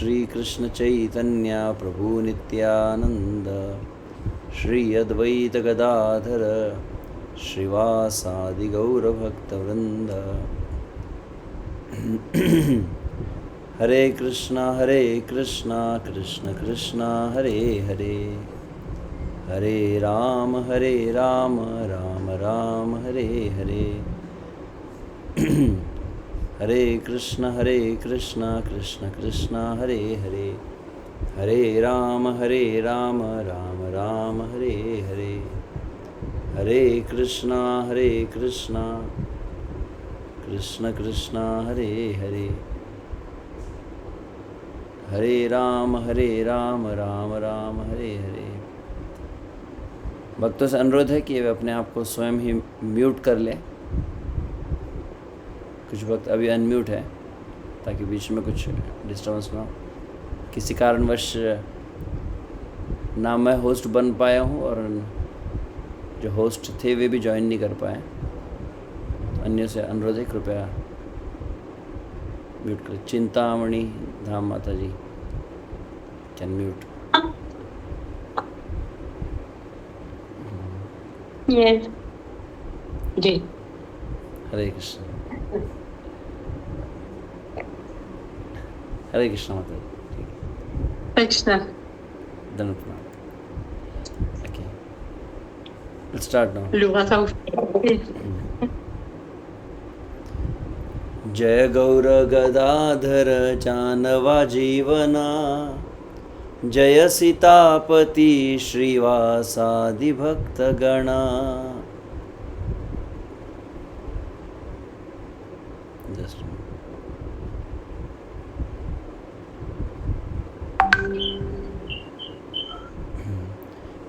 श्री कृष्ण चैतन्य प्रभु नित्यानंद, श्री अद्वैत गदाधर श्रीवासादि गौरभक्तवृंद। हरे कृष्णा कृष्ण कृष्णा हरे हरे, हरे राम राम राम हरे हरे। हरे कृष्णा कृष्ण कृष्णा हरे हरे, हरे राम राम राम हरे हरे। हरे कृष्णा कृष्ण कृष्णा हरे हरे, हरे राम राम राम हरे हरे। भक्तों से अनुरोध है कि वे अपने आप को स्वयं ही म्यूट कर लें। कुछ वक्त अभी अनम्यूट है ताकि बीच में कुछ डिस्टर्बेंस ना हो। किसी कारणवश ना मैं होस्ट बन पाया हूँ और जो होस्ट थे वे भी ज्वाइन नहीं कर पाए, तो अन्य से अनुरोध है कृपया म्यूट कर। चिंतामणि धाम माता जी कैन म्यूट। यस जी। हरे कृष्ण, हरे कृष्ण माता जी। ठीक है, कृष्ण धन्यवाद प्रणाम। Okay, let's start now. लुगा सा जय गौर गदाधर जानवा जीवना, जय सीतापति श्रीवासादि भक्तगणा। जस्ट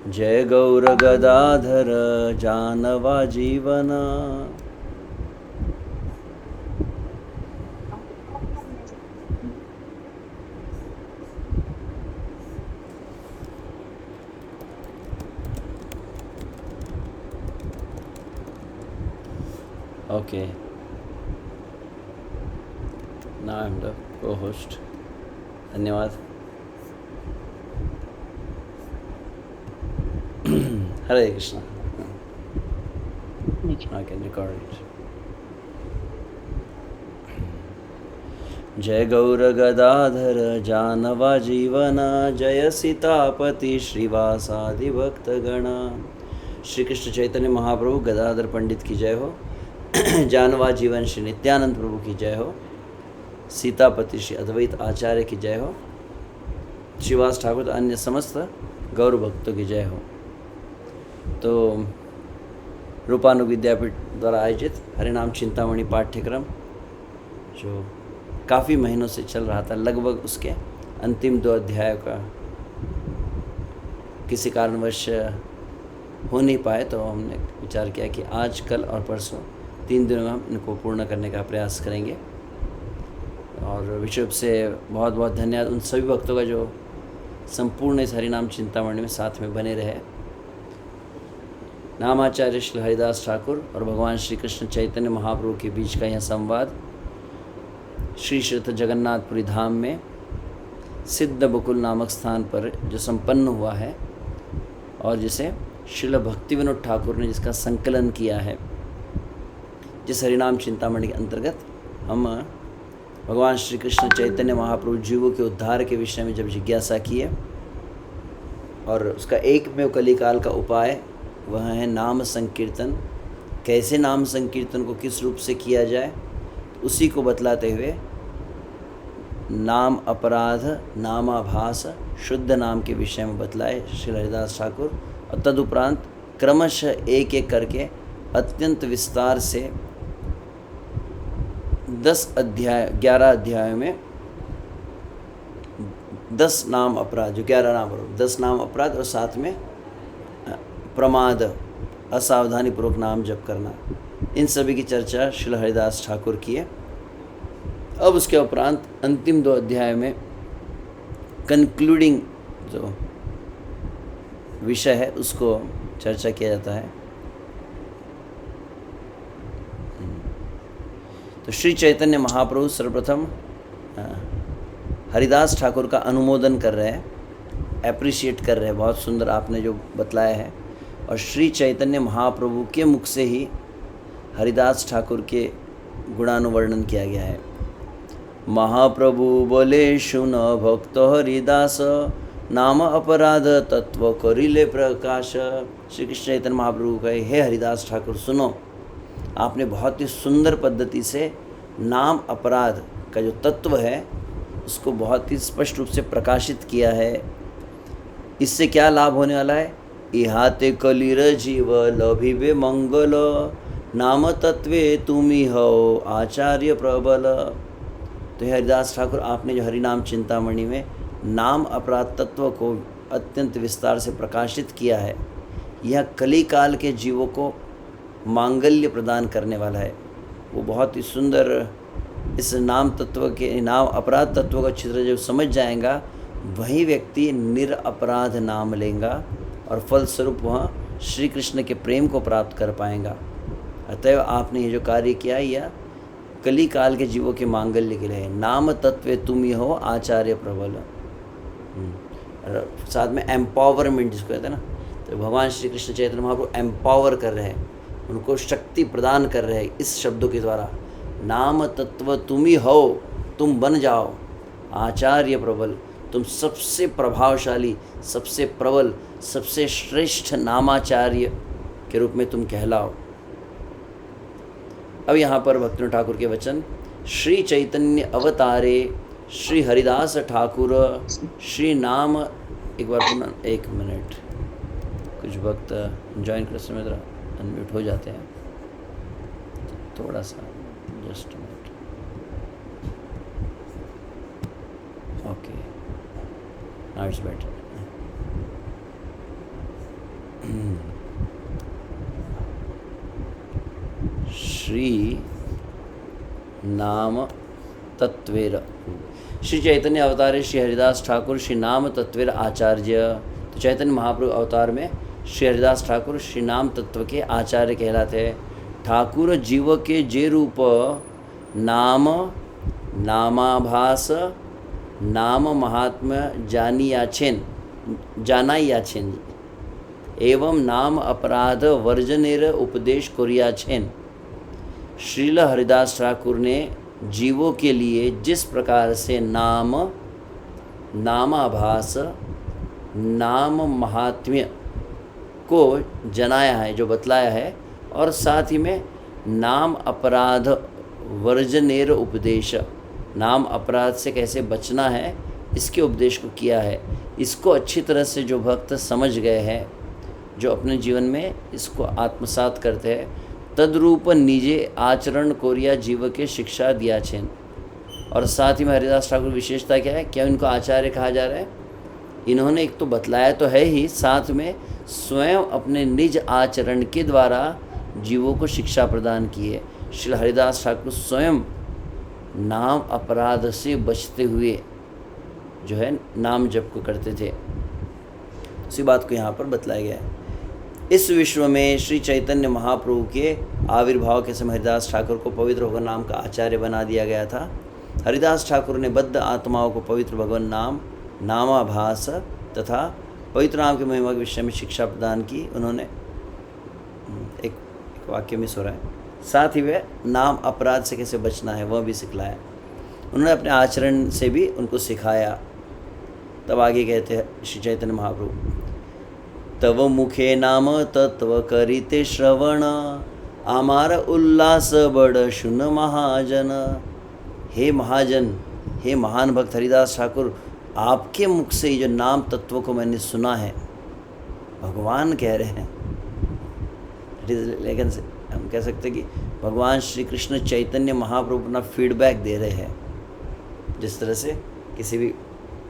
जय गौर गदाधर जानवा जीवना, okay. Now I am the co-host। धन्यवाद। हरे Krishna. I can record it. जय गौर गदाधर जानवा जीवना, जय सीतापति श्रीवासादि भक्तगणा। श्री कृष्ण चैतन्य महाप्रभु गदाधर पंडित की जय हो। जानवा जीवन श्री नित्यानंद प्रभु की जय हो। सीतापति श्री अद्वैत आचार्य की जय हो। श्रीवास ठाकुर अन्य समस्त गौर भक्तों की जय हो। तो रूपानुग विद्यापीठ द्वारा आयोजित हरिनाम चिंतामणि पाठ्यक्रम जो काफ़ी महीनों से चल रहा था, लगभग उसके अंतिम 2 अध्यायों का किसी कारणवश हो नहीं पाए, तो हमने विचार किया कि आज कल और परसों 3 दिनों में हम इनको पूर्ण करने का प्रयास करेंगे। और विशेष रूप से बहुत बहुत धन्यवाद उन सभी भक्तों का जो संपूर्ण इस हरिनाम चिंतामणि में साथ में बने रहे। नामाचार्य श्री हरिदास ठाकुर और भगवान श्री कृष्ण चैतन्य महाप्रभु के बीच का यह संवाद श्री क्षेत्र जगन्नाथपुरी धाम में सिद्ध बकुल नामक स्थान पर जो संपन्न हुआ है, और जिसे श्रील भक्ति विनोद ठाकुर ने जिसका संकलन किया है, जिस हरिनाम चिंतामणि के अंतर्गत हम भगवान श्री कृष्ण चैतन्य महाप्रभु जीवों के उद्धार के विषय में जब जिज्ञासा किए, और उसका एकमेव कलिकाल का उपाय वह है नाम संकीर्तन। कैसे नाम संकीर्तन को किस रूप से किया जाए, उसी को बतलाते हुए नाम अपराध नामाभास शुद्ध नाम के विषय में बतलाए श्री हरिदास ठाकुर। और तदुपरांत क्रमशः एक एक करके अत्यंत विस्तार से 11 अध्यायों में 10 नाम अपराध, जो 11 नाम 10 नाम अपराध, और साथ में प्रमाद, असावधानी पूर्वक नाम जप करना, इन सभी की चर्चा श्री हरिदास ठाकुर किए। अब उसके उपरांत अंतिम 2 अध्याय में कंक्लूडिंग जो विषय है उसको चर्चा किया जाता है। तो श्री चैतन्य महाप्रभु सर्वप्रथम हरिदास ठाकुर का अनुमोदन कर रहे हैं, एप्रिशिएट कर रहे हैं, बहुत सुंदर आपने जो बतलाया है। और श्री चैतन्य महाप्रभु के मुख से ही हरिदास ठाकुर के गुणानुवर्णन किया गया है। महाप्रभु बोले सुन भक्त हरिदास, नाम अपराध तत्व करिले प्रकाश। श्री कृष्ण चैतन्य महाप्रभु कहे, हे हरिदास ठाकुर सुनो, आपने बहुत ही सुंदर पद्धति से नाम अपराध का जो तत्व है उसको बहुत ही स्पष्ट रूप से प्रकाशित किया है। इससे क्या लाभ होने वाला है? इहाते कलिर जीव लभिबे मंगल, नाम तत्वे तुमी हो आचार्य प्रबल। तो हरिदास ठाकुर आपने जो हरिनाम चिंतामणि में नाम अपराध तत्व को अत्यंत विस्तार से प्रकाशित किया है, यह कली काल के जीवों को मांगल्य प्रदान करने वाला है। वो बहुत ही सुंदर इस नाम तत्व के, नाम अपराध तत्व का चित्र जो समझ जाएगा वही व्यक्ति निरअपराध नाम लेगा और फलस्वरूप वह श्री कृष्ण के प्रेम को प्राप्त कर पाएगा। अतएव आपने ये जो कार्य किया यह कली काल के जीवों के मांगल्य के लिए है। नाम तत्व तुम ही हो आचार्य प्रबल। साथ में एम्पावरमेंट जिसको कहते हैं ना, तो भगवान श्री कृष्ण चैतन्य महाप्रभु एम्पावर कर रहे हैं, उनको शक्ति प्रदान कर रहे हैं इस शब्दों के द्वारा। नाम तत्व तुम ही हो, तुम बन जाओ आचार्य प्रबल, तुम सबसे प्रभावशाली, सबसे प्रबल, सबसे श्रेष्ठ नामाचार्य के रूप में तुम कहलाओ। अब यहाँ पर भक्तिनाथ ठाकुर के वचन, श्री चैतन्य अवतारे श्री हरिदास ठाकुर श्री नाम। एक बार पुनः, एक मिनट, कुछ भक्त ज्वाइन कर समय जरा अनम्यूट हो जाते हैं, थोड़ा सा just minute. Okay, now it's better. Shri नाम तत्वेर, श्री चैतन्य अवतारे श्री हरिदास ठाकुर श्री नाम तत्वेर आचार्य। तो चैतन्य महाप्रभु अवतार में श्री हरिदास ठाकुर श्री नाम तत्व के आचार्य कहलाते हैं। ठाकुर जीव के जे रूप नाम नामाभास नाम महात्म्य जानाइयाछेन एवं नाम अपराध वर्जनेर उपदेश कोरियाछेन। श्रील हरिदास ठाकुर ने जीवों के लिए जिस प्रकार से नाम, नामाभास, नाम महात्म्य को जनाया है, जो बतलाया है, और साथ ही में नाम अपराध वर्जनेर उपदेश, नाम अपराध से कैसे बचना है इसके उपदेश को किया है। इसको अच्छी तरह से जो भक्त समझ गए हैं, जो अपने जीवन में इसको आत्मसात करते हैं, तद्रूप निजे आचरण कोरिया जीव के शिक्षा दिया छेन। और साथ ही में हरिदास ठाकुर विशेषता क्या है, क्या इनको आचार्य कहा जा रहा है? इन्होंने एक तो बतलाया तो है ही, साथ में स्वयं अपने निज आचरण के द्वारा जीवों को शिक्षा प्रदान की है। श्री हरिदास ठाकुर स्वयं नाम अपराध से बचते हुए जो है नाम जप को करते थे। उसी बात को यहाँ पर बतलाया गया है। इस विश्व में श्री चैतन्य महाप्रभु के आविर्भाव के समय हरिदास ठाकुर को पवित्र भगवान नाम का आचार्य बना दिया गया था। हरिदास ठाकुर ने बद्ध आत्माओं को पवित्र भगवान नाम, नामाभास तथा पवित्र नाम की महिमा के विषय में शिक्षा प्रदान की। उन्होंने एक वाक्य मिस हो रहा है, साथ ही वह नाम अपराध से कैसे बचना है वह भी सिखलाया। उन्होंने अपने आचरण से भी उनको सिखाया। तब आगे कहते हैं श्री चैतन्य महाप्रभु, तव मुखे नाम तत्व करिते श्रवण, आमार उल्लास बड़ शुन महाजन। हे महाजन, हे महान भक्त हरिदास ठाकुर, आपके मुख से ये जो नाम तत्व को मैंने सुना है, भगवान कह रहे हैं, लेकिन हम कह सकते हैं कि भगवान श्री कृष्ण चैतन्य महाप्रभु अपना फीडबैक दे रहे हैं। जिस तरह से किसी भी,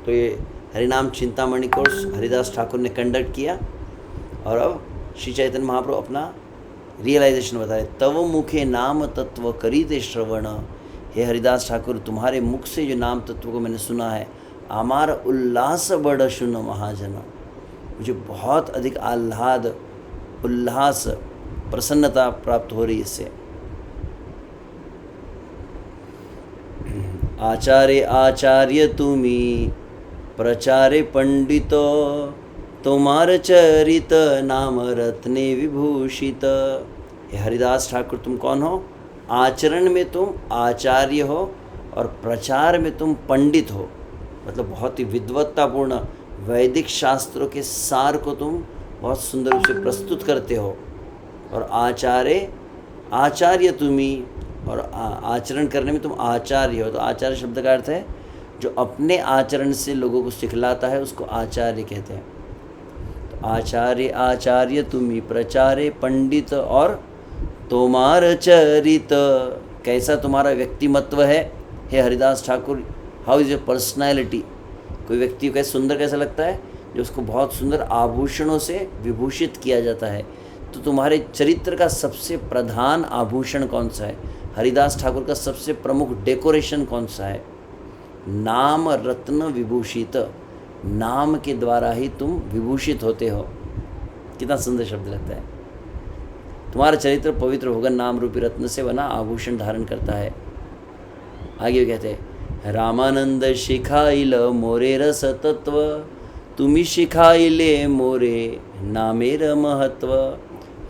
तो ये हरिनाम चिंतामणि कोर्स हरिदास ठाकुर ने कंडक्ट किया और अब श्री चैतन्य महाप्रभु अपना रियलाइजेशन बताए। तव मुखे नाम तत्व करीते श्रवण, हे हरिदास ठाकुर, तुम्हारे मुख से जो नाम तत्व को मैंने सुना है, आमार उल्लास बड़ शुन महाजन, मुझे बहुत अधिक आह्लाद, उल्लास, प्रसन्नता प्राप्त हो रही है इससे। आचार्य आचार्य तुम्ही प्रचारे पंडित, तुम्हार चरित नाम रत्ने विभूषित। हे हरिदास ठाकुर, तुम कौन हो? आचरण में तुम आचार्य हो और प्रचार में तुम पंडित हो। मतलब बहुत ही विद्वत्तापूर्ण वैदिक शास्त्रों के सार को तुम बहुत सुंदर रूप से प्रस्तुत करते हो। और आचार्य तुम्ही, और आचरण करने में तुम आचार्य हो। तो आचार्य शब्द का अर्थ है जो अपने आचरण से लोगों को सिखलाता है, उसको आचार्य कहते हैं। तो आचार्य आचार्य तुम्ही प्रचारे पंडित, और तुम्हार चरित, कैसा तुम्हारा व्यक्तिमत्व है हे Haridas Thakur? How is your personality? कोई व्यक्ति को कैसे सुंदर कैसा लगता है? जो उसको बहुत सुंदर आभूषणों से विभूषित किया जाता है। तो तुम्हारे चरित्र का सबसे प्रधान आभूषण कौन सा है? हरिदास ठाकुर का सबसे प्रमुख डेकोरेशन कौन सा है? नाम रत्न विभूषित, नाम के द्वारा ही तुम विभूषित होते हो। कितना सुंदर शब्द लगता है। तुम्हारा चरित्र पवित्र होकर नाम रूपी रत्न से बना आभूषण धारण करता है। आगे कहते हैं, रामानंद शिखाइल मोरे रस तत्व, तुम्ही शिखाइले मोरे नामेर महत्व।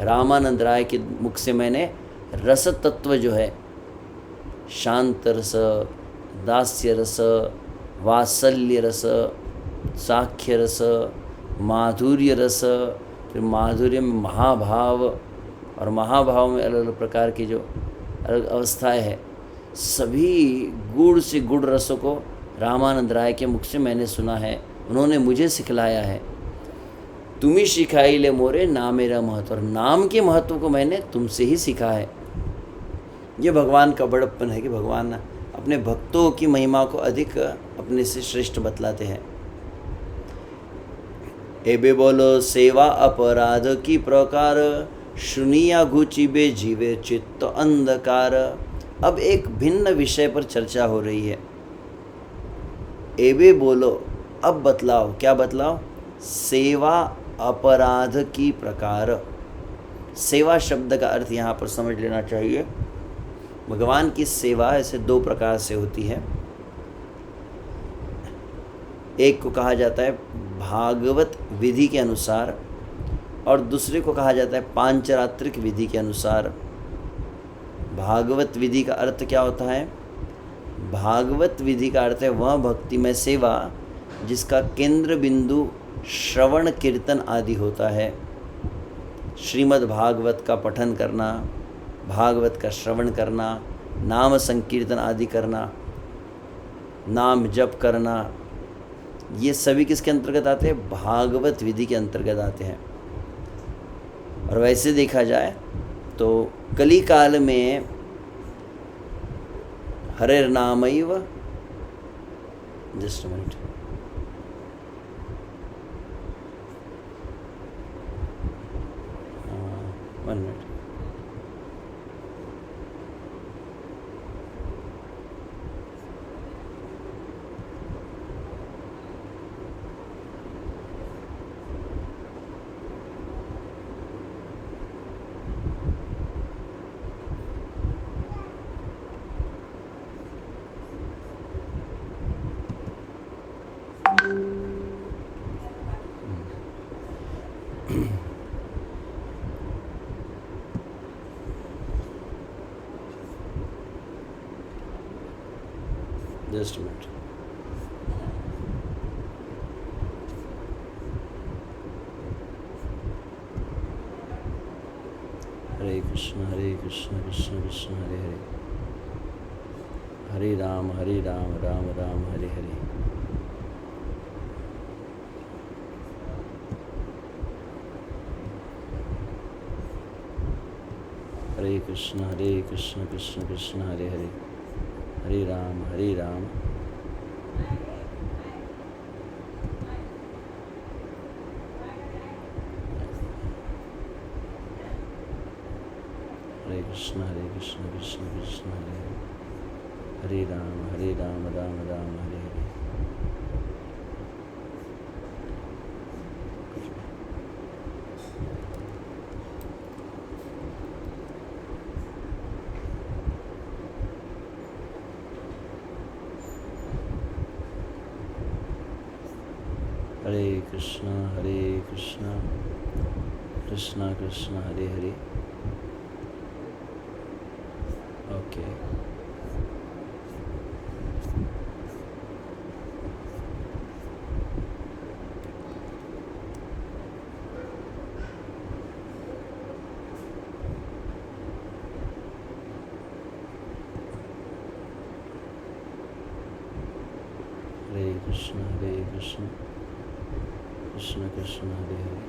रामानंद राय के मुख से मैंने रस तत्व जो है, शांत रस, दास्य रस, वात्सल्य रस, साख्य रस, माधुर्य रस, फिर माधुर्य में महाभाव, और महाभाव में अलग अलग प्रकार की जो अलग अवस्थाएं हैं, सभी गुण से गुण रसों को रामानंद राय के मुख से मैंने सुना है, उन्होंने मुझे सिखलाया है। तुम्ही सिखाई ले मोरे नाम मेरा महत्व, और नाम के महत्व को मैंने तुमसे ही सीखा है। ये भगवान का बड़प्पन है कि भगवान अपने भक्तों की महिमा को अधिक अपने से श्रेष्ठ बतलाते हैं। एबे बोलो सेवा अपराध की प्रकार, सुनिया घुचिबे जीवे चित्त अंधकार। अब एक भिन्न विषय पर चर्चा हो रही है। एबे बोलो, अब बतलाओ। क्या बतलाओ? सेवा अपराध की प्रकार। सेवा शब्द का अर्थ यहाँ पर समझ लेना चाहिए। भगवान की सेवा ऐसे दो प्रकार से होती है। एक को कहा जाता है भागवत विधि के अनुसार, और दूसरे को कहा जाता है पांचरात्रिक विधि के अनुसार। भागवत विधि का अर्थ क्या होता है? भागवत विधि का अर्थ है वह भक्तिमय सेवा जिसका केंद्र बिंदु श्रवण कीर्तन आदि होता है। श्रीमद् भागवत का पठन करना, भागवत का श्रवण करना, नाम संकीर्तन आदि करना, नाम जप करना, ये सभी किसके अंतर्गत आते हैं? भागवत विधि के अंतर्गत आते हैं। और वैसे देखा जाए तो कली काल में हरेर नामैव, just minute, one minute, just minute. Hare Krishna Krishna Krishna Hare Hare, Hare Ram Ram Ram Hare Hare. Hare Krishna Krishna Krishna Hare Hare, Hare Ram Hare Krishna Krishna Krishna Hare Hare, Hare Ram Ram Ram Hare Hare. Hare Krishna Krishna Krishna Hare Hare. Okay, Hare Krishna Krishna Krishna Hare Hare.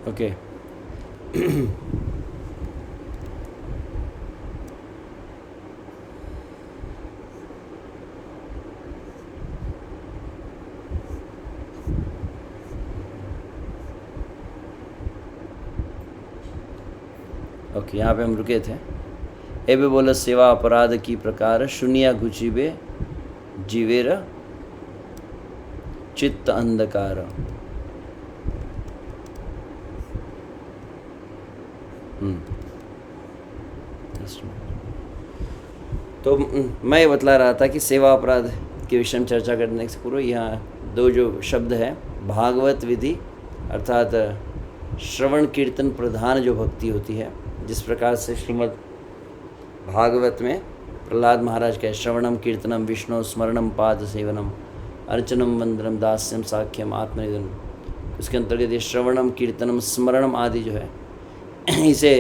Okay, okay, यहाँ पे हम रुके थे। एबे बोला सेवा अपराध की प्रकार शून्या गुचिबे जीवेर चित्त अंधकार। तो मैं ये बतला रहा था कि सेवा अपराध के विषय में चर्चा करने से पूर्व यहाँ दो जो शब्द है, भागवत विधि अर्थात श्रवण कीर्तन प्रधान जो भक्ति होती है, जिस प्रकार से श्रीमद् भागवत में प्रहलाद महाराज का श्रवणम कीर्तनम विष्णु स्मरणम पाद सेवनम अर्चनम वंदनम दास्यम साख्यम आत्मनिधनम, उसके अंतर्गत ये श्रवणम कीर्तनम स्मरणम आदि जो है इसे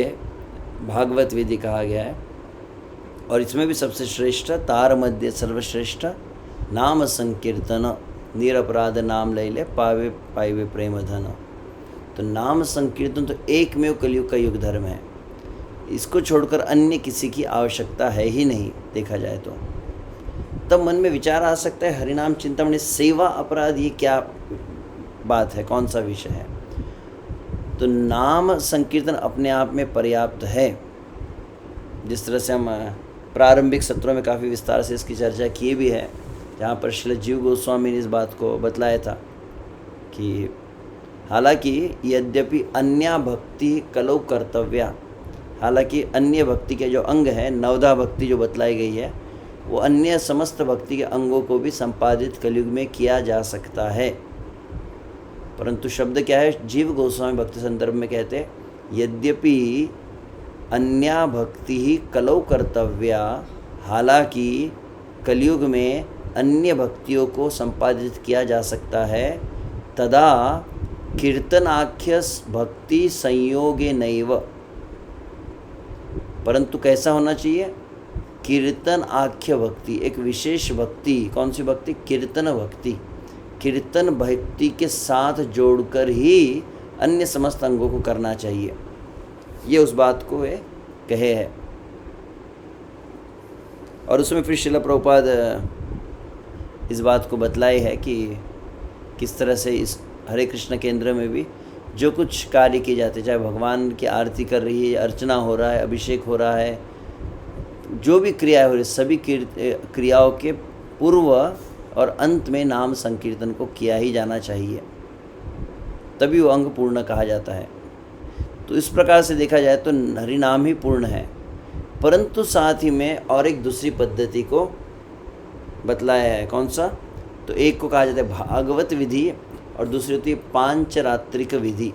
भागवत विधि कहा गया है। और इसमें भी सबसे श्रेष्ठ तार मध्य सर्वश्रेष्ठ नाम संकीर्तन निरपराध नाम लैले पावे पाइवे प्रेम धन। तो नाम संकीर्तन तो एकमेव कलयुग का युग धर्म है, इसको छोड़कर अन्य किसी की आवश्यकता है ही नहीं देखा जाए तो। तब मन में विचार आ सकता है हरिनाम चिंतामणि सेवा अपराध ये क्या बात है, कौन सा विषय है। तो नाम संकीर्तन अपने आप में पर्याप्त है। जिस तरह से हम प्रारंभिक सत्रों में काफ़ी विस्तार से इसकी चर्चा किए भी है, जहाँ पर श्रील जीव गोस्वामी ने इस बात को बतलाया था कि हालांकि यद्यपि अन्या भक्ति कलौ कर्तव्या, हालांकि अन्य भक्ति के जो अंग है, नवधा भक्ति जो बतलाई गई है, वो अन्य समस्त भक्ति के अंगों को भी संपादित कलयुग में किया जा सकता है। परंतु शब्द क्या है, जीव गोस्वामी भक्ति संदर्भ में कहते हैं यद्यपि अन्या भक्ति ही कलौ कर्तव्या, हालांकि कलयुग में अन्य भक्तियों को संपादित किया जा सकता है, तदा कीर्तनाख्यस भक्ति संयोगे नैव, परंतु कैसा होना चाहिए, कीर्तन आख्य भक्ति, एक विशेष भक्ति। कौन सी भक्ति, कीर्तन भक्ति, कीर्तन भक्ति के साथ जोड़कर ही अन्य समस्त अंगों को करना चाहिए। ये उस बात को वे कहे है। और उसमें फिर श्रील प्रभुपाद इस बात को बतलाए है कि किस तरह से इस हरे कृष्ण केंद्र में भी जो कुछ कार्य किए जाते, चाहे भगवान की आरती कर रही है, अर्चना हो रहा है, अभिषेक हो रहा है, जो भी क्रिया हो रही, सभी क्रियाओं के पूर्व और अंत में नाम संकीर्तन को किया ही जाना चाहिए, तभी वो अंग पूर्ण कहा जाता है। तो इस प्रकार से देखा जाए तो हरिनाम ही पूर्ण है, परंतु साथ ही में और एक दूसरी पद्धति को बतलाया है। कौन सा, तो एक को कहा जाता है भागवत विधि और दूसरी होती है पांचरात्रिक विधि।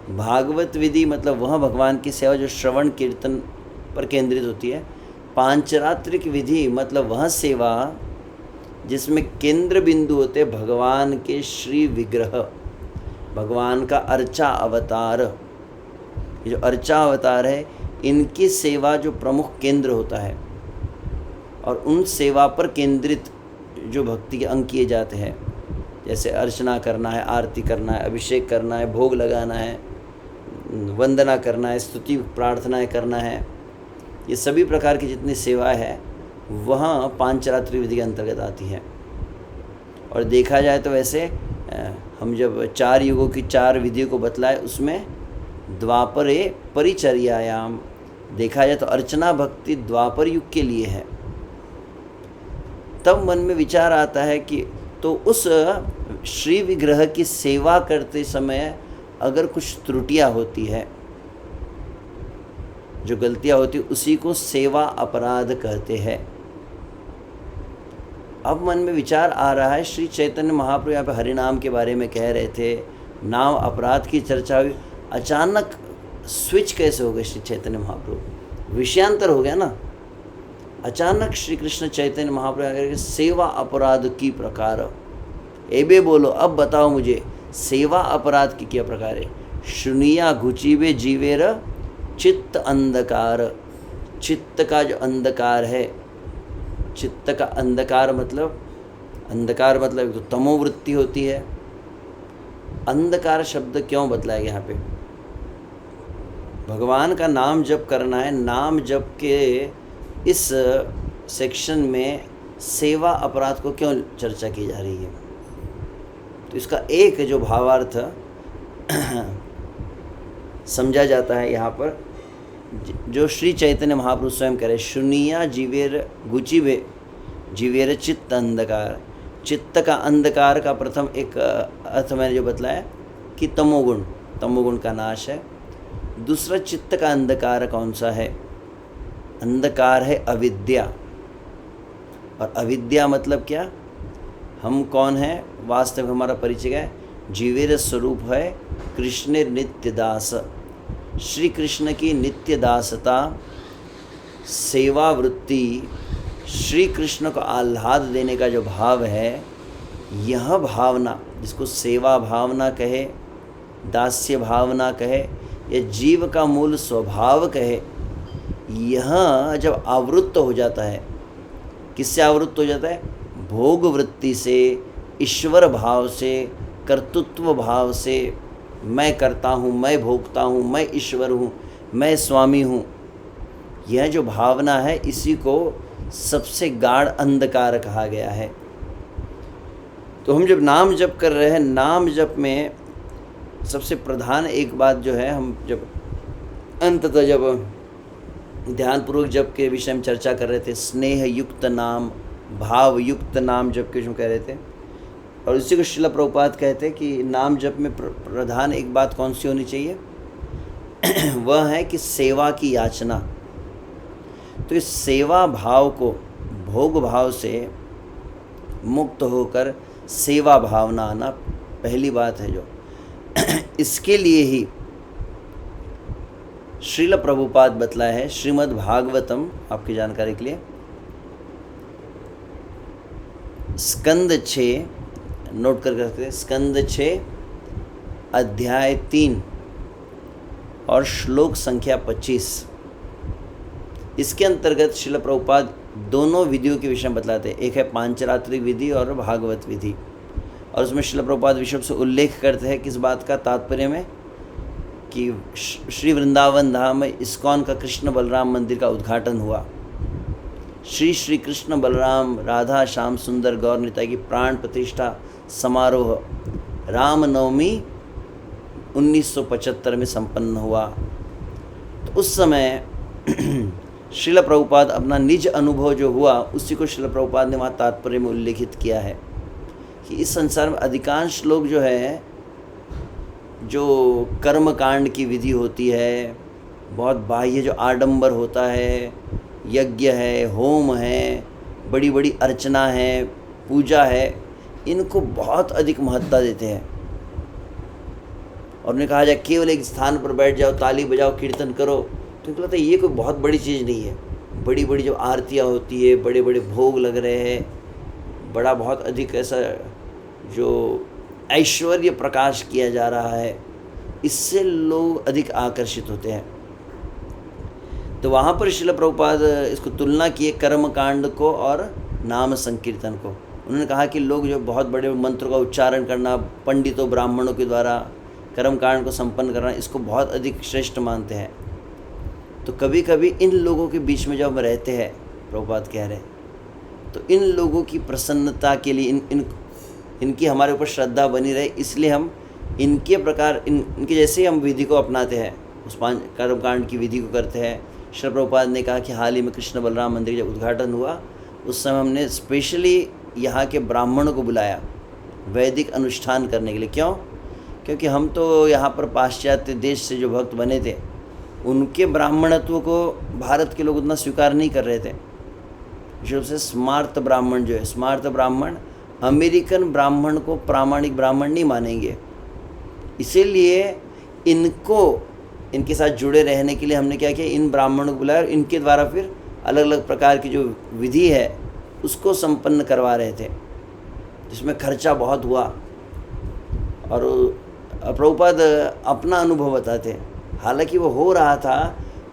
भागवत विधि मतलब वह भगवान की सेवा जो श्रवण कीर्तन पर केंद्रित होती है। पांचरात्रिक विधि मतलब वह सेवा जिसमें केंद्र बिंदु होते भगवान के श्री विग्रह, भगवान का अर्चा अवतार, ये जो अर्चा अवतार है इनकी सेवा जो प्रमुख केंद्र होता है और उन सेवा पर केंद्रित जो भक्ति के अंग किए जाते हैं, जैसे अर्चना करना है, आरती करना है, अभिषेक करना है, भोग लगाना है, वंदना करना है, स्तुति प्रार्थनाएं करना है, ये सभी प्रकार की जितनी सेवा है वहाँ पांचरात्रि विधि के अंतर्गत आती है। और देखा जाए तो वैसे हम जब 4 युगों की 4 विधियों को बतलाए उसमें द्वापरे परिचर्यायाम देखा जाए तो अर्चना भक्ति द्वापर युग के लिए है। तब मन में विचार आता है कि तो उस श्री विग्रह की सेवा करते समय अगर कुछ त्रुटियां होती है, जो गलतियां होती उसी को सेवा अपराध कहते हैं। अब मन में विचार आ रहा है, श्री चैतन्य महाप्रभु यहाँ पे हरिनाम के बारे में कह रहे थे, नाम अपराध की चर्चा हुई, अचानक स्विच कैसे हो गए श्री चैतन्य महाप्रभु, विषयांतर हो गया ना। अचानक श्री कृष्ण चैतन्य महाप्रभु सेवा अपराध की प्रकार, एबे बोलो अब बताओ मुझे सेवा अपराध की क्या प्रकार है। शुनिया घुचीबे जीवेर चित्त अंधकार, चित्त का जो अंधकार है, चित्त का अंधकार मतलब एक तो तमोवृत्ति होती है। अंधकार शब्द क्यों बतलाया यहाँ पे, भगवान का नाम जप करना है, नाम जप के इस सेक्शन में सेवा अपराध को क्यों चर्चा की जा रही है। तो इसका एक जो भावार्थ समझा जाता है यहाँ पर, जो श्री चैतन्य महाप्रभु स्वयं कह रहे, शुनिया जीवेर गुचिबे जीवेर चित्त अंधकार, चित्त का अंधकार का प्रथम एक अर्थ मैंने जो बतलाया कि तमोगुण का नाश है। दूसरा चित्त का अंधकार कौन सा है, अंधकार है अविद्या। और अविद्या मतलब क्या, हम कौन है, वास्तव हमारा परिचय है, जीवेर स्वरूप है कृष्ण नित्य दास, श्री कृष्ण की नित्य दासता, सेवा वृत्ति, श्री कृष्ण को आह्लाद देने का जो भाव है, यह भावना जिसको सेवा भावना कहे, दास्य भावना कहे, यह जीव का मूल स्वभाव कहे, यह जब आवृत्त हो जाता है, किससे आवृत्त हो जाता है, भोग वृत्ति से, ईश्वर भाव से, कर्तृत्व भाव से, मैं करता हूँ, मैं भोगता हूँ, मैं ईश्वर हूँ, मैं स्वामी हूँ, यह जो भावना है इसी को सबसे गाढ़ अंधकार कहा गया है। तो हम जब नाम जप कर रहे हैं, नाम जप में सबसे प्रधान एक बात जो है, हम जब अंततः जब ध्यानपूर्वक जप के विषय में चर्चा कर रहे थे, स्नेह युक्त नाम, भाव युक्त नाम जप के जो कह रहे थे, और इसी को श्रील प्रभुपाद कहते हैं कि नाम जप में प्रधान एक बात कौन सी होनी चाहिए वह है कि सेवा की याचना। तो इस सेवा भाव को, भोग भाव से मुक्त होकर सेवा भावना आना पहली बात है जो इसके लिए ही श्रील प्रभुपाद बतलाया है श्रीमद् भागवतम, आपकी जानकारी के लिए, स्कंद 6, नोट कर सकते हैं, स्कंद 6 अध्याय 3 और श्लोक संख्या 25। इसके अंतर्गत श्रील प्रभुपाद दोनों विधियों के विषय में बतलाते हैं, एक है पांचरात्रिक विधि और भागवत विधि। और उसमें श्रील प्रभुपाद विषय से उल्लेख करते हैं किस बात का, तात्पर्य में कि श्री वृंदावन धाम में इस्कॉन का कृष्ण बलराम मंदिर का उद्घाटन हुआ। श्री कृष्ण बलराम राधा श्याम सुंदर गौर निताई की प्राण प्रतिष्ठा समारोह रामनवमी 1975 में संपन्न हुआ। तो उस समय श्रील प्रभुपाद अपना निज अनुभव जो हुआ उसी को श्रील प्रभुपाद ने वहाँ तात्पर्य में उल्लेखित किया है कि इस संसार में अधिकांश लोग जो है, जो कर्म कांड की विधि होती है, बहुत बाह्य जो आडंबर होता है, यज्ञ है, होम है, बड़ी बड़ी अर्चना है, पूजा है, इनको बहुत अधिक महत्ता देते हैं। और उन्हें कहा जाए केवल एक स्थान पर बैठ जाओ, ताली बजाओ, कीर्तन करो, तो उनको लगता है ये कोई बहुत बड़ी चीज़ नहीं है। बड़ी बड़ी जो आरतियाँ होती है, बड़े बड़े भोग लग रहे हैं, बड़ा बहुत अधिक ऐसा जो ऐश्वर्य प्रकाश किया जा रहा है, इससे लोग अधिक आकर्षित होते हैं। तो वहाँ पर श्रील प्रभुपाद इसको तुलना किए कर्म कांड को और नाम संकीर्तन को। उन्होंने कहा कि लोग जो बहुत बड़े मंत्रों का उच्चारण करना, पंडितों ब्राह्मणों के द्वारा कर्म कांड को संपन्न करना, इसको बहुत अधिक श्रेष्ठ मानते हैं। तो कभी कभी इन लोगों के बीच में जब हम रहते हैं, प्रभुपाद कह रहे हैं, तो इन लोगों की प्रसन्नता के लिए इनकी हमारे ऊपर श्रद्धा बनी रहे, इसलिए हम इनके प्रकार इनके जैसे हम विधि को अपनाते हैं, उस कर्मकांड की विधि को करते हैं। श्री प्रभुपाद ने कहा कि हाल ही में कृष्ण बलराम मंदिर जब उद्घाटन हुआ, उस समय हमने स्पेशली यहाँ के ब्राह्मणों को बुलाया वैदिक अनुष्ठान करने के लिए। क्यों? क्योंकि हम तो यहाँ पर पाश्चात्य देश से जो भक्त बने थे, उनके ब्राह्मणत्व को भारत के लोग उतना स्वीकार नहीं कर रहे थे। विशेष रूप से स्मार्त ब्राह्मण जो है, स्मार्त ब्राह्मण अमेरिकन ब्राह्मण को प्रामाणिक ब्राह्मण नहीं मानेंगे। इसीलिए इनके साथ जुड़े रहने के लिए हमने क्या किया, इन ब्राह्मणों को बुलाया और इनके द्वारा फिर अलग अलग प्रकार की जो विधि है उसको संपन्न करवा रहे थे, जिसमें खर्चा बहुत हुआ। और प्रभुपाद अपना अनुभव बताते, हालांकि वो हो रहा था,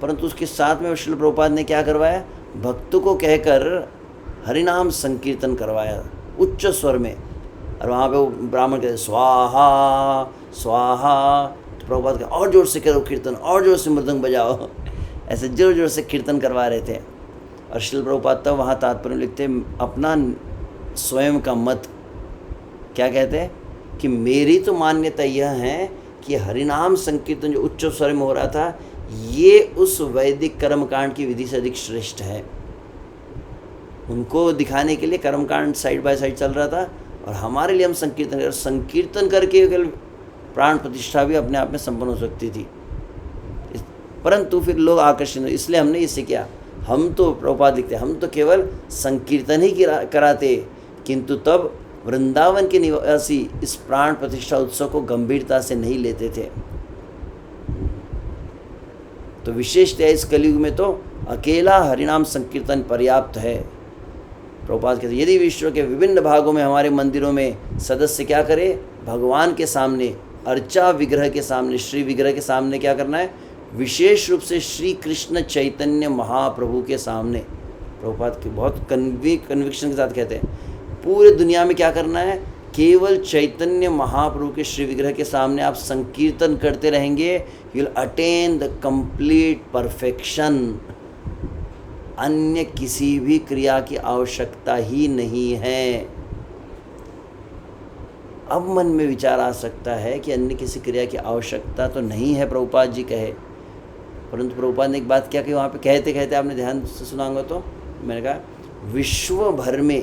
परंतु उसके साथ में श्रील प्रभुपाद ने क्या करवाया, भक्तों को कहकर हरिनाम संकीर्तन करवाया उच्च स्वर में। और वहाँ पे वो ब्राह्मण कहते स्वाहा स्वाहा, तो प्रभुपाद का और जोर से करो कीर्तन, और जोर से मृदंग बजाओ, ऐसे जोर जोर से कीर्तन करवा रहे थे। और श्रील प्रभुपाद तब वहाँ तात्पर्य लिखते अपना स्वयं का मत, क्या कहते हैं कि मेरी तो मान्यता यह है कि हरिनाम संकीर्तन जो उच्च स्वर में हो रहा था, ये उस वैदिक कर्मकांड की विधि से अधिक श्रेष्ठ है। उनको दिखाने के लिए कर्मकांड साइड बाय साइड चल रहा था, और हमारे लिए हम संकीर्तन करके प्राण प्रतिष्ठा भी अपने आप में संपन्न हो सकती थी। परंतु फिर लोग आकर्षित हुए, इसलिए हमने इसे किया। हम तो प्रभुपाद लिखते, हम तो केवल संकीर्तन ही कराते, किंतु तब वृंदावन के निवासी इस प्राण प्रतिष्ठा उत्सव को गंभीरता से नहीं लेते थे। तो विशेषतः इस कलयुग में तो अकेला हरिनाम संकीर्तन पर्याप्त है। प्रभुपाद कहते यदि विश्व के विभिन्न भागों में हमारे मंदिरों में सदस्य क्या करे, भगवान के सामने, अर्चा विग्रह के सामने, श्री विग्रह के सामने क्या करना है, विशेष रूप से श्री कृष्ण चैतन्य महाप्रभु के सामने। प्रभुपाद के बहुत कन्विक्शन के साथ कहते हैं, पूरे दुनिया में क्या करना है, केवल चैतन्य महाप्रभु के श्री विग्रह के सामने आप संकीर्तन करते रहेंगे, you will attain the complete perfection. अन्य किसी भी क्रिया की आवश्यकता ही नहीं है। अब मन में विचार आ सकता है कि अन्य किसी क्रिया की आवश्यकता तो नहीं है, प्रभुपाद जी कहे, परंतु प्रभुपाद ने एक बात क्या कि वहाँ पे कहते कहते आपने ध्यान से सुनाऊंगा तो मैंने कहा विश्व भर में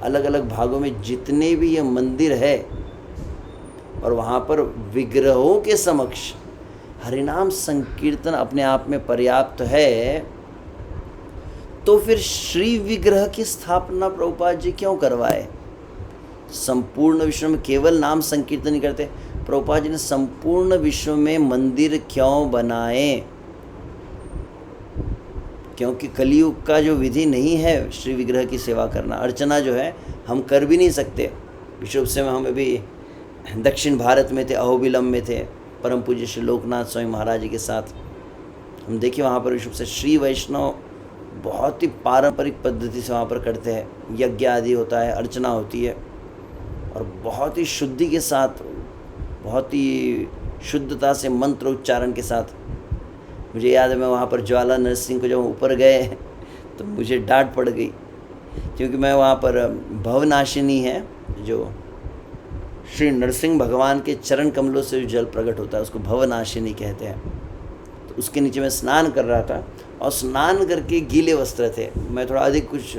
अलग अलग भागों में जितने भी ये मंदिर है और वहाँ पर विग्रहों के समक्ष हरिनाम संकीर्तन अपने आप में पर्याप्त है, तो फिर श्री विग्रह की स्थापना प्रभुपाद जी क्यों करवाए? संपूर्ण विश्व में केवल नाम संकीर्तन नहीं करते, प्रभुपाद जी ने संपूर्ण विश्व में मंदिर क्यों बनाए? क्योंकि कलियुग का जो विधि नहीं है श्री विग्रह की सेवा करना, अर्चना जो है हम कर भी नहीं सकते। विश्व से हम अभी दक्षिण भारत में थे, अहोबिलम में थे, परम पूज्य श्री लोकनाथ स्वामी महाराज जी के साथ। हम देखिए वहाँ पर विश्व से श्री वैष्णव बहुत ही पारंपरिक पद्धति से वहाँ पर करते हैं, यज्ञ आदि होता है, अर्चना होती है, और बहुत ही शुद्धि के साथ, बहुत ही शुद्धता से मंत्र उच्चारण के साथ। मुझे याद है मैं वहाँ पर ज्वाला नरसिंह को जब ऊपर गए तो मुझे डांट पड़ गई, क्योंकि मैं वहाँ पर भवनाशिनी है जो श्री नरसिंह भगवान के चरण कमलों से जो जल प्रकट होता है उसको भवनाशिनी कहते हैं। तो उसके नीचे मैं स्नान कर रहा था और स्नान करके गीले वस्त्र थे, मैं थोड़ा अधिक कुछ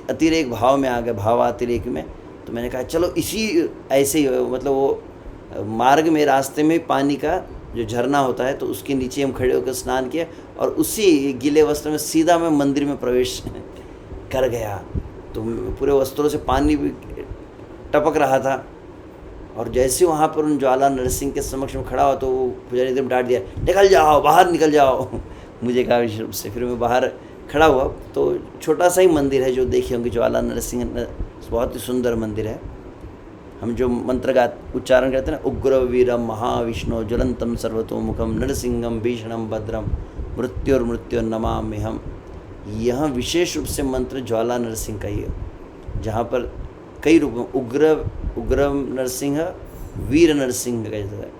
अतिरेक भाव में आ गया, भावातिरेक में। तो मैंने कहा चलो इसी ऐसे ही, मतलब वो मार्ग में रास्ते में पानी का जो झरना होता है तो उसके नीचे हम खड़े होकर स्नान किए और उसी गीले वस्त्र में सीधा मैं मंदिर में प्रवेश कर गया। तो पूरे वस्त्रों से पानी भी टपक रहा था, और जैसे वहाँ पर उन ज्वाला नरसिंह के समक्ष में खड़ा हुआ तो वो पुजारी एकदम डांट दिया, निकल जाओ, बाहर निकल जाओ। मुझे कहा विशेष रूप से, फिर मैं बाहर खड़ा हुआ। तो छोटा सा ही मंदिर है जो देखे होंगे, ज्वाला नरसिंह, बहुत ही सुंदर मंदिर है। हम जो मंत्र का उच्चारण करते हैं ना, उग्र वीरम महाविष्णु ज्वलंतम सर्वतोमुखम नरसिंहम भीषणम भद्रम मृत्युर्मृत्यु नमाम्यहम, यह विशेष रूप से मंत्र ज्वाला नरसिंह का ही है, जहाँ पर कई रूप, उग्रम नरसिंह, वीर नरसिंह का है,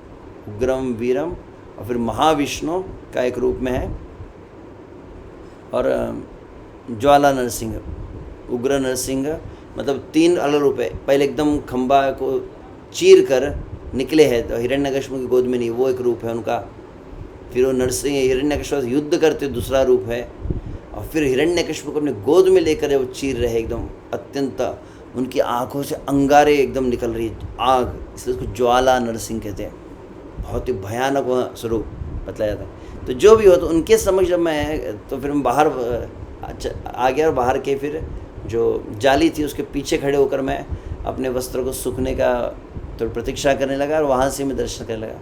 उग्रम वीरम, और फिर महाविष्णु का एक रूप में है, और ज्वाला नरसिंह, उग्र नरसिंह, मतलब 3 अलग रूप है। पहले एकदम खंबा को चीर कर निकले हैं, तो हिरण्यकश्यप की गोद में नहीं, वो एक रूप है उनका। फिर वो नरसिंह हिरण्यकश्यप से युद्ध करते दूसरा रूप है, और फिर हिरण्यकश्यप को अपने गोद में लेकर वो चीर रहे, एकदम अत्यंत उनकी आंखों से अंगारे एकदम निकल रही आग, इसलिए उसको ज्वाला नरसिंह कहते हैं। बहुत ही भयानक वह स्वरूप बतलाया जाता है। तो जो भी हो, तो उनके समक्ष जब मैं, तो फिर मैं बाहर आ गया, और बाहर के फिर जो जाली थी उसके पीछे खड़े होकर मैं अपने वस्त्र को सूखने का तो प्रतीक्षा करने लगा, और वहाँ से मैं दर्शन करने लगा।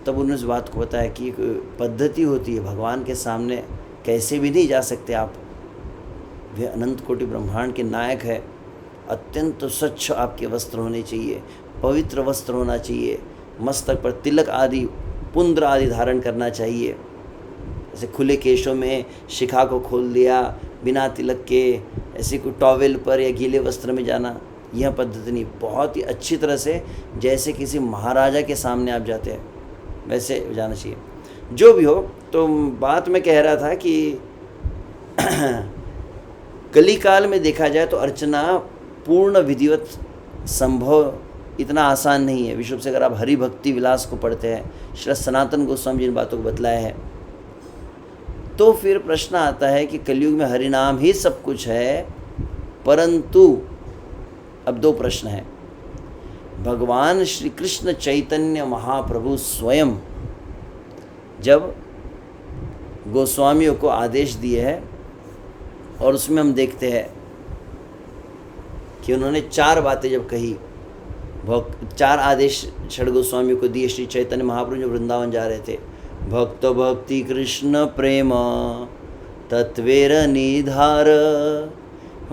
तब उन्होंने इस बात को बताया कि एक पद्धति होती है, भगवान के सामने कैसे भी नहीं जा सकते आप, वे अनंत कोटि ब्रह्मांड के नायक है। अत्यंत स्वच्छ आपके वस्त्र होने चाहिए, पवित्र वस्त्र होना चाहिए, मस्तक पर तिलक आदि पुंद्र आदि धारण करना चाहिए। ऐसे खुले केशों में शिखा को खोल दिया बिना तिलक के, ऐसे कोई टॉवेल पर या गीले वस्त्र में जाना, यह पद्धति नहीं। बहुत ही अच्छी तरह से जैसे किसी महाराजा के सामने आप जाते हैं वैसे जाना चाहिए। जो भी हो, तो बात मैं कह रहा था कि कली काल में देखा जाए तो अर्चना पूर्ण विधिवत संभव इतना आसान नहीं है। विशुभ से अगर आप हरि भक्ति विलास को पढ़ते हैं, श्री सनातन गोस्वामी जी इन बातों को बतलाया है, तो फिर प्रश्न आता है कि कलयुग में हरि नाम ही सब कुछ है, परंतु अब 2 प्रश्न हैं। भगवान श्री कृष्ण चैतन्य महाप्रभु स्वयं जब गोस्वामियों को आदेश दिए हैं, और उसमें हम देखते हैं कि उन्होंने 4 बातें जब कही, 4 आदेश षड गोस्वामियों को दिए श्री चैतन्य महाप्रभु जब वृंदावन जा रहे थे। भक्त भक्ति कृष्ण प्रेम तत्वेर निधार,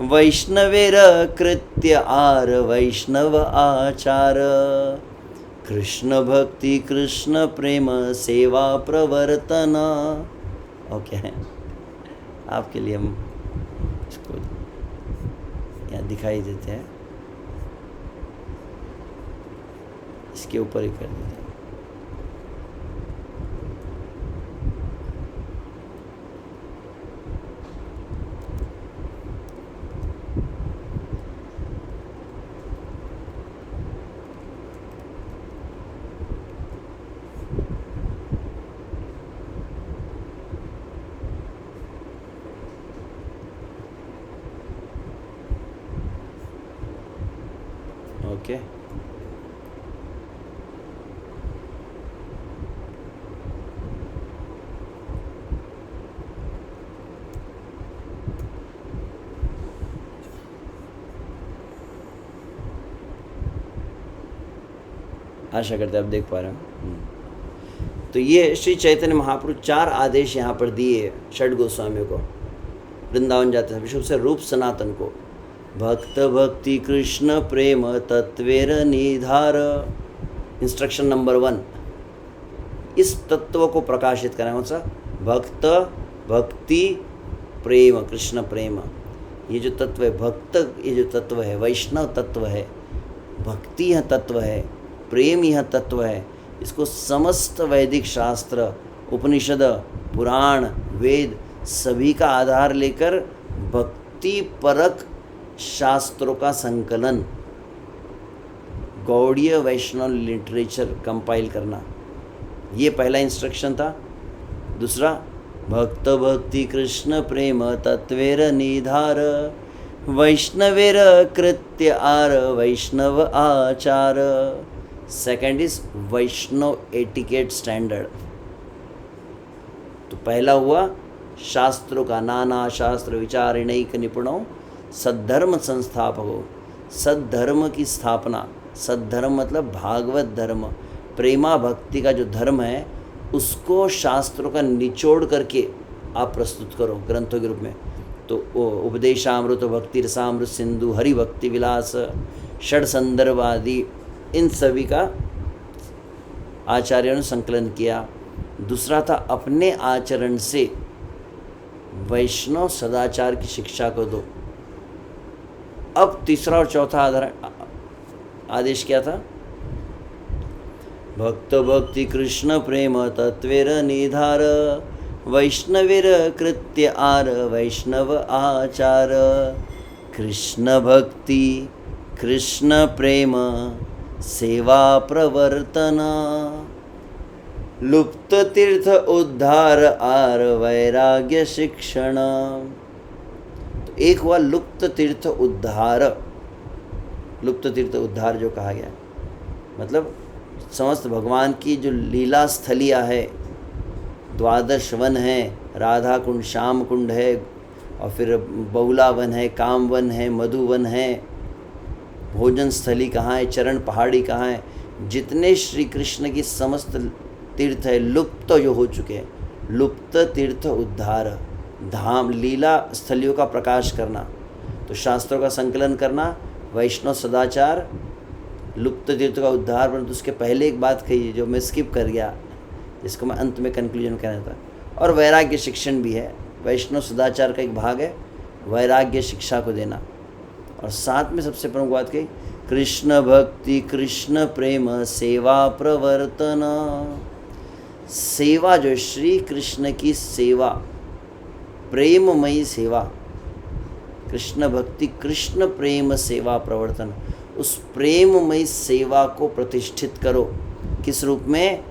वैष्णवेर कृत्य आर वैष्णव आचार, कृष्ण भक्ति कृष्ण प्रेम सेवा प्रवर्तन। ओके, आपके लिए हम इसको यहाँ दिखाई देते हैं, इसके ऊपर ही कर देते हैं। ओके, आशा करते हैं आप देख पा रहे हो। तो ये श्री चैतन्य महाप्रभु 4 आदेश यहाँ पर दिए षड गोस्वामियों को वृंदावन जाते हैं, विशुभ से रूप सनातन को। भक्त भक्ति कृष्ण प्रेम तत्वेर निधार, इंस्ट्रक्शन नंबर 1, इस तत्व को प्रकाशित करें। कौन सा? भक्त भक्ति प्रेम, कृष्ण प्रेम, ये जो तत्व है, भक्त ये जो तत्व है, वैष्णव तत्व है, भक्ति यह तत्व है, प्रेम यह तत्व है। इसको समस्त वैदिक शास्त्र, उपनिषद, पुराण, वेद सभी का आधार लेकर भक्ति परक शास्त्रों का संकलन, गौड़ीय वैष्णव लिटरेचर कंपाइल करना, ये पहला इंस्ट्रक्शन था। दूसरा, भक्त भक्ति कृष्ण प्रेम तत्वेर निधार, वैष्णवेर कृत्य आर वैष्णव आचार। Second is Vaishnav etiquette standard. तो पहला हुआ शास्त्रों का, नाना शास्त्र विचारणैक निपुणों सद्धर्म संस्थापको, सद्धर्म की स्थापना। सद्धर्म मतलब भागवत धर्म, प्रेमा भक्ति का जो धर्म है उसको शास्त्रों का निचोड़ करके आप प्रस्तुत करो ग्रंथों के रूप में। तो उपदेशामृत, भक्ति रसामृत सिंधु, हरि भक्ति विलास, षड संदर्भ आदि, इन सभी का आचार्यों ने संकलन किया। दूसरा था अपने आचरण से वैष्णव सदाचार की शिक्षा को दो। अब तीसरा और चौथा आदेश क्या था? भक्त भक्ति कृष्ण प्रेम तत्वेर निधार, वैष्णवेर कृत्य आर वैष्णव आचार। कृष्ण भक्ति कृष्ण प्रेम सेवा प्रवर्तन, लुप्त तीर्थ उद्धार आर वैराग्य शिक्षण। तो एक हुआ लुप्त तीर्थ उद्धार। लुप्त तीर्थ उद्धार जो कहा गया, मतलब समस्त भगवान की जो लीला स्थलियाँ है, द्वादश वन है, राधा कुंड, श्याम कुंड है, और फिर बहुला वन है, काम वन है, मधुवन है, भोजन स्थली कहाँ है, चरण पहाड़ी कहाँ है, जितने श्री कृष्ण की समस्त तीर्थ है लुप्त जो हो चुके हैं, लुप्त तीर्थ उद्धार, धाम लीला स्थलियों का प्रकाश करना। तो शास्त्रों का संकलन करना, वैष्णव सदाचार, लुप्त तीर्थ का उद्धार। परंतु उसके पहले एक बात कही है जो मैं स्किप कर गया, जिसको मैं अंत में कंक्लूजन कहना था, और वैराग्य शिक्षण भी है। वैष्णव सदाचार का एक भाग है वैराग्य शिक्षा को देना। और साथ में सबसे प्रमुख बात कही, कृष्ण भक्ति कृष्ण प्रेम सेवा प्रवर्तन। सेवा जो श्री कृष्ण की सेवा, प्रेममयी सेवा, कृष्ण भक्ति कृष्ण प्रेम सेवा प्रवर्तन, उस प्रेममयी सेवा को प्रतिष्ठित करो। किस रूप में?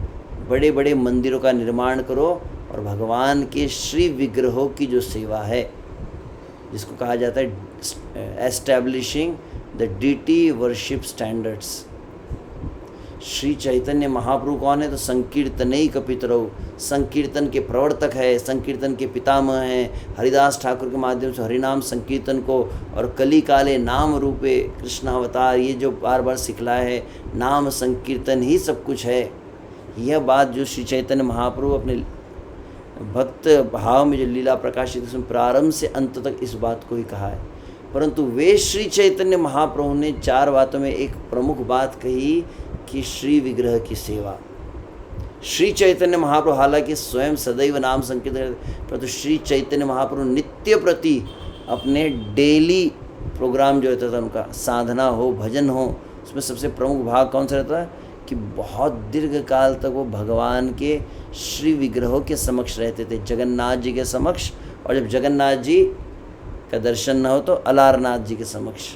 बड़े बड़े मंदिरों का निर्माण करो और भगवान के श्री विग्रहों की जो सेवा है, जिसको कहा जाता है establishing the deity worship standards. Shri Chaitanya Mahaprabhu कौन है? तो संकीर्तनई कपितरौ, संकीर्तन के प्रवर्तक है, संकीर्तन के पितामह हैं। हरिदास ठाकुर के माध्यम से हरिनाम संकीर्तन को और कली काले नाम रूपे कृष्णावतार, ये जो बार बार सिखलाया है, नाम संकीर्तन ही सब कुछ है। यह बात जो श्री चैतन्य महाप्रभु अपने भक्त भाव में जो लीला प्रकाशित, उसमें प्रारंभ से अंत तक इस बात को ही कहा है। परंतु वे श्री चैतन्य महाप्रभु ने 4 बातों में एक प्रमुख बात कही कि श्री विग्रह की सेवा। श्री चैतन्य महाप्रभु हालांकि स्वयं सदैव नाम संकीर्तन, परंतु श्री चैतन्य महाप्रभु नित्य प्रति अपने डेली प्रोग्राम जो रहता था उनका, साधना हो, भजन हो, उसमें सबसे प्रमुख भाग कौन सा रहता है कि बहुत दीर्घ काल तक वो भगवान के श्री विग्रहों के समक्ष रहते थे, जगन्नाथ जी के समक्ष, और जब जगन्नाथ जी का दर्शन न हो तो अलारनाथ जी के समक्ष।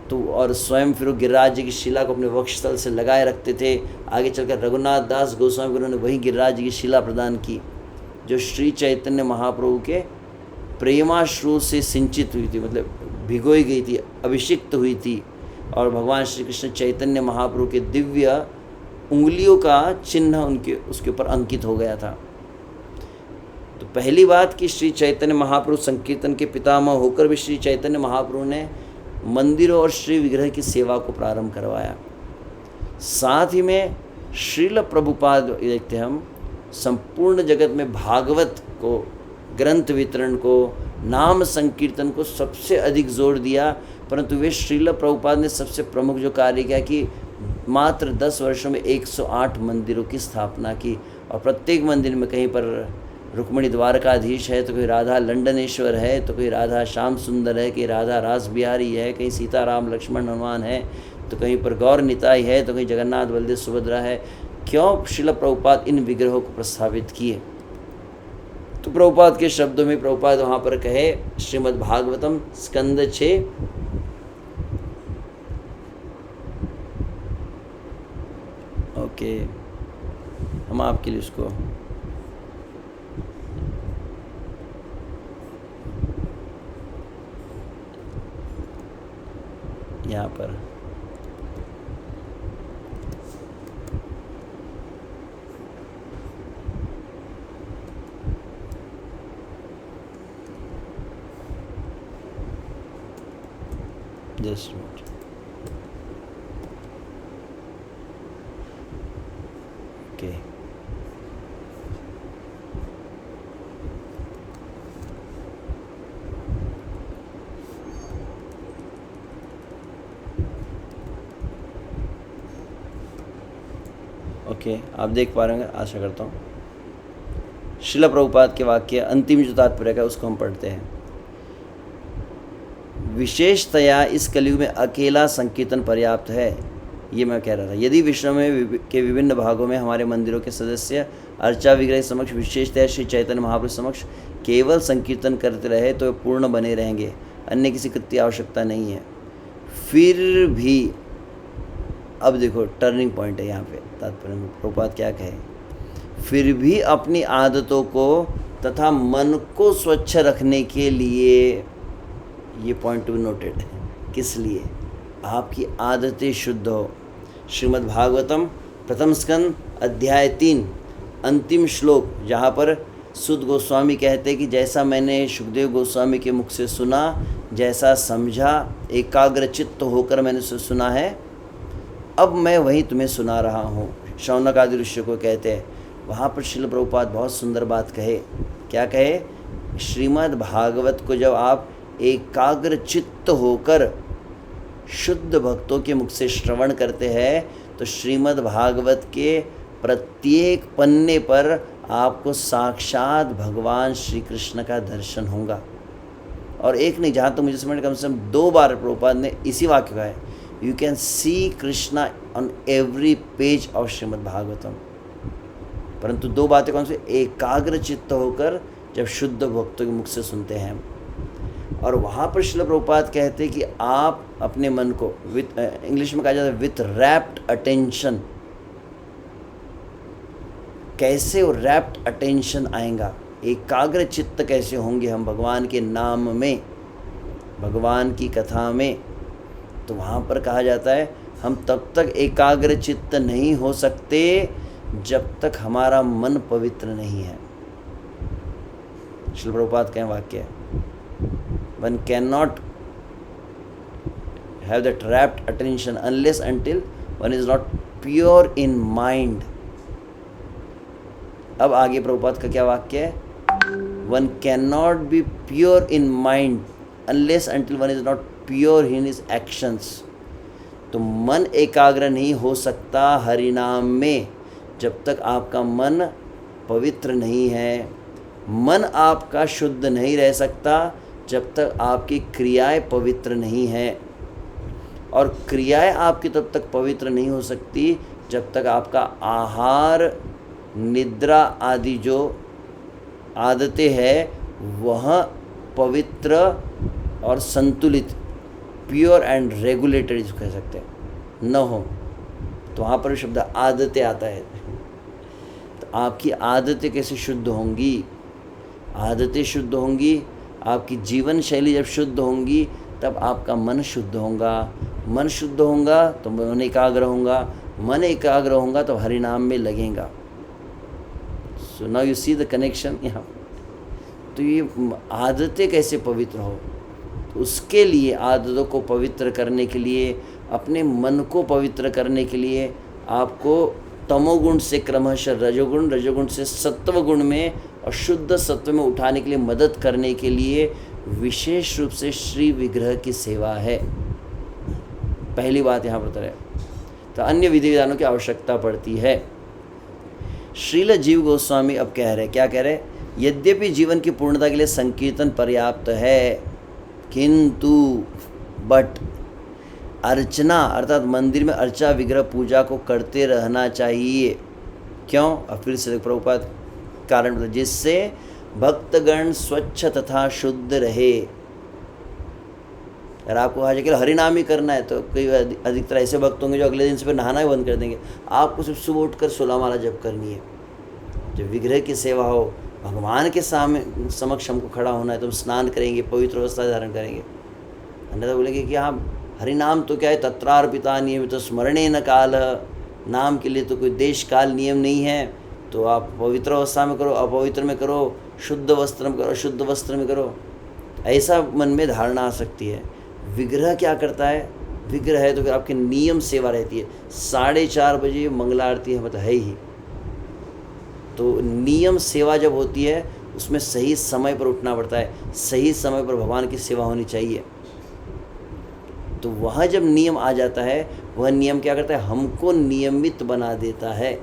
तो और स्वयं फिर गिरिराज जी की शिला को अपने वक्षस्थल से लगाए रखते थे। आगे चलकर रघुनाथ दास गोस्वामी गुरु ने वही गिरिराज जी की शिला प्रदान की, जो श्री चैतन्य महाप्रभु के प्रेमाश्रु से सिंचित हुई थी, मतलब भिगोई गई थी, अभिषिक्त हुई थी, और भगवान श्री कृष्ण चैतन्य महाप्रभु के दिव्य उंगलियों का चिन्ह उसके ऊपर अंकित हो गया था। तो पहली बात कि श्री चैतन्य महाप्रभु संकीर्तन के पितामह होकर भी श्री चैतन्य महाप्रभु ने मंदिरों और श्री विग्रह की सेवा को प्रारंभ करवाया। साथ ही में श्रील प्रभुपाद देखते हम संपूर्ण जगत में भागवत को, ग्रंथ वितरण को, नाम संकीर्तन को सबसे अधिक जोर दिया। परंतु वे श्रील प्रभुपाद ने सबसे प्रमुख जो कार्य किया कि मात्र 10 वर्षों में 108 मंदिरों की स्थापना की, और प्रत्येक मंदिर में कहीं पर रुक्मिणी द्वारकाधीश है, तो कोई राधा लंडनेश्वर है, तो कोई राधा श्याम सुंदर है, कहीं राधा रास बिहारी है, कहीं सीताराम लक्ष्मण हनुमान है, तो कहीं पर गौर निताई है, तो कहीं जगन्नाथ बलदेव सुभद्रा है। क्यों? श्रील प्रभुपाद इन विग्रहों को प्रस्तावित किए। तो प्रभुपाद के शब्दों में प्रभुपाद वहाँ पर कहे, श्रीमद् भागवतम स्कंद 6 ओके, हम आपके लिए उसको यहाँ पर जस्ट ओके। ओके, आप देख पा रहे होंगे आशा करता हूँ। श्रील प्रभुपाद के वाक्य अंतिम जो तात्पर्य का उसको हम पढ़ते हैं। विशेषतया इस कलयुग में अकेला संकीर्तन पर्याप्त है, ये मैं कह रहा था। यदि विश्व में के विभिन्न भागों में हमारे मंदिरों के सदस्य अर्चा विग्रह समक्ष, विशेषतः श्री चैतन्य महाप्रभु समक्ष केवल संकीर्तन करते रहे तो वे पूर्ण बने रहेंगे, अन्य किसी कृत्य की आवश्यकता नहीं है। फिर भी अब देखो टर्निंग पॉइंट है यहाँ पे तात्पर्य में, प्रभुपाद क्या कहे, फिर भी अपनी आदतों को तथा मन को स्वच्छ रखने के लिए, ये पॉइंट टू बी नोटेड, किस लिए, आपकी आदतें शुद्ध हो। श्रीमद् भागवतम प्रथम स्कंद अध्याय 3 अंतिम श्लोक, जहाँ पर सुद गोस्वामी कहते कि जैसा मैंने शुकदेव गोस्वामी के मुख से सुना, जैसा समझा, एकाग्र चित्त होकर मैंने उसे सुना है, अब मैं वही तुम्हें सुना रहा हूँ। शौनक आदि ऋषियों को कहते हैं। वहाँ पर श्रील प्रभुपाद बहुत सुंदर बात कहे। क्या कहे, श्रीमद् भागवत को जब आप एकाग्र चित्त होकर शुद्ध भक्तों के मुख से श्रवण करते हैं तो श्रीमद् भागवत के प्रत्येक पन्ने पर आपको साक्षात भगवान श्री कृष्ण का दर्शन होगा। और एक नहीं, जहाँ तो मुझे समझ कम से कम 2 बार प्रभुपाद ने इसी वाक्य का है, you can see Krishna on every page of Shrimad Bhagavatam. परंतु 2 बातें कौन सी, एकाग्र चित्त होकर जब शुद्ध भक्तों के मुख से सुनते हैं। और वहाँ पर श्रील प्रभुपाद कहते हैं कि आप अपने मन को विथ, इंग्लिश में कहा जाता है विथ रैप्ट अटेंशन। कैसे वो रैप्ट अटेंशन आएगा, एकाग्र चित्त कैसे होंगे हम भगवान के नाम में, भगवान की कथा में। तो वहाँ पर कहा जाता है हम तब तक एकाग्र चित्त नहीं हो सकते जब तक हमारा मन पवित्र नहीं है। श्रील प्रभुपाद का वाक्य है, one cannot have that rapt attention unless until one is not pure in mind। अब आगे प्रभुपाद का क्या वाक्य है, one cannot be pure in mind unless until one is not pure in his actions। तो मन एकाग्र नहीं हो सकता हरिनाम में जब तक आपका मन पवित्र नहीं है। मन आपका शुद्ध नहीं रह सकता जब तक आपकी क्रियाएं पवित्र नहीं हैं, और क्रियाएं आपकी तब तक पवित्र नहीं हो सकती जब तक आपका आहार, निद्रा आदि जो आदतें हैं वह पवित्र और संतुलित, प्योर एंड रेगुलेटेड जिसको कह सकते हैं, न हो। तो वहाँ पर शब्द आदतें आता है। तो आपकी आदतें कैसे शुद्ध होंगी, आदतें शुद्ध होंगी, आपकी जीवन शैली जब शुद्ध होंगी तब आपका मन शुद्ध होगा, मन शुद्ध होगा तो मन एकाग्र होगा, मन एकाग्र होगा तो हरिनाम में लगेगा। So now you see the connection यहाँ। तो ये आदतें कैसे पवित्र हो, तो उसके लिए आदतों को पवित्र करने के लिए, अपने मन को पवित्र करने के लिए आपको तमोगुण से क्रमशः रजोगुण, रजोगुण से सत्वगुण में और शुद्ध सत्व में उठाने के लिए मदद करने के लिए विशेष रूप से श्री विग्रह की सेवा है। पहली बात यहाँ पर है। तो अन्य विधि विधानों की आवश्यकता पड़ती है। श्रील जीव गोस्वामी अब कह रहे, क्या कह रहे, यद्यपि जीवन की पूर्णता के लिए संकीर्तन पर्याप्त है, किंतु बट अर्चना अर्थात मंदिर में अर्चा विग्रह पूजा को करते रहना चाहिए। क्यों, अब फिर से प्रभुपाद कारण बता, जिससे भक्तगण स्वच्छ तथा शुद्ध रहे। अगर आपको कहा जाए कि हरिनाम ही करना है तो कई अधिकतर ऐसे भक्त होंगे जो अगले दिन से फिर नहाना ही बंद कर देंगे। आपको सिर्फ सुबह उठकर 16 माला जप करनी है। जब विग्रह की सेवा हो, भगवान के सामने समक्ष हमको खड़ा होना है तो हम स्नान करेंगे, पवित्र अवस्था धारण करेंगे। अन्यथा बोलेंगे कि हाँ हरिनाम तो क्या है, तत्रार्पिता नियमित तो स्मरणे न काल, नाम के लिए तो कोई देश काल नियम नहीं है। तो आप पवित्र अवस्था में करो, अपवित्र में करो, शुद्ध वस्त्र में करो, शुद्ध वस्त्र में करो, ऐसा मन में धारणा आ सकती है। विग्रह क्या करता है, विग्रह है तो फिर आपकी नियम सेवा रहती है। 4:30 बजे मंगला आरती है, मतलब है ही। तो नियम सेवा जब होती है उसमें सही समय पर उठना पड़ता है, सही समय पर भगवान की सेवा होनी चाहिए। तो वह जब नियम आ जाता है, वह नियम क्या करता है, हमको नियमित बना देता है।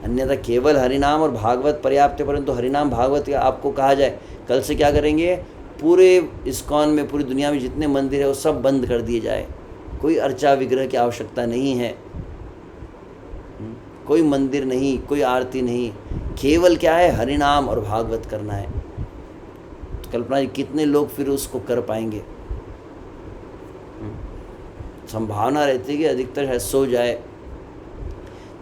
अन्यथा केवल हरिनाम और भागवत पर्याप्त है, परंतु हरिनाम भागवत आपको कहा जाए, कल से क्या करेंगे, पूरे इस्कॉन में, पूरी दुनिया में जितने मंदिर है वो सब बंद कर दिए जाए, कोई अर्चा विग्रह की आवश्यकता नहीं है, कोई मंदिर नहीं, कोई आरती नहीं, केवल क्या है, हरिनाम और भागवत करना है। तो कल्पना जी कितने लोग फिर उसको कर पाएंगे? संभावना रहती है कि अधिकतर है सो जाए।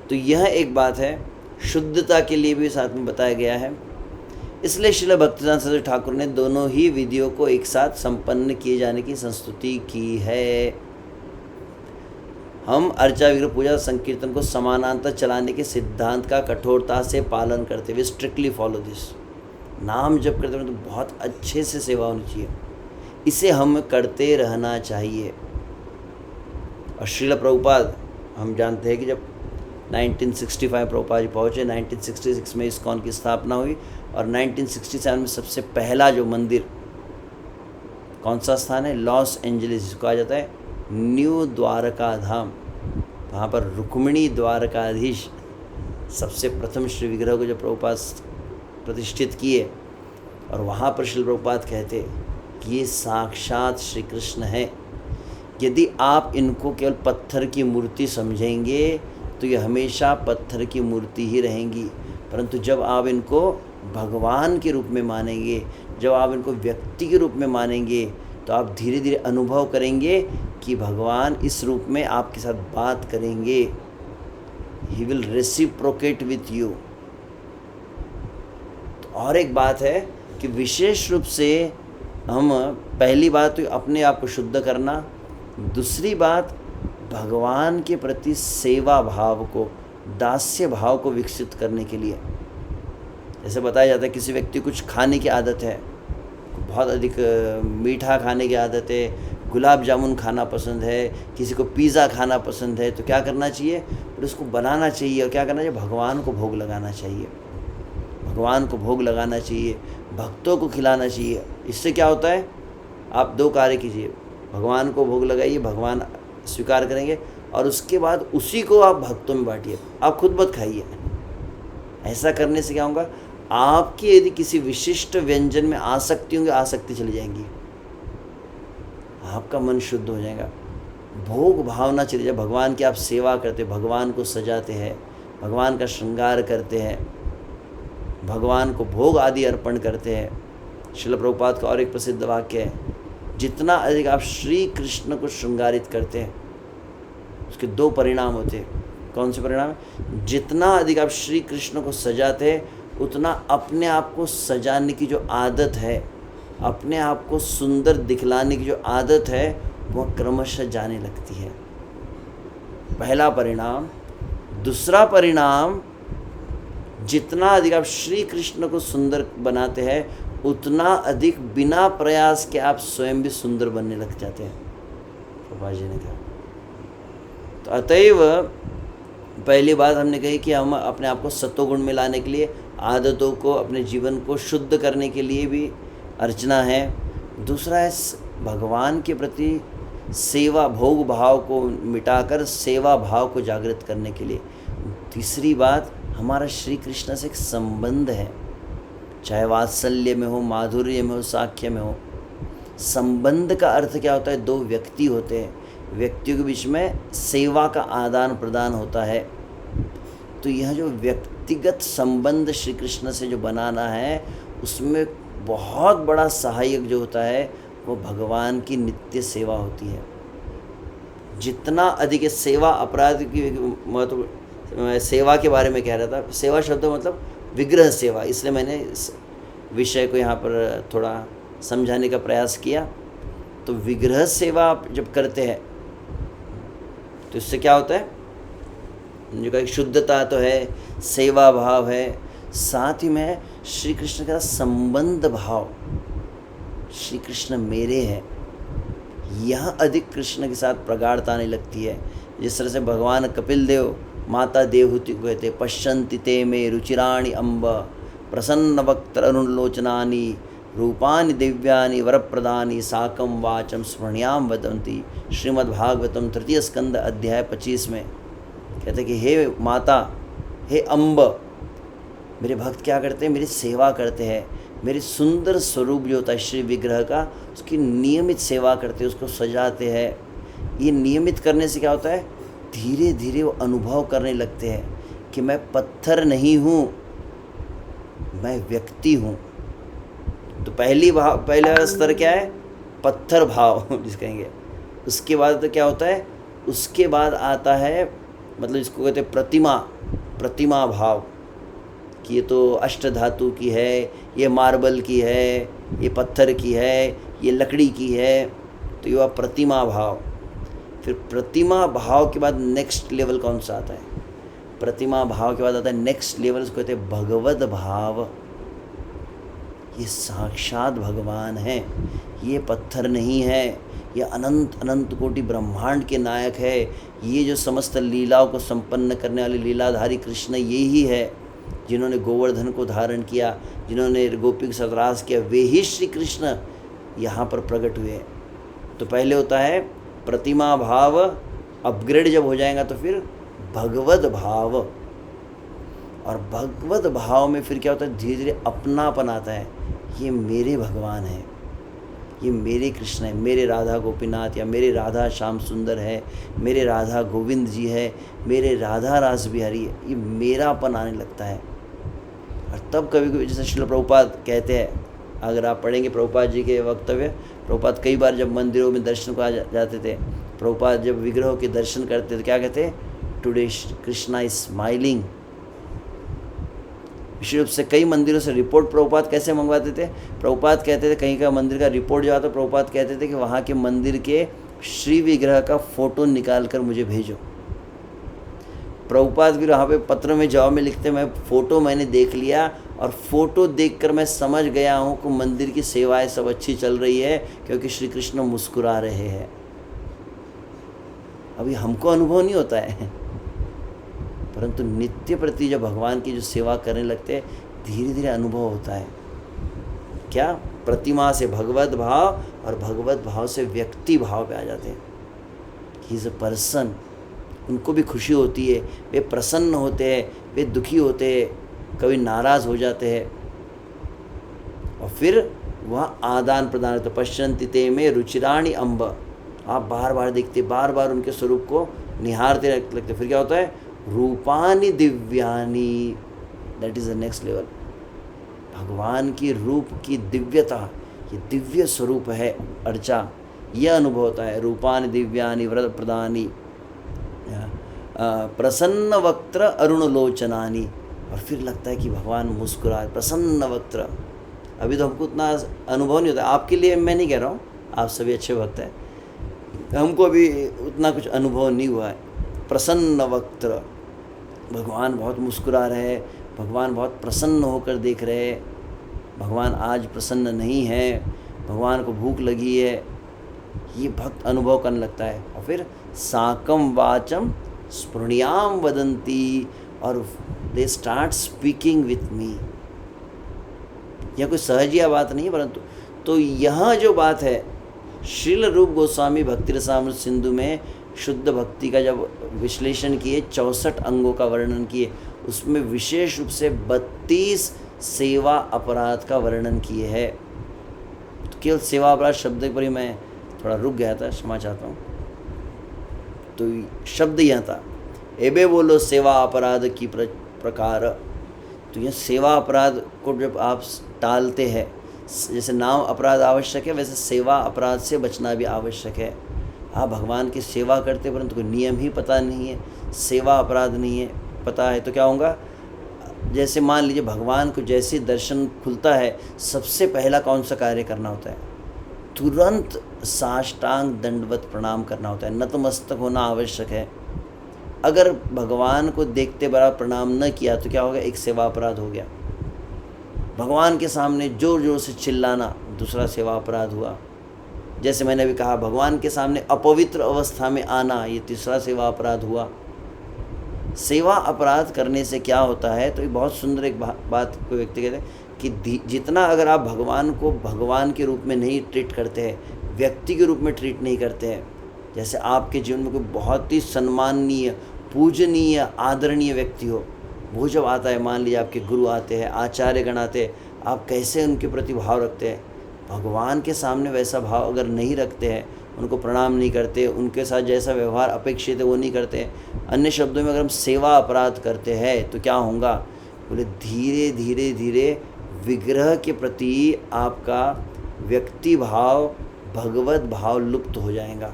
तो यह एक बात है, शुद्धता के लिए भी साथ में बताया गया है। इसलिए श्रील भक्तिदान सरस्वती ठाकुर ने दोनों ही विधियों को एक साथ संपन्न किए जाने की संस्तुति की है। हम अर्चा विग्रह पूजा संकीर्तन को समानांतर चलाने के सिद्धांत का कठोरता से पालन करते हुए स्ट्रिक्टली फॉलो दिस। नाम जप करते हुए तो बहुत अच्छे से सेवा होनी चाहिए, इसे हम करते रहना चाहिए। और श्रील प्रभुपाद हम जानते हैं कि जब 1965 प्रभुपाद जी पहुँचे, 1966 में इस्कॉन की स्थापना हुई और 1967 में सबसे पहला जो मंदिर कौन सा स्थान है, लॉस एंजलिस, जिसको कहा जाता है न्यू द्वारका धाम, वहाँ पर रुक्मिणी द्वारकाधीश सबसे प्रथम श्री विग्रह को जब प्रभुपाद प्रतिष्ठित किए, और वहाँ पर श्री प्रभुपाद कहते कि ये साक्षात श्री कृष्ण है। यदि आप इनको केवल पत्थर की मूर्ति समझेंगे तो ये हमेशा पत्थर की मूर्ति ही रहेंगी, परंतु जब आप इनको भगवान के रूप में मानेंगे, जब आप इनको व्यक्ति के रूप में मानेंगे, तो आप धीरे धीरे अनुभव करेंगे कि भगवान इस रूप में आपके साथ बात करेंगे। He will reciprocate with you. तो और एक बात है कि विशेष रूप से हम, पहली बात तो अपने आप को शुद्ध करना, दूसरी बात भगवान के प्रति सेवा भाव को, दास्य भाव को विकसित करने के लिए। जैसे बताया जाता है किसी व्यक्ति कुछ खाने की आदत है, बहुत अधिक मीठा खाने की आदत है, गुलाब जामुन खाना पसंद है, किसी को पिज़्ज़ा खाना पसंद है, तो क्या करना चाहिए, फिर उसको बनाना चाहिए और क्या करना चाहिए, भगवान को भोग लगाना चाहिए, भगवान को भोग लगाना चाहिए, भक्तों को खिलाना चाहिए। इससे क्या होता है, आप दो कार्य कीजिए, भगवान को भोग लगाइए, भगवान स्वीकार करेंगे, और उसके बाद उसी को आप भक्तों में बांटिए, आप खुद मत खाइए। ऐसा करने से क्या होगा, आपकी यदि किसी विशिष्ट व्यंजन में आसक्ति होंगी, आसक्ति चली जाएंगी, आपका मन शुद्ध हो जाएगा, भोग भावना चली जाए। भगवान की आप सेवा करते, भगवान को सजाते हैं, भगवान का श्रृंगार करते हैं, भगवान को भोग आदि अर्पण करते हैं। श्रील प्रभुपाद का और एक प्रसिद्ध वाक्य है, जितना अधिक आप श्री कृष्ण को श्रृंगारित करते हैं उसके दो परिणाम होते हैं। कौन से परिणाम? जितना अधिक आप श्री कृष्ण को सजाते हैं, उतना अपने आप को सजाने की जो आदत है, अपने आप को सुंदर दिखलाने की जो आदत है, वह क्रमशः जाने लगती है। पहला परिणाम। दूसरा परिणाम, जितना अधिक आप श्री कृष्ण को सुंदर बनाते हैं, उतना अधिक बिना प्रयास के आप स्वयं भी सुंदर बनने लग जाते हैं, बाबा जी ने कहा। तो अतएव पहली बात हमने कही कि हम अपने आप को सत्वगुण में लाने के लिए, आदतों को, अपने जीवन को शुद्ध करने के लिए भी अर्चना है। दूसरा है भगवान के प्रति सेवा, भोग भाव को मिटाकर सेवा भाव को जागृत करने के लिए। तीसरी बात, हमारा श्री कृष्ण से एक संबंध है, चाहे वात्सल्य में हो, माधुर्य में हो, साख्य में हो। संबंध का अर्थ क्या होता है, दो व्यक्ति होते हैं, व्यक्तियों के बीच में सेवा का आदान प्रदान होता है। तो यह जो व्यक्तिगत संबंध श्री कृष्ण से जो बनाना है, उसमें बहुत बड़ा सहायक जो होता है वो भगवान की नित्य सेवा होती है। जितना अधिक सेवा, अपराध की महत्व, सेवा के बारे में कह रहा था, सेवा शब्द मतलब विग्रह सेवा, इसलिए मैंने इस विषय को यहाँ पर थोड़ा समझाने का प्रयास किया। तो विग्रह सेवा आप जब करते हैं तो इससे क्या होता है, जो कहीं शुद्धता तो है, सेवा भाव है, साथ ही में श्री कृष्ण का संबंध भाव, श्री कृष्ण मेरे हैं, यह अधिक कृष्ण के साथ प्रगाढ़ता आने लगती है। जिस तरह से भगवान कपिल देव माता देवहूति को कहते, पश्यन्ति ते मे रुचिराणि अम्ब प्रसन्न वक्त अरुणलोचनानि रूपानि दिव्यानि वरप्रदानि साकं वाचम स्मृण्याम वदन्ति। श्रीमद्भागवतम तृतीय स्कंद अध्याय 25 में कहते कि हे माता, हे अम्ब, मेरे भक्त क्या करते हैं, मेरी सेवा करते हैं, मेरे सुंदर स्वरूप जो होता है श्री विग्रह का, उसकी नियमित सेवा करते हैं, उसको सजाते हैं। ये नियमित करने से क्या होता है, धीरे धीरे वो अनुभव करने लगते हैं कि मैं पत्थर नहीं हूँ, मैं व्यक्ति हूँ। तो पहला स्तर क्या है, पत्थर भाव जिस कहेंगे। उसके बाद तो क्या होता है, उसके बाद आता है, मतलब इसको कहते हैं प्रतिमा भाव, कि ये तो अष्ट धातु की है, ये मार्बल की है, ये पत्थर की है, ये लकड़ी की है, तो ये हुआ प्रतिमा भाव। फिर प्रतिमा भाव के बाद नेक्स्ट लेवल कौन सा आता है, प्रतिमा भाव के बाद आता है नेक्स्ट लेवल, उसको कहते हैं भगवद भाव। ये साक्षात भगवान है, ये पत्थर नहीं है, ये अनंत अनंत कोटि ब्रह्मांड के नायक है, ये जो समस्त लीलाओं को संपन्न करने वाले लीलाधारी कृष्ण यही है, जिन्होंने गोवर्धन को धारण किया, जिन्होंने गोपी का सतरास किया, वे ही श्री कृष्ण यहाँ पर प्रकट हुए। तो पहले होता है प्रतिमा भाव, अपग्रेड जब हो जाएगा तो फिर भगवद भाव, और भगवद भाव में फिर क्या होता है, धीरे धीरे अपनापन आता है। ये मेरे भगवान हैं, ये मेरे कृष्ण हैं, मेरे राधा गोपीनाथ, या मेरे राधा श्याम सुंदर है, मेरे राधा गोविंद जी है, मेरे राधा रास बिहारी है, ये मेरापन आने लगता है। और तब कभी कभी जैसे श्रील प्रभुपाद कहते हैं, अगर आप पढ़ेंगे प्रभुपाद जी के वक्तव्य, प्रभुपाद कई बार जब मंदिरों में दर्शन को जाते थे, प्रभुपाद जब विग्रहों के दर्शन करते तो क्या कहते, टुडे कृष्णा इज स्माइलिंग। विशेष रूप से कई मंदिरों से रिपोर्ट प्रभुपाद कैसे मंगवाते थे, प्रभुपाद कहते थे, कहीं का मंदिर का रिपोर्ट जो आता, प्रभुपाद कहते थे कि वहाँ के मंदिर के श्री विग्रह का फ़ोटो निकाल कर मुझे भेजो। प्रभुपाद भी वहाँ पे पत्र में जवाब में लिखते, मैं फ़ोटो मैंने देख लिया, और फ़ोटो देखकर मैं समझ गया हूँ कि मंदिर की सेवाएं सब अच्छी चल रही है, क्योंकि श्री कृष्ण मुस्कुरा रहे हैं। अभी हमको अनुभव नहीं होता है, परंतु नित्य प्रति जब भगवान की जो सेवा करने लगते हैं, धीरे धीरे अनुभव होता है। क्या, प्रतिमा से भगवत भाव, और भगवत भाव से व्यक्ति भाव पे आ जाते हैं। He is a person. उनको भी खुशी होती है, वे प्रसन्न होते हैं, वे दुखी होते हैं, कभी नाराज़ हो जाते हैं, और फिर वह आदान प्रदान। तो पश्यन्ति ते में रुचिराणि अम्ब, आप बार बार देखते, बार बार उनके स्वरूप को निहारते लगते। फिर क्या होता है, रूपानि दिव्यानि, that is the next level. भगवान की रूप की दिव्यता, ये दिव्य स्वरूप है अर्चा, यह अनुभव होता है। रूपानि दिव्यानि व्रत प्रदानी, प्रसन्न वक्त्र अरुण लोचनानी, और फिर लगता है कि भगवान मुस्कुराए, प्रसन्न वक्त्र। अभी तो हमको उतना अनुभव नहीं होता, आपके लिए मैं नहीं कह रहा हूँ, आप सभी अच्छे भक्त हैं, हमको अभी उतना कुछ अनुभव नहीं हुआ है। प्रसन्न वक्त्र, भगवान बहुत मुस्कुरा रहे, भगवान बहुत प्रसन्न होकर देख रहे, भगवान आज प्रसन्न नहीं है, भगवान को भूख लगी है, ये भक्त अनुभव करने लगता है। और फिर साकम वाचम स्पृण्याम वदंती, और they start speaking with me. यह कोई सहजिया बात नहीं, परंतु तो यह जो बात है, श्रील रूप गोस्वामी भक्ति रसामृत सिंधु में शुद्ध भक्ति का जब विश्लेषण किए, 64 अंगों का वर्णन किए, उसमें विशेष रूप से 32 सेवा अपराध का वर्णन किए है। तो केवल सेवा अपराध शब्द पर ही मैं थोड़ा रुक गया था, क्षमा चाहता हूँ। तो शब्द यह था, एबे बोलो सेवा अपराध की प्रकार। तो यह सेवा अपराध को जब आप टालते हैं, जैसे नाम अपराध आवश्यक है, वैसे सेवा अपराध से बचना भी आवश्यक है। आप भगवान की सेवा करते परंतु कोई नियम ही पता नहीं है, सेवा अपराध नहीं है पता है, तो क्या होगा, जैसे मान लीजिए भगवान को जैसे दर्शन खुलता है, सबसे पहला कौन सा कार्य करना होता है, तुरंत साष्टांग दंडवत प्रणाम करना होता है, नतमस्तक होना आवश्यक है। अगर भगवान को देखते बराबर प्रणाम न किया तो क्या होगा, एक सेवा अपराध हो गया। भगवान के सामने जोर जोर से चिल्लाना दूसरा सेवा अपराध हुआ। जैसे मैंने अभी कहा, भगवान के सामने अपवित्र अवस्था में आना, ये तीसरा सेवा अपराध हुआ। सेवा अपराध करने से क्या होता है, तो ये बहुत सुंदर एक बात को व्यक्ति कहते हैं कि जितना अगर आप भगवान को भगवान के रूप में नहीं ट्रीट करते हैं, व्यक्ति के रूप में ट्रीट नहीं करते हैं, जैसे आपके जीवन में कोई बहुत ही सम्माननीय, पूजनीय, आदरणीय व्यक्ति हो, वो जब आता है, मान लीजिए आपके गुरु आते हैं, आचार्य गण आते हैं, आप कैसे उनके प्रति भाव रखते हैं? भगवान के सामने वैसा भाव अगर नहीं रखते हैं, उनको प्रणाम नहीं करते, उनके साथ जैसा व्यवहार अपेक्षित है वो नहीं करते, अन्य शब्दों में अगर हम सेवा अपराध करते हैं तो क्या होगा? बोले धीरे धीरे धीरे विग्रह के प्रति आपका व्यक्ति भाव, भगवत भाव लुप्त हो जाएगा।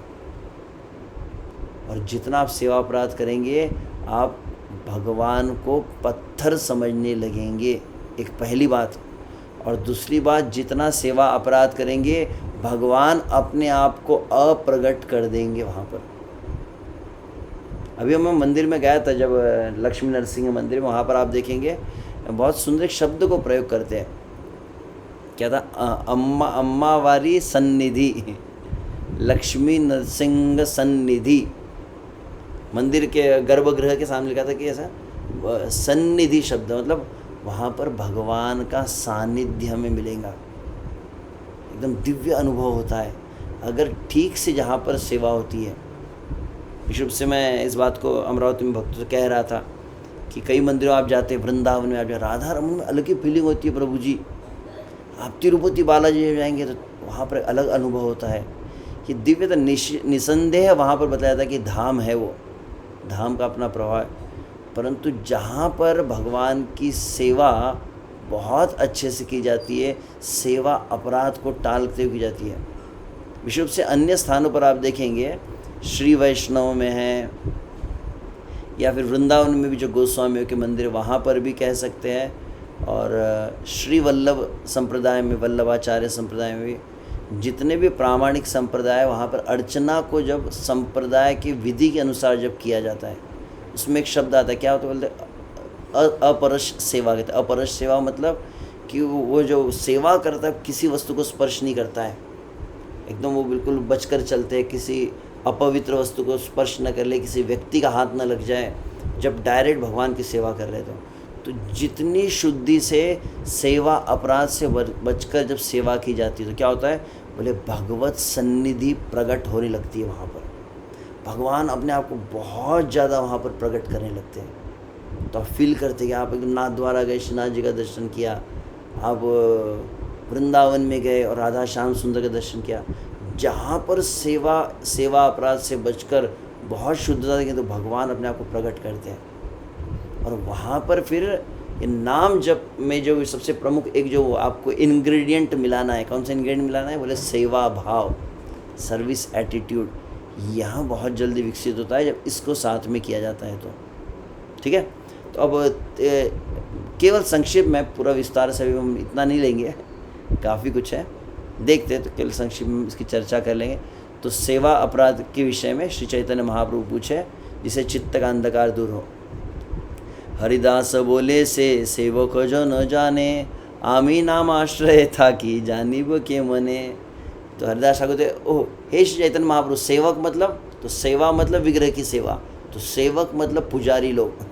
और जितना आप सेवा अपराध करेंगे, आप भगवान को पत्थर समझने लगेंगे, एक पहली बात। और दूसरी बात, जितना सेवा अपराध करेंगे, भगवान अपने आप को अप्रगट कर देंगे वहाँ पर। अभी मैं मंदिर में गया था, जब लक्ष्मी नरसिंह मंदिर में, वहाँ पर आप देखेंगे बहुत सुंदर शब्द को प्रयोग करते हैं। क्या था? अम्मा वारी सन्निधि, लक्ष्मी नरसिंह सन्निधि। मंदिर के गर्भगृह के सामने लिखा था कि ऐसा सन्निधि शब्द मतलब वहाँ पर भगवान का सानिध्य हमें मिलेगा, एकदम दिव्य अनुभव होता है अगर ठीक से जहाँ पर सेवा होती है। विशुभ से मैं इस बात को अमरावती में भक्तों से कह रहा था कि कई मंदिरों आप जाते हैं, वृंदावन में आप जाते, राधा रमन में अलग ही फीलिंग होती है प्रभु जी। आप तिरुपति बालाजी जाएंगे तो वहाँ पर अलग अनुभव होता है कि दिव्यता निसंदेह वहाँ पर बताया था कि धाम है, वो धाम का अपना प्रभाव है। परंतु जहाँ पर भगवान की सेवा बहुत अच्छे से की जाती है, सेवा अपराध को टालते हुए की जाती है। विशुभ से अन्य स्थानों पर आप देखेंगे, श्री वैष्णव में है या फिर वृंदावन में भी जो गोस्वामियों के मंदिर, वहाँ पर भी कह सकते हैं, और श्री वल्लभ संप्रदाय में, वल्लभाचार्य संप्रदाय में भी, जितने भी प्रामाणिक संप्रदाय, वहाँ पर अर्चना को जब संप्रदाय की विधि के अनुसार जब किया जाता है, उसमें एक शब्द आता है, क्या होता है? बोलते अपरश सेवा कहते हैं। अपरश सेवा मतलब कि वो जो सेवा करता है किसी वस्तु को स्पर्श नहीं करता है, एकदम वो बिल्कुल बचकर चलते हैं, किसी अपवित्र वस्तु को स्पर्श न कर ले, किसी व्यक्ति का हाथ न लग जाए, जब डायरेक्ट भगवान की सेवा कर रहे तो जितनी शुद्धि से सेवा अपराध से बचकर जब सेवा की जाती है तो क्या होता है? बोले भगवत सन्निधि प्रकट होने लगती है। वहाँ पर भगवान अपने आप को बहुत ज़्यादा वहाँ पर प्रकट करने लगते हैं। तो आप फील करते कि आप एकदम नाथ द्वारा गए, श्रीनाथ जी का दर्शन किया, आप वृंदावन में गए और राधा श्याम सुंदर का दर्शन किया, जहाँ पर सेवा अपराध से बचकर बहुत शुद्धता देखें तो भगवान अपने आप को प्रकट करते हैं। और वहाँ पर फिर ये नाम जप में जो सबसे प्रमुख एक जो आपको इंग्रेडिएंट मिलाना है, कौन सा इंग्रेडिएंट मिलाना है? बोले सेवा भाव, सर्विस एटीट्यूड। यहाँ बहुत जल्दी विकसित होता है जब इसको साथ में किया जाता है तो। ठीक है, तो अब केवल संक्षेप में, पूरा विस्तार से अभी हम इतना नहीं लेंगे, काफ़ी कुछ है, देखते हैं तो केवल संक्षेप में इसकी चर्चा कर लेंगे। तो सेवा अपराध के विषय में श्री चैतन्य महाप्रभु पूछे, जिसे चित्त का अंधकार दूर हो। हरिदास बोले से सेवक जो न जाने, आमी नाम आश्रय था कि जानिब के मने। तो हरिदास ठाकुर थे, ओह हे श्री चैतन्य महाप्रभु, सेवक मतलब, तो सेवा मतलब विग्रह की सेवा, तो सेवक मतलब पुजारी लोग।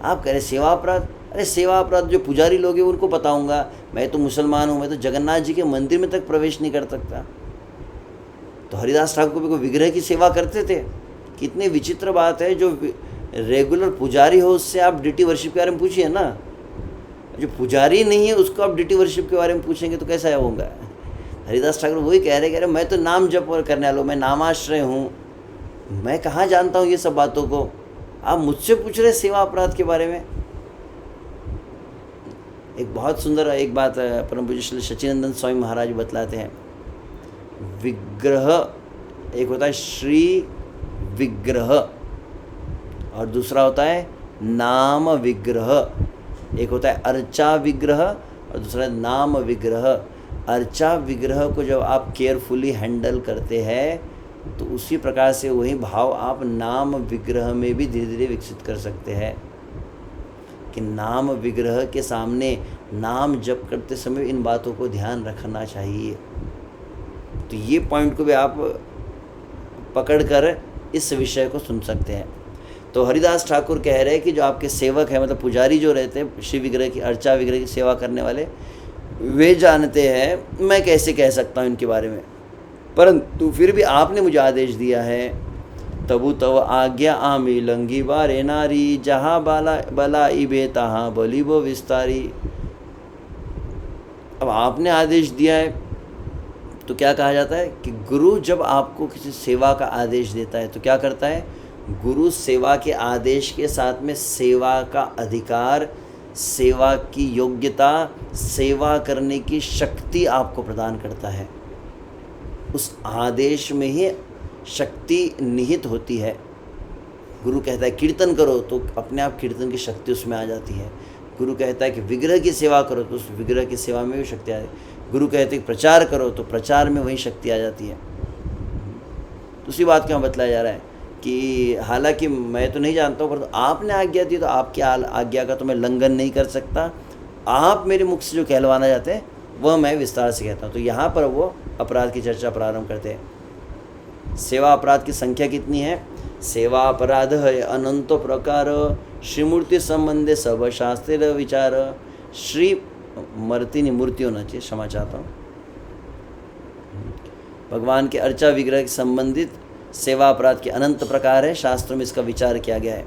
आप कह रहे सेवा अपराध, अरे सेवा अपराध जो पुजारी लोग हैं उनको बताऊंगा, मैं तो मुसलमान हूँ, मैं तो जगन्नाथ जी के मंदिर में तक प्रवेश नहीं कर सकता। तो हरिदास ठाकुर को विग्रह की सेवा करते थे। कितनी विचित्र बात है, जो रेगुलर पुजारी हो उससे आप डिटी वर्शिप के बारे में पूछिए ना, जो पुजारी नहीं है उसको आप डिटी वर्शिप के बारे में पूछेंगे तो कैसा होगा? हरिदास ठाकुर वही कह रहे मैं तो नाम जप करने वाला हूँ, मैं नामाश्रय हूँ, मैं कहाँ जानता हूँ ये सब बातों को, आप मुझसे पूछ रहे सेवा अपराध के बारे में। एक बहुत सुंदर एक बात परम पूज्य श्री सच्चिदानंद स्वामी महाराज बतलाते हैं। विग्रह एक होता है श्री विग्रह और दूसरा होता है नाम विग्रह। एक होता है अर्चा विग्रह और दूसरा है नाम विग्रह। अर्चा विग्रह को जब आप केयरफुली हैंडल करते हैं तो उसी प्रकार से वही भाव आप नाम विग्रह में भी धीरे धीरे विकसित कर सकते हैं कि नाम विग्रह के सामने नाम जप करते समय इन बातों को ध्यान रखना चाहिए। तो ये पॉइंट को भी आप पकड़कर इस विषय को सुन सकते हैं। तो हरिदास ठाकुर कह रहे हैं कि जो आपके सेवक हैं, मतलब पुजारी जो रहते हैं शिव विग्रह की, अर्चा विग्रह की सेवा करने वाले, वे जानते हैं, मैं कैसे कह सकता हूँ इनके बारे में, परंतु फिर भी आपने मुझे आदेश दिया है तबु तव आज्ञा आमी लंघी बारे नारी, जहाँ बला इबे तहाँ बलि वो विस्तारी। अब आपने आदेश दिया है तो क्या कहा जाता है कि गुरु जब आपको किसी सेवा का आदेश देता है तो क्या करता है, गुरु सेवा के आदेश के साथ में सेवा का अधिकार, सेवा की योग्यता, सेवा करने की शक्ति आपको प्रदान करता है। उस आदेश में ही शक्ति निहित होती है। गुरु कहता है कीर्तन करो तो अपने आप कीर्तन की शक्ति उसमें आ जाती है। गुरु कहता है कि विग्रह की सेवा करो तो उस विग्रह की सेवा में भी शक्ति आ जाती है। गुरु कहते हैं कि प्रचार करो तो प्रचार में वही शक्ति आ जाती है। दूसरी बात क्या बतलाया जा रहा है कि हालांकि मैं तो नहीं जानता हूँ, पर आपने आज्ञा दी तो आपकी आज्ञा का तो मैं उल्लंघन नहीं कर सकता। आप मेरे मुख से जो कहलवाना चाहते हैं वह मैं विस्तार से कहता हूँ। तो यहाँ पर वो अपराध की चर्चा प्रारंभ करते हैं। सेवा अपराध की संख्या कितनी है? सेवा अपराध है अनंत प्रकार, श्रीमूर्ति संबंधे सब शास्त्र विचार। श्री मर्ती नहीं, मूर्ति होना चाहिए, क्षमा चाहता हूँ। भगवान के अर्चा विग्रह के संबंधित सेवा अपराध के अनंत प्रकार है, शास्त्रों में इसका विचार किया गया है।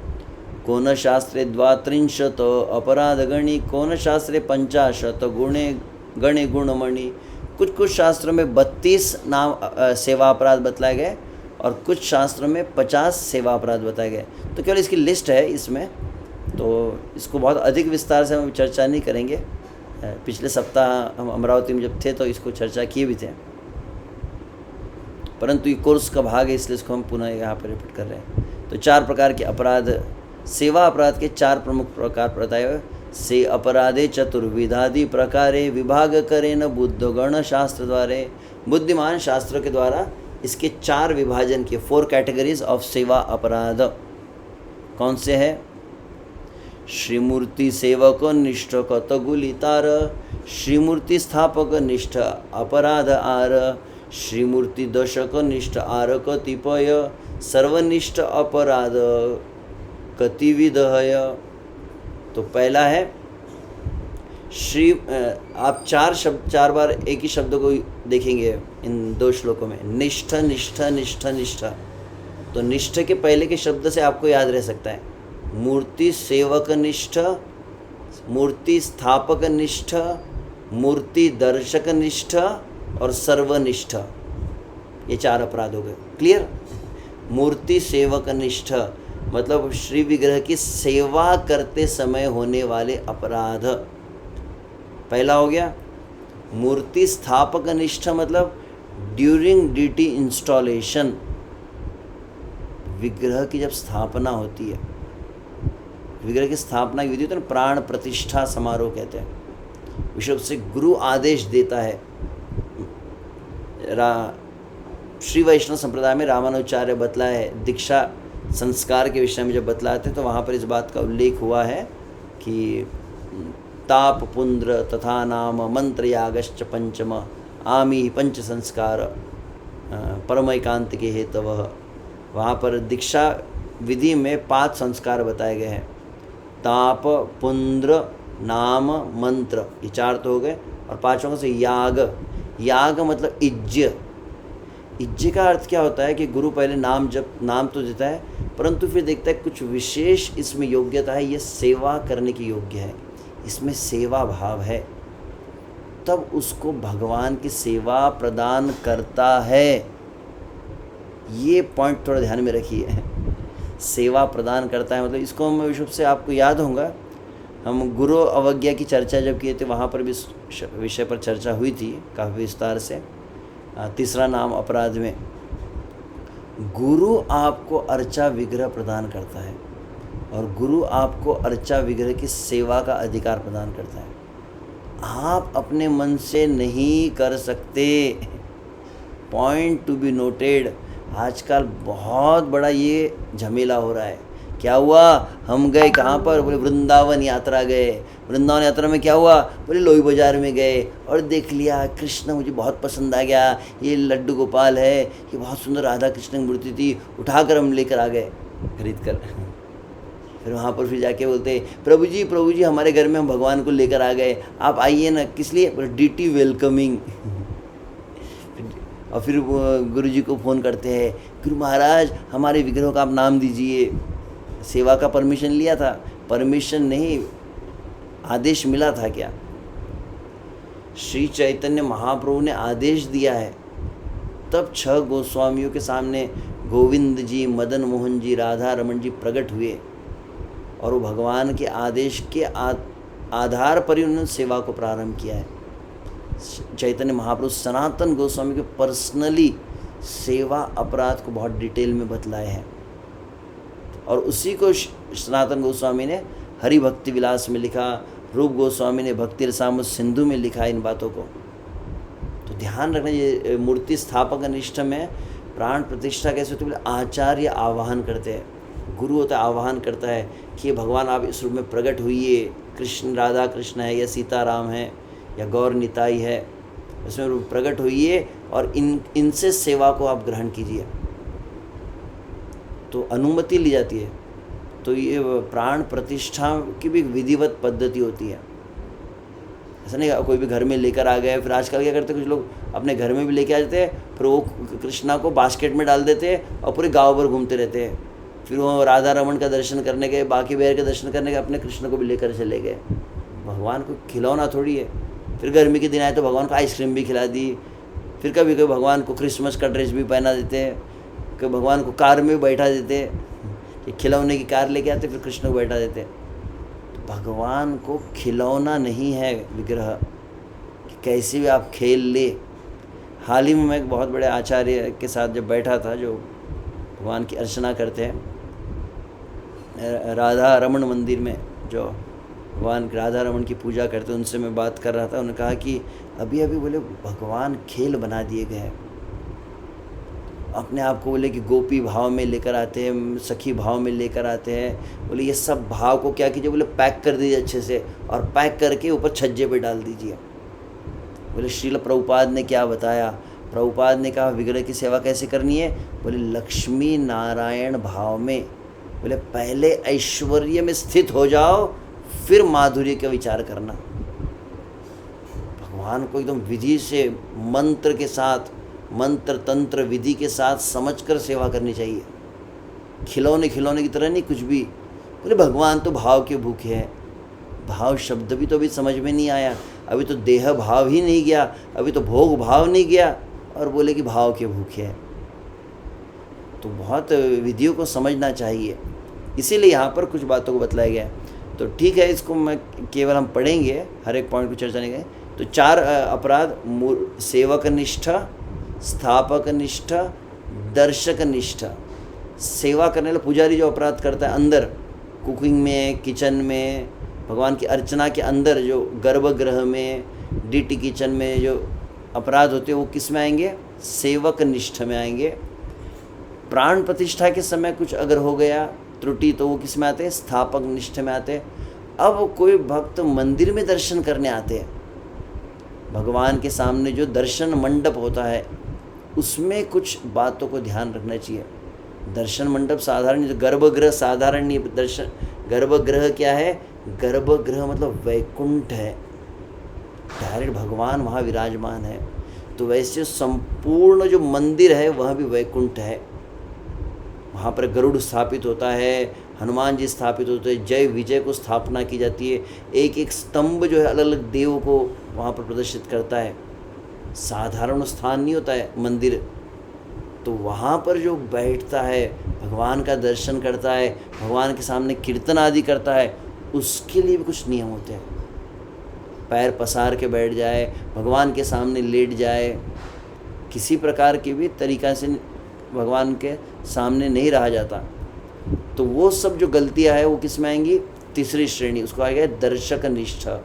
कौन शास्त्रे 32 अपराध गणी, कौन शास्त्रे 50 गुणे गणे गुणमणि। कुछ शास्त्रों में 32 नाम सेवा अपराध बतलाए गए और कुछ शास्त्रों में 50 सेवा अपराध बताए गए। तो केवल इसकी लिस्ट है इसमें, तो इसको बहुत अधिक विस्तार से हम चर्चा नहीं करेंगे। पिछले सप्ताह हम अमरावती में जब थे तो इसको चर्चा किए भी थे, परंतु ये कोर्स का भाग है इसलिए इसको हम पुनः यहाँ पर रिपीट कर रहे हैं। तो 4 प्रकार के अपराध, सेवा अपराध के 4 प्रमुख प्रकार बताए हुए। से अपराधे चतुर्विधादि प्रकारे विभाग करे न बुद्धगण शास्त्र द्वारे। बुद्धिमान शास्त्रों के द्वारा इसके 4 विभाजन किए, 4 कैटेगरीज ऑफ सेवा अपराध। कौन से है? श्रीमूर्ति सेवक निष्ठ कतगुलितार, श्रीमूर्ति स्थापक निष्ठ अपराध आर, श्रीमूर्ति दशक निष्ठ आर कतिपय, सर्वनिष्ठ अपराध कतिविध है। तो पहला है श्री, आप 4 बार एक ही शब्द को देखेंगे इन 2 श्लोकों में, निष्ठ निष्ठ निष्ठ निष्ठ। तो निष्ठ के पहले के शब्द से आपको याद रह सकता है मूर्ति सेवक निष्ठ, मूर्ति स्थापक निष्ठ, मूर्ति दर्शक निष्ठ और सर्वनिष्ठ। ये 4 अपराध हो गए। क्लियर? मूर्ति सेवक निष्ठ मतलब श्री विग्रह की सेवा करते समय होने वाले अपराध पहला हो गया। मूर्ति स्थापक निष्ठ मतलब ड्यूरिंग डीटी इंस्टॉलेशन, विग्रह की जब स्थापना होती है, विग्रह की स्थापना की विधि होती है ना, प्राण प्रतिष्ठा समारोह कहते हैं। विशेष से गुरु आदेश देता है। श्री वैष्णव संप्रदाय में रामानुचार्य बतलाया है, दीक्षा संस्कार के विषय में जब बतलाते तो वहाँ पर इस बात का उल्लेख हुआ है कि ताप पुंद्र तथा नाम मंत्र यागश्च पंचम आमी पंच संस्कार परम एकांत के हेतव। वहाँ पर दीक्षा विधि में 5 संस्कार बताए गए हैं। ताप पुंद्र नाम मंत्र, ये 4 तो हो गए, और 5वां से याग। याग मतलब इज्ज्य। इज्ज्य का अर्थ क्या होता है कि गुरु पहले नाम तो देता है, परंतु फिर देखता है कुछ विशेष इसमें योग्यता है, ये सेवा करने की योग्य है, इसमें सेवा भाव है, तब उसको भगवान की सेवा प्रदान करता है। ये पॉइंट थोड़ा ध्यान में रखिए। सेवा प्रदान करता है मतलब इसको हम विशुभ से आपको याद होगा, हम गुरु अवज्ञा की चर्चा जब किए थे वहाँ पर भी इस विषय पर चर्चा हुई थी काफ़ी विस्तार से। 3रा नाम अपराध में गुरु आपको अर्चा विग्रह प्रदान करता है और गुरु आपको अर्चा विग्रह की सेवा का अधिकार प्रदान करता है। आप अपने मन से नहीं कर सकते। Point to be noted. आजकल बहुत बड़ा ये झमेला हो रहा है। क्या हुआ? हम गए कहाँ पर? बोले वृंदावन यात्रा गए। वृंदावन यात्रा में क्या हुआ? बोले लोई बाजार में गए और देख लिया, कृष्ण मुझे बहुत पसंद आ गया, ये लड्डू गोपाल है, ये बहुत सुंदर राधा कृष्ण की मूर्ति थी, उठाकर हम लेकर आ गए खरीद कर। फिर वहाँ पर फिर जाके बोलते प्रभु जी हमारे घर में हम भगवान को लेकर आ गए, आप आइए ना। किस लिए? बोले डीटी वेलकमिंग। और फिर वो गुरु जी को फ़ोन करते हैं, गुरु महाराज हमारे विग्रह का आप नाम दीजिए। सेवा का परमिशन लिया था, परमिशन नहीं, आदेश मिला था क्या? श्री चैतन्य महाप्रभु ने आदेश दिया है, तब 6 गोस्वामियों के सामने गोविंद जी, मदन मोहन जी, राधा रमन जी प्रकट हुए और वो भगवान के आदेश के आधार पर ही उन्होंने सेवा को प्रारंभ किया है। चैतन्य महाप्रभु सनातन गोस्वामी के पर्सनली सेवा अपराध को बहुत डिटेल में बतलाए हैं और उसी को सनातन गोस्वामी ने हरि भक्ति विलास में लिखा, रूप गोस्वामी ने भक्ति रसामृत सिंधु में लिखा इन बातों को। तो ध्यान रखना, ये मूर्ति स्थापक अनिष्ठ में प्राण प्रतिष्ठा कैसे होती है? बोले आचार्य आवाहन करते हैं, गुरु होता है आवाहन करता है कि भगवान आप इस रूप में प्रकट हुई, कृष्ण राधा कृष्ण है या सीताराम है या गौर निताई है, इसमें प्रकट हुई और इनसे सेवा को आप ग्रहण कीजिए, तो अनुमति ली जाती है। तो ये प्राण प्रतिष्ठा की भी विधिवत पद्धति होती है। ऐसा नहीं कोई भी घर में लेकर आ गए, फिर आजकल क्या करते हैं कुछ लोग अपने घर में भी लेके आ जाते हैं, फिर वो कृष्णा को बास्केट में डाल देते हैं और पूरे गांव भर घूमते रहते हैं। फिर वो राधा रमन का दर्शन करने गए, बाकी बेर के दर्शन करने गए, अपने कृष्ण को भी लेकर चले गए। भगवान को खिलौना थोड़ी है। फिर गर्मी के दिन आए तो भगवान को आइसक्रीम भी खिला दी, फिर कभी कभी भगवान को क्रिसमस का ड्रेस भी पहना देते हैं, कभी भगवान को कार में बैठा देते हैं, खिलौने की कार लेके आते फिर कृष्ण को बैठा देते। तो भगवान को खिलौना नहीं है विग्रह कि कैसे भी आप खेल ले। हाल ही में मैं एक बहुत बड़े आचार्य के साथ जब बैठा था, जो भगवान की अर्चना करते हैं राधा रमन मंदिर में, जो भगवान राधा रमन की पूजा करते हैं, उनसे मैं बात कर रहा था। उन्होंने कहा कि अभी अभी बोले भगवान खेल बना दिए गए हैं, अपने आप को बोले कि गोपी भाव में लेकर आते हैं, सखी भाव में लेकर आते हैं। बोले ये सब भाव को क्या कीजिए, बोले पैक कर दीजिए अच्छे से और पैक करके ऊपर छज्जे पे डाल दीजिए। बोले श्रील प्रभुपाद ने क्या बताया? प्रभुपाद ने कहा विग्रह की सेवा कैसे करनी है? बोले लक्ष्मी नारायण भाव में, बोले पहले ऐश्वर्य में स्थित हो जाओ, फिर माधुर्य का विचार करना। भगवान को एकदम विधि से, मंत्र के साथ, मंत्र तंत्र विधि के साथ समझकर सेवा करनी चाहिए। खिलौने की तरह नहीं कुछ भी। बोले भगवान तो भाव के भूखे हैं। भाव शब्द भी तो अभी समझ में नहीं आया, अभी तो देह भाव ही नहीं गया, अभी तो भोग भाव नहीं गया, और बोले कि भाव के भूखे हैं। तो बहुत विधियों को समझना चाहिए, इसीलिए यहाँ पर कुछ बातों को बतलाया गया है। तो ठीक है, इसको मैं केवल हम पढ़ेंगे, हर एक पॉइंट को चर्चा नहीं करेंगे। तो 4 अपराध: सेवक निष्ठा, स्थापक निष्ठा, दर्शक निष्ठा। सेवा करने वाला पुजारी जो अपराध करता है अंदर कुकिंग में, किचन में, भगवान की अर्चना के अंदर, जो गर्भगृह में, डीटी किचन में जो अपराध होते हैं, वो किस में आएंगे? सेवक निष्ठ में आएंगे। प्राण प्रतिष्ठा के समय कुछ अगर हो गया त्रुटि तो वो किस में आते हैं? स्थापक निष्ठ में आते हैं। अब कोई भक्त मंदिर में दर्शन करने आते हैं, भगवान के सामने जो दर्शन मंडप होता है उसमें कुछ बातों को ध्यान रखना चाहिए। दर्शन मंडप साधारण, गर्भगृह साधारण नहीं। दर्शन गर्भगृह क्या है? गर्भगृह मतलब वैकुंठ है, डायरेक्ट भगवान वहाँ विराजमान है। तो वैसे संपूर्ण जो मंदिर है वह भी वैकुंठ है। वहाँ पर गरुड़ स्थापित होता है, हनुमान जी स्थापित होते हैं, जय विजय को स्थापना की जाती है। एक एक स्तंभ जो है अलग अलग देव को वहाँ पर प्रदर्शित करता है। साधारण स्थान नहीं होता है मंदिर। तो वहाँ पर जो बैठता है, भगवान का दर्शन करता है, भगवान के सामने कीर्तन आदि करता है, उसके लिए भी कुछ नियम होते हैं। पैर पसार के बैठ जाए, भगवान के सामने लेट जाए, किसी प्रकार की भी तरीक़ा से भगवान के सामने नहीं रहा जाता। तो वो सब जो गलतियां है वो किस में आएंगी? तीसरी श्रेणी, उसको आएगा दर्शक निष्ठा।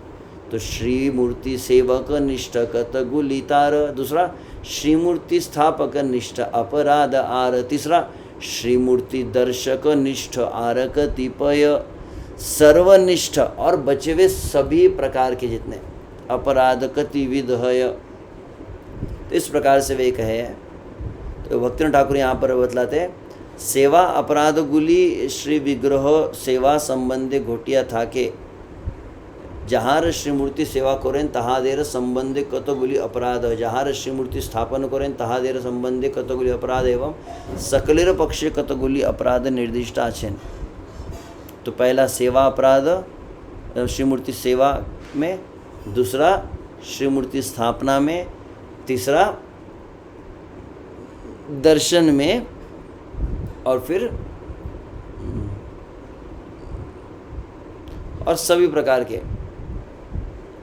तो श्री मूर्ति सेवक निष्ठ कतगुलितार, दूसरा श्रीमूर्ति स्थापक निष्ठ अपराध आर, तीसरा श्रीमूर्ति दर्शक निष्ठ आर कतिपय सर्वनिष्ठ, और बचे हुए सभी प्रकार के जितने अपराध कतिविध है। तो इस प्रकार से वे कहे। तो भक्तिनाथ ठाकुर यहाँ पर बतलाते हैं, सेवा अपराध गुली श्री विग्रह सेवा संबंधी घोटिया था के যাহার শ্রীমূর্তি সেবা করেন তাহাদের সম্বন্ধে কতগুলি अपराध, যাহার শ্রীমূর্তি স্থাপন করেন তাহাদের সম্বন্ধে কতগুলি अपराध एवं सकलेर पक्षे कतगुली अपराध निर्दिष्ट आছেন। तो पहला सेवा अपराध श्रीमूर्ति सेवा में, दूसरा श्रीमूर्ति स्थापना में, तीसरा दर्शन में, और फिर और सभी प्रकार के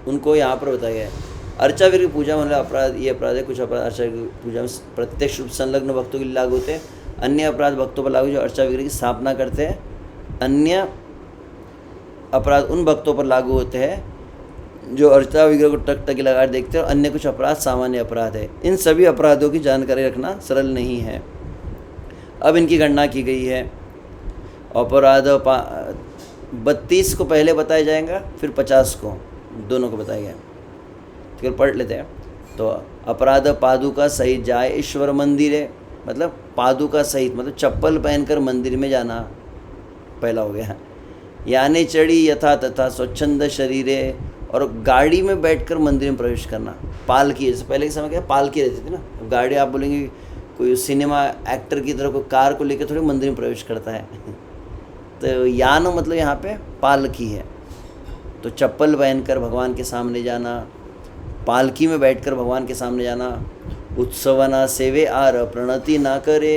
उनको यहाँ पर बताया गया है। अर्चा विग्रह पूजा मतलब अपराध, ये अपराध है। कुछ अपराध अर्चा विग्रह पूजा में प्रत्यक्ष रूप संलग्न भक्तों के लिए लागू होते हैं, अन्य अपराध भक्तों पर लागू जो अर्चा विग्रह की स्थापना करते हैं। अन्य अपराध उन भक्तों पर लागू होते हैं जो अर्चा विग्रह को टकटकी लगा देखते हैं, और अन्य कुछ अपराध सामान्य अपराध है। इन सभी अपराधों की जानकारी रखना सरल नहीं है। अब इनकी गणना की गई है। अपराध 32 को पहले बताया जाएगा, फिर 50 को, दोनों को बताया गया। तो पढ़ लेते हैं। तो अपराध पादुका सहित जाए ईश्वर मंदिर है, मतलब पादुका सहित मतलब चप्पल पहनकर मंदिर में जाना, पहला हो गया। यानी चढ़ी यथा तथा स्वच्छंद शरीर है, और गाड़ी में बैठकर मंदिर में प्रवेश करना। पालकी, जैसे पहले के समय क्या पालकी रहती थी ना, गाड़ी आप बोलेंगे कोई सिनेमा एक्टर की तरह कोई कार को लेकर थोड़ी मंदिर में प्रवेश करता है। तो यान मतलब यहाँ पे पालकी है। तो चप्पल पहनकर भगवान के सामने जाना, पालकी में बैठकर भगवान के सामने जाना। उत्सव ना सेवे आर प्रणति ना करे।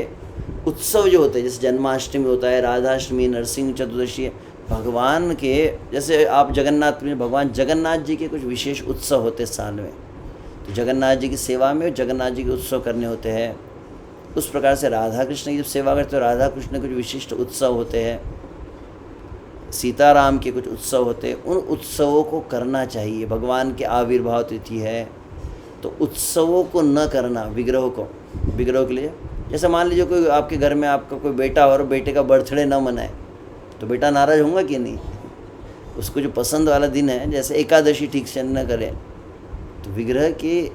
उत्सव जो होते हैं जैसे जन्माष्टमी होता है, राधाष्टमी, नरसिंह चतुर्दशी, भगवान के जैसे आप जगन्नाथ में, भगवान जगन्नाथ जी के कुछ विशेष उत्सव होते हैं साल में, तो जगन्नाथ जी की सेवा में जगन्नाथ जी के उत्सव करने होते हैं। उस प्रकार से राधा कृष्ण की जब सेवा करते हो, राधा कृष्ण के कुछ विशिष्ट उत्सव होते हैं, सीताराम के कुछ उत्सव होते हैं, उन उत्सवों को करना चाहिए। भगवान के आविर्भाव तिथि है तो उत्सवों को न करना, विग्रहों के लिए। जैसे मान लीजिए कोई आपके घर में आपका कोई बेटा और बेटे का बर्थडे न मनाए तो बेटा नाराज़ होगा कि नहीं। उसको जो पसंद वाला दिन है, जैसे एकादशी ठीक से न करे, तो विग्रह की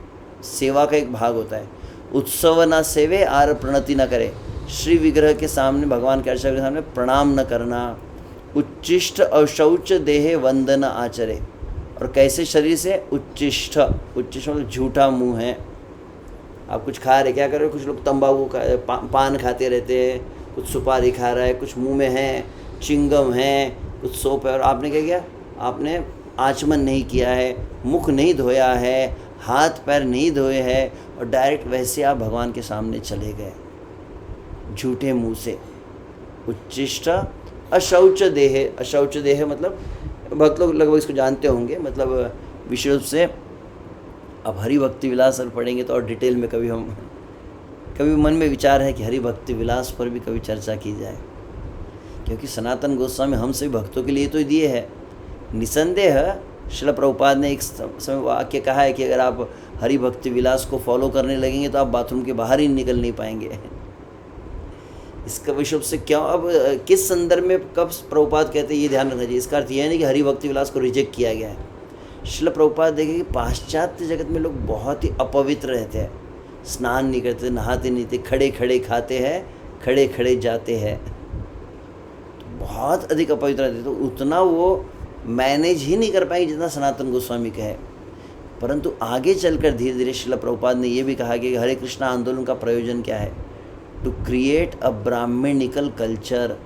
सेवा का एक भाग होता है। उत्सव न सेवे आर प्रणति न करे। श्री विग्रह के सामने, भगवान के अर्चा के सामने प्रणाम न करना। उच्चिष्ट अशौच देहे वंदन आचरे। और कैसे शरीर से? उच्चिष्ट मतलब झूठा मुंह है। आप कुछ खा रहे, क्या कर रहे हो? कुछ लोग तंबाकू पान खाते रहते हैं, कुछ सुपारी खा रहा है, कुछ मुंह में है, चिंगम है, कुछ सोप है, और आपने क्या किया? आपने आचमन नहीं किया है, मुख नहीं धोया है, हाथ पैर नहीं धोए हैं, और डायरेक्ट वैसे आप भगवान के सामने चले गए झूठे मुंह से। उच्चिष्ट अशौच देह। अशौच देह मतलब भक्त लोग लगभग इसको जानते होंगे, मतलब विशेष रूप से अब हरि भक्ति विलास पर पढ़ेंगे तो और डिटेल में कभी मन में विचार है कि हरि भक्ति विलास पर भी कभी चर्चा की जाए, क्योंकि सनातन गोस्वामी हम सभी भक्तों के लिए तो दिए है। निसंदेह श्रील प्रभुपाद ने एक समय वाक्य कहा है कि अगर आप हरि भक्ति विलास को फॉलो करने लगेंगे तो आप बाथरूम के बाहर ही निकल नहीं पाएंगे। इसका विषय से क्यों, अब किस संदर्भ में कब प्रभुपाद कहते हैं ये ध्यान रखना चाहिए। इसका अर्थ यह नहीं कि हरि भक्ति विलास को रिजेक्ट किया गया है। श्रील प्रभुपाद देखें कि पाश्चात्य जगत में लोग बहुत ही अपवित्र रहते हैं, स्नान नहीं करते, नहाते नहीं थे, खड़े खड़े खाते हैं, खड़े खड़े जाते हैं, तो बहुत अधिक अपवित्र रहते, तो उतना वो मैनेज ही नहीं कर पाएंगे जितना सनातन गोस्वामी का है। परंतु आगे चलकर धीरे धीरे श्रील प्रभुपाद ने ये भी कहा कि हरे कृष्णा आंदोलन का प्रयोजन क्या है? To create a brahmanical culture,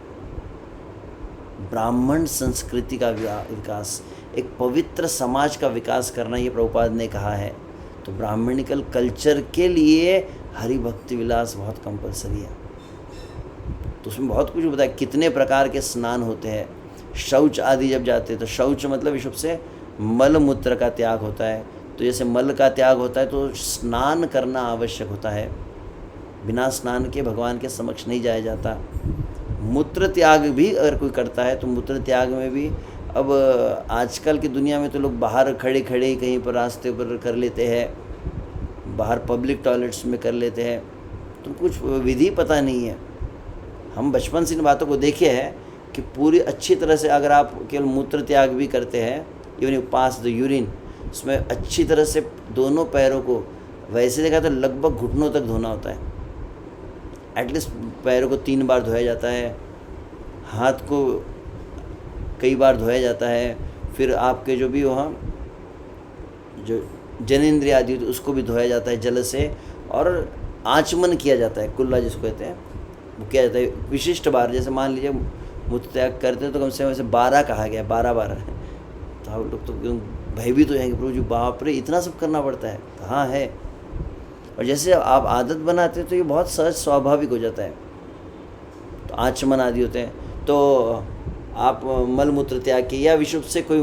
ब्राह्मण संस्कृति का विकास, एक पवित्र समाज का विकास करना, ये प्रभुपाद ने कहा है। तो ब्राह्मणिकल कल्चर के लिए हरि भक्ति विलास बहुत कंपलसरी है। तो उसमें बहुत कुछ बताया, कितने प्रकार के स्नान होते हैं, शौच आदि जब जाते हैं तो शौच मतलब विशुभ से मल मूत्र का त्याग होता है। तो जैसे मल का त्याग होता है तो स्नान करना आवश्यक होता है, बिना स्नान के भगवान के समक्ष नहीं जाया जाता। मूत्र त्याग भी अगर कोई करता है तो मूत्र त्याग में भी, अब आजकल की दुनिया में तो लोग बाहर खड़े खड़े ही कहीं पर रास्ते पर कर लेते हैं, बाहर पब्लिक टॉयलेट्स में कर लेते हैं, तो कुछ विधि पता नहीं है। हम बचपन से इन बातों को देखे हैं कि पूरी अच्छी तरह से अगर आप केवल मूत्र त्याग भी करते हैं, even you pass the urine, उसमें अच्छी तरह से दोनों पैरों को वैसे देखा तो लगभग घुटनों तक धोना होता है। एटलीस्ट पैरों को 3 बार धोया जाता है, हाथ को कई बार धोया जाता है, फिर आपके जो भी वहाँ जो जनेंद्रिय आदि होती है उसको भी धोया जाता है जल से, और आचमन किया जाता है, कुल्ला जिसको कहते हैं, वो किया जाता है विशिष्ट बार। जैसे मान लीजिए मूत्र त्याग करते हैं तो कम से कम ऐसे 12 कहा गया, 12 बार। तो आप लोग तो भयभीत हो जाएंगे, प्रभु जी बाप रे इतना सब करना पड़ता है। तो हाँ है, और जैसे आप आदत बनाते हैं तो ये बहुत सहज स्वाभाविक हो जाता है। तो आचमन आदि होते हैं। तो आप मल मूत्र त्याग के या विशुद्ध से कोई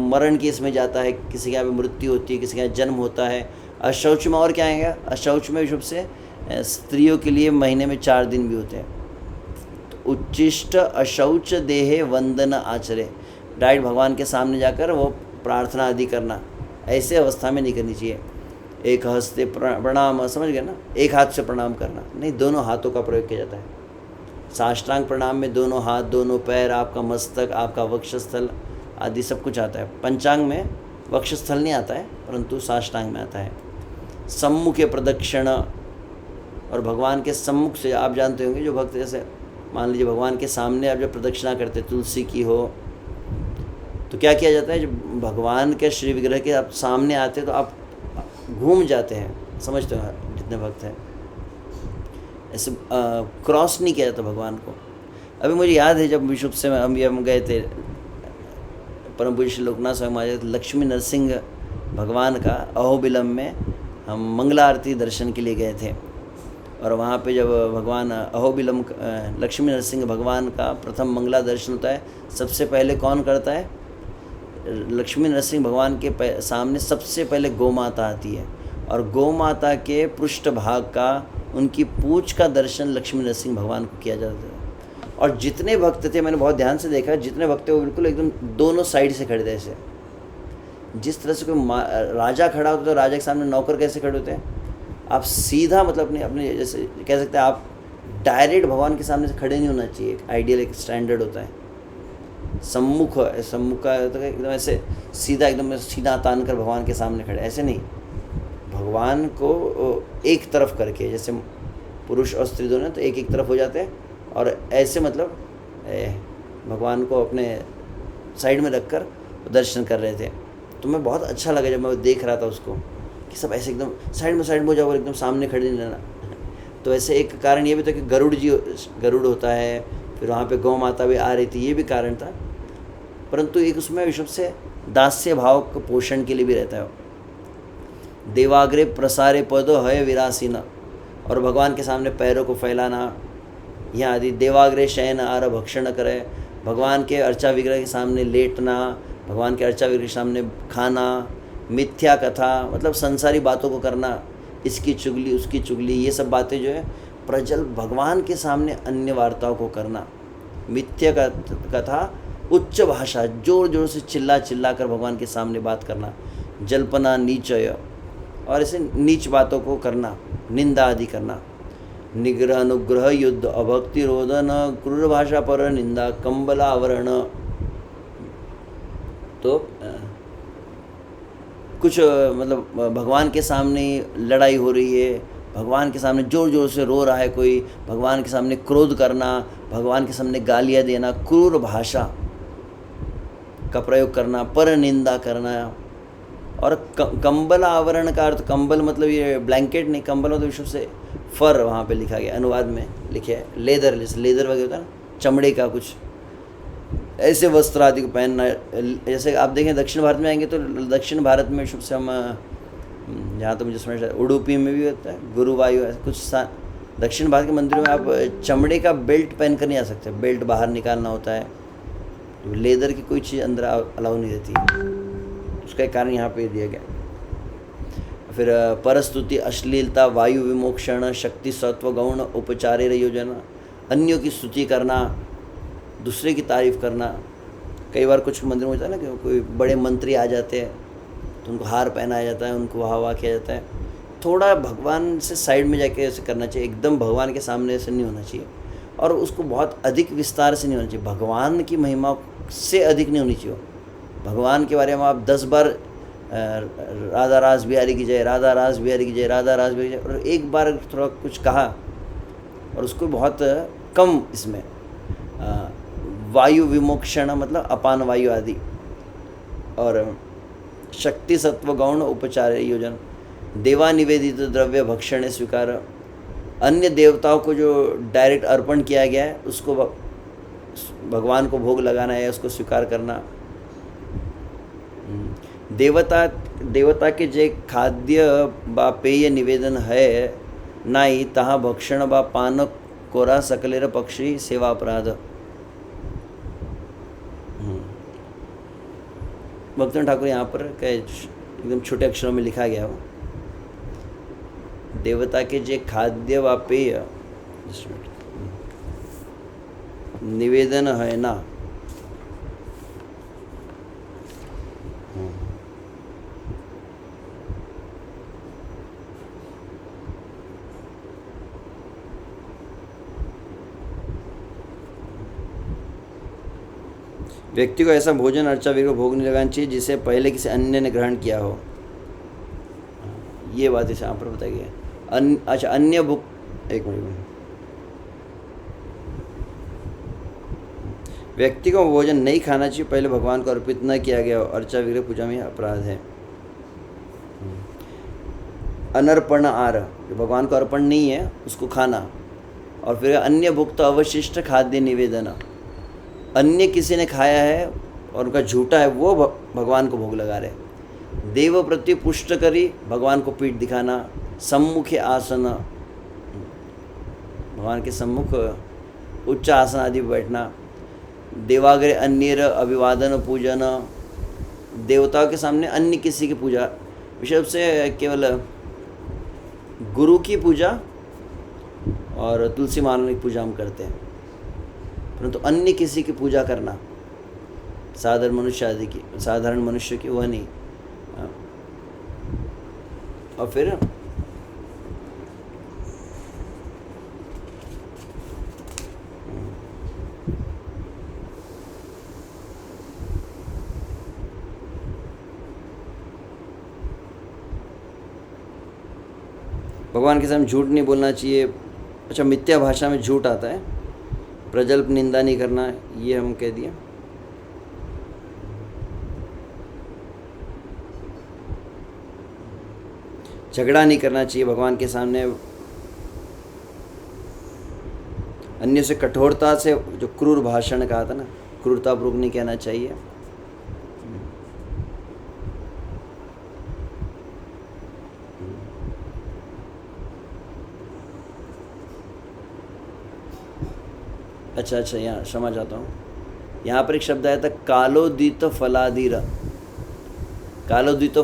मरण केस में जाता है, किसी के यहाँ पे मृत्यु होती है, किसी के यहाँ जन्म होता है, अशौच में और क्या आएगा, अशौच में विशुद्ध से स्त्रियों के लिए महीने में 4 दिन भी होते हैं। तो उच्चिष्ट अशौच देहे वंदन आचरे, डायरेक्ट भगवान के सामने जाकर वो प्रार्थना आदि करना ऐसे अवस्था में नहीं करनी चाहिए। एक हस्ते प्रणाम, समझ गए ना, एक हाथ से प्रणाम करना नहीं, दोनों हाथों का प्रयोग किया जाता है। साष्टांग प्रणाम में दोनों हाथ, दोनों पैर, आपका मस्तक, आपका वक्षस्थल आदि सब कुछ आता है। पंचांग में वक्षस्थल नहीं आता है, परंतु साष्टांग में आता है। सम्मुखे प्रदक्षिण, और भगवान के सम्मुख से आप जानते होंगे जो भक्त, जैसे मान लीजिए भगवान के सामने आप जब प्रदक्षिणा करते, तुलसी की हो, तो क्या किया जाता है, जब भगवान के श्री विग्रह के आप सामने आते तो आप घूम जाते हैं, समझते हो जितने भक्त हैं, ऐसे क्रॉस नहीं किया जाता भगवान को। अभी मुझे याद है जब विशुद्ध से हम गए थे, परम पूज्य श्री लोकनाथ स्वामी महाराज लक्ष्मी नरसिंह भगवान का अहोबिलम में हम मंगला आरती दर्शन के लिए गए थे। और वहाँ पे जब भगवान अहोबिलम लक्ष्मी नरसिंह भगवान का प्रथम मंगला दर्शन होता है, सबसे पहले कौन करता है, लक्ष्मी नरसिंह भगवान के सामने सबसे पहले गौ माता आती है, और गौ माता के पृष्ठ भाग का, उनकी पूंछ का दर्शन लक्ष्मी नरसिंह भगवान को किया जाता है। और जितने भक्त थे, मैंने बहुत ध्यान से देखा, जितने भक्त थे वो बिल्कुल एकदम दोनों साइड से खड़े थे ऐसे। जिस तरह से कोई राजा खड़ा होता तो राजा के सामने नौकर कैसे खड़े होते हैं, आप सीधा मतलब अपने अपने जैसे कह सकते हैं, आप डायरेक्ट भगवान के सामने से खड़े नहीं होना चाहिए। एक आइडियल एक स्टैंडर्ड होता है, सम्मुख का तो एकदम ऐसे सीधा, एकदम सीधा तान कर भगवान के सामने खड़े, ऐसे नहीं। भगवान को एक तरफ करके, जैसे पुरुष और स्त्री दोनों तो एक एक तरफ हो जाते हैं, और ऐसे मतलब भगवान को अपने साइड में रखकर दर्शन कर रहे थे। तो मैं बहुत अच्छा लगा जब मैं देख रहा था उसको, कि सब ऐसे एकदम साइड में हो जाओ और एकदम सामने खड़े नहीं रहना। तो ऐसे एक कारण ये भी था कि गरुड़ होता है, फिर वहाँ पे गौ माता भी आ रही थी, ये भी कारण था। परंतु एक उसमें विश्व से दास्य भाव को पोषण के लिए भी रहता है। देवाग्रे प्रसारे पदो है विरासीना, और भगवान के सामने पैरों को फैलाना, यहाँ आदि। देवाग्रे शयन आर भक्षण करे, भगवान के अर्चा विग्रह के सामने लेटना, भगवान के अर्चा विग्रह के सामने खाना। मिथ्या कथा मतलब संसारी बातों को करना, इसकी चुगली उसकी चुगली, ये सब बातें जो है प्रजल भगवान के सामने अन्य वार्ताओं को करना। मिथ्या कथा, उच्च भाषा, जोर जोर से चिल्ला कर भगवान के सामने बात करना। जल्पना, नीचय, और ऐसे नीच बातों को करना, निंदा आदि करना। निग्रह, अनुग्रह, युद्ध, अभक्ति, रोदन, क्रूर भाषा पर निंदा, कंबलावरण। तो कुछ मतलब भगवान के सामने लड़ाई हो रही है, भगवान के सामने जोर जोर से रो रहा है कोई, भगवान के सामने क्रोध करना, भगवान के सामने गालियाँ देना, क्रूर भाषा का प्रयोग करना, पर निंदा करना। और कंबल आवरण का अर्थ, कंबल मतलब ये ब्लैंकेट नहीं, कंबल मतलब विश्व से फर, वहाँ पे लिखा गया, अनुवाद में लिखे है लेदर, जैसे लेदर वगैरह होता है ना, चमड़े का कुछ ऐसे वस्त्र आदि को पहनना। जैसे आप देखें दक्षिण भारत में आएंगे तो दक्षिण भारत में शुभ से हम, जहाँ तो मुझे समझ रहा है उडुपी में भी होता है, गुरुवायु, कुछ दक्षिण भारत के मंदिरों में आप चमड़े का बेल्ट पहन कर नहीं आ सकते, बेल्ट बाहर निकालना होता है, लेदर की कोई चीज़ अंदर अलाउ नहीं रहती, उसका एक कारण यहाँ पे दिया गया। फिर परस्तुति, अश्लीलता, वायु विमोक्षण, शक्ति, सत्व, गौण, उपचारे योजना, अन्यों की स्तुति करना, दूसरे की तारीफ़ करना। कई बार कुछ मंदिरों में होता है ना कि कोई बड़े मंत्री आ जाते हैं तो उनको हार पहनाया जाता है, उनको वाह किया जाता है। थोड़ा भगवान से साइड में जाके ऐसे करना चाहिए, एकदम भगवान के सामने ऐसे नहीं होना चाहिए, और उसको बहुत अधिक विस्तार से नहीं होना चाहिए, भगवान की महिमा से अधिक नहीं होनी चाहिए। भगवान के बारे में आप 10 बार राधा रास बिहारी की जय, राधा रास बिहारी की जय, राधा रास बिहारी की जय, और एक बार थोड़ा कुछ कहा और उसको बहुत कम इसमें वायु विमोक्षण मतलब अपान वायु आदि, और शक्ति सत्व गौण उपचार योजन, देवा निवेदित द्रव्य भक्षण स्वीकार, अन्य देवताओं को जो डायरेक्ट अर्पण किया गया है उसको भगवान को भोग लगाना है, उसको स्वीकार करना। देवता के जे खाद्य बा पेय निवेदन है नाई तहा भक्षण बा पान कोरा सकलेर पक्षी सेवा अपराध। भक्तन ठाकुर यहाँ पर एकदम छोटे अक्षरों में लिखा गया हो, देवता के जे खाद्य व पेय निवेदन है ना, व्यक्ति को ऐसा भोजन अर्चा विग्रह भोग नहीं लगाना चाहिए जिसे पहले किसी अन्य ने ग्रहण किया हो। ये बात इस यहाँ पर बताई गई। अच्छा, अन्य भुक, एक मिनट, व्यक्ति को भोजन नहीं खाना चाहिए पहले भगवान को अर्पित न किया गया हो, अर्चा विग्रह पूजा में अपराध है। अनर्पण आर, जो भगवान को अर्पण नहीं है उसको खाना। और फिर अन्य भुक्त अवशिष्ट खाद्य निवेदन, अन्य किसी ने खाया है और उनका झूठा है वो भगवान को भोग लगा रहे। देव प्रति पुष्ट करी, भगवान को पीठ दिखाना। सम्मुख आसन, भगवान के सम्मुख उच्च आसन आदि बैठना। देवाग्रे अन्य अभिवादन पूजन, देवताओं के सामने अन्य किसी की पूजा, विशेष रूप से केवल गुरु की पूजा और तुलसी माला की पूजा हम करते हैं, परंतु अन्य किसी की पूजा करना साधारण मनुष्य की वह नहीं। और फिर भगवान के सामने झूठ नहीं बोलना चाहिए। अच्छा, मिथ्या भाषा में झूठ आता है। प्रजल्प निंदा नहीं करना, ये हम कह दिए। झगड़ा नहीं करना चाहिए भगवान के सामने। अन्य से कठोरता से, जो क्रूर भाषण कहा था ना, क्रूरतापूर्वक नहीं कहना चाहिए। अच्छा, यहाँ क्षमा चाहता हूँ, यहाँ पर एक शब्द आया था कालोदित फलादीर। कालोदित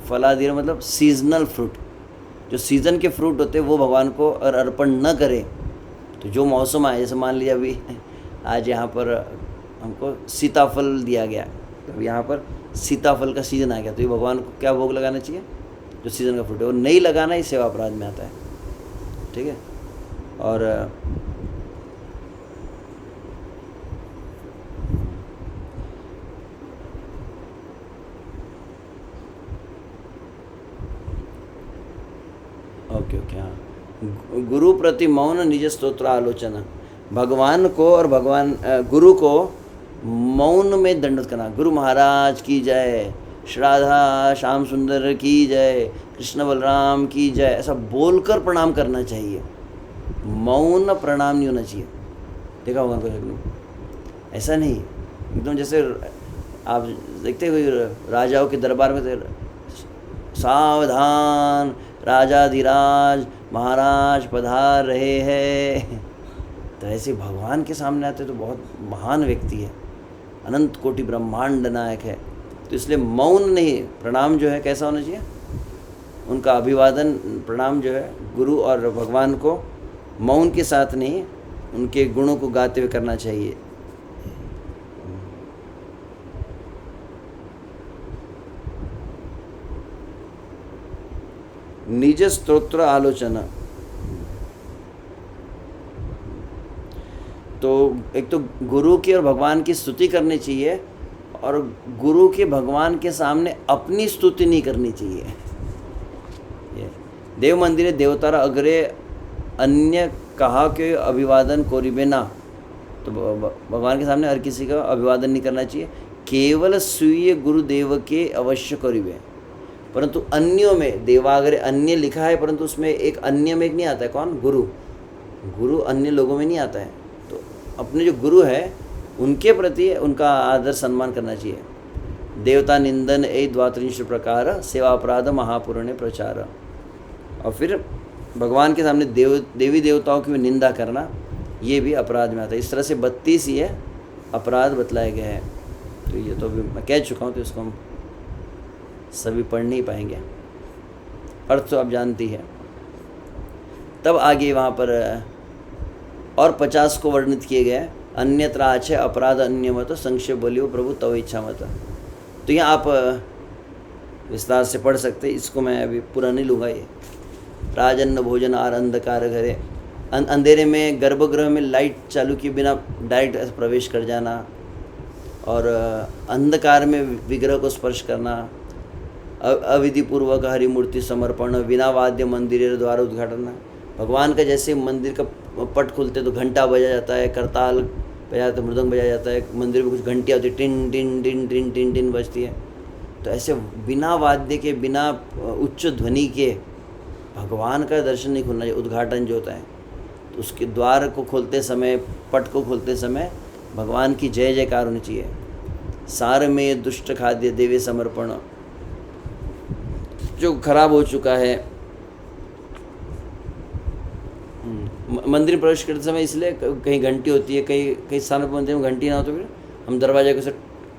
फलादीर मतलब सीजनल फ्रूट, जो सीज़न के फ्रूट होते हैं वो भगवान को अगर अर्पण न करें तो जो मौसम आए, जैसे मान लिया अभी आज यहाँ पर हमको सीताफल दिया गया, तो यहाँ पर सीताफल का सीज़न आ गया, तो ये भगवान को क्या भोग लगाना चाहिए? जो सीज़न का फ्रूट है, और नहीं लगाना ही सेवा अपराध में आता है। ठीक है। और ओके, हाँ, गुरु प्रति मौन निज स्तोत्र आलोचना, भगवान को और गुरु को मौन में दंडवत करना। गुरु महाराज की जय, श्राद्धा श्याम सुंदर की जय, कृष्ण बलराम की जय, ऐसा बोलकर प्रणाम करना चाहिए। मौन प्रणाम नहीं होना चाहिए। देखा होगा उनको, ऐसा नहीं एकदम जैसे आप देखते हुए राजाओं के दरबार में सावधान राजाधिराज महाराज पधार रहे हैं, तो ऐसे भगवान के सामने आते तो बहुत महान व्यक्ति है, अनंत कोटि ब्रह्मांड नायक है। तो इसलिए मौन नहीं, प्रणाम जो है कैसा होना चाहिए? उनका अभिवादन प्रणाम जो है गुरु और भगवान को मौन के साथ नहीं, उनके गुणों को गाते हुए करना चाहिए। निज स्तोत्र आलोचना, तो एक तो गुरु की और भगवान की स्तुति करनी चाहिए, और गुरु के भगवान के सामने अपनी स्तुति नहीं करनी चाहिए। ये देव मंदिरे देवतारा अग्रे अन्य कहा के अभिवादन कोरिबे ना, तो भगवान के सामने हर किसी का अभिवादन नहीं करना चाहिए। केवल स्वीय गुरुदेव के अवश्य करिवे, परंतु अन्यों में देवाग्रे अन्य लिखा है, परंतु उसमें एक अन्य में एक नहीं आता है, कौन? गुरु। गुरु अन्य लोगों में नहीं आता है। तो अपने जो गुरु है उनके प्रति उनका आदर सम्मान करना चाहिए। देवता निंदन ए द्वात्रिंश प्रकार, सेवा अपराध महापुराणे प्रचार। और फिर भगवान के सामने देवी देवताओं की निंदा करना, ये भी अपराध में आता है। इस तरह से 32 ये अपराध बतलाए गए हैं। तो ये तो अभी मैं कह चुका हूँ, तो इसको हम सभी पढ़ नहीं पाएंगे, अर्थ तो आप जानती है। तब आगे वहाँ पर और 50 को वर्णित किए गए। अन्यत्र आचे अपराध अन्य मत, संक्षेप बोलियो प्रभु तव इच्छा मत। तो यहाँ आप विस्तार से पढ़ सकते, इसको मैं अभी पूरा नहीं लूँगा। ये राजन्न भोजन आर अंधकार घरे, अंधेरे में गर्भगृह में लाइट चालू किए बिना डायरेक्ट प्रवेश कर जाना, और अंधकार में विग्रह को स्पर्श करना, अविधिपूर्वक हरिमूर्ति समर्पण, बिना वाद्य मंदिर द्वारा उद्घाटन। भगवान का जैसे मंदिर का पट खुलते तो घंटा बजा जाता है, करताल बजाया जाता है, मृदंग बजाया जाता है, मंदिर में कुछ घंटियाँ होती है, tin tin tin tin tin tin बजती है। तो ऐसे बिना वाद्य के, बिना उच्च ध्वनि के भगवान का दर्शन नहीं खुलना चाहिए। उद्घाटन जो होता है, तो उसके द्वार को खोलते समय, पट को खोलते समय भगवान की जय जयकार होनी चाहिए। सार में दुष्ट खाद्य देवे समर्पण, जो खराब हो चुका है मंदिर प्रवेश करते समय, इसलिए कहीं घंटी होती है, कई स्थानों पर मंदिर में घंटी ना हो तो फिर हम दरवाजे को से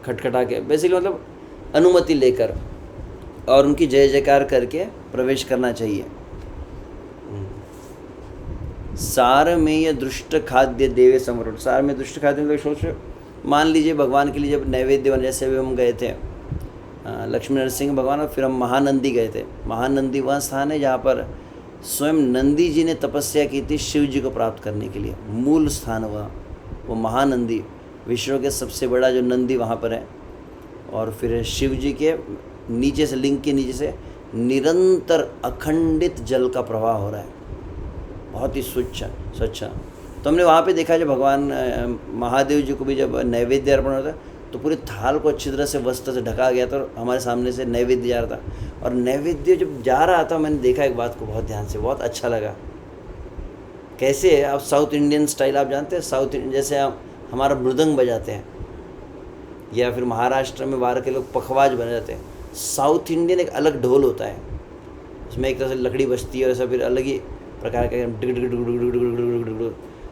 खटखटा के, बेसिकली मतलब अनुमति लेकर और उनकी जय जयकार करके प्रवेश करना चाहिए। सार में यह दुष्ट खाद्य देवे समर्पण। सार में दुष्ट खाद्य मतलब सोच, मान लीजिए भगवान के लिए जब नैवेद्य बन, जैसे अभी हम गए थे लक्ष्मी नरसिंह भगवान, और फिर हम महानंदी गए थे। महानंदी वह स्थान है जहाँ पर स्वयं नंदी जी ने तपस्या की थी शिव जी को प्राप्त करने के लिए। मूल स्थान वो महानंदी, विश्व के सबसे बड़ा जो नंदी वहाँ पर है। और फिर शिव जी के नीचे से, लिंग के नीचे से निरंतर अखंडित जल का प्रवाह हो रहा है, बहुत ही स्वच्छ। तो हमने वहाँ पे देखा, जब भगवान महादेव जी को भी जब नैवेद्य अर्पण होता है तो पूरे थाल को अच्छी तरह से वस्त्र से ढका गया था, और हमारे सामने से नैवेद्य जा रहा था। और नैवेद्य जब जा रहा था, मैंने देखा एक बात को बहुत ध्यान से, बहुत अच्छा लगा। कैसे है, आप साउथ इंडियन स्टाइल आप जानते हैं, साउथ इंडियन जैसे आप हमारा मृदंग बजाते हैं, या फिर महाराष्ट्र में बाहर के लोग पखवाज बजाते हैं, साउथ इंडियन एक अलग ढोल होता है, उसमें एक तरह से लकड़ी बजती है, और ऐसा फिर अलग ही प्रकार का,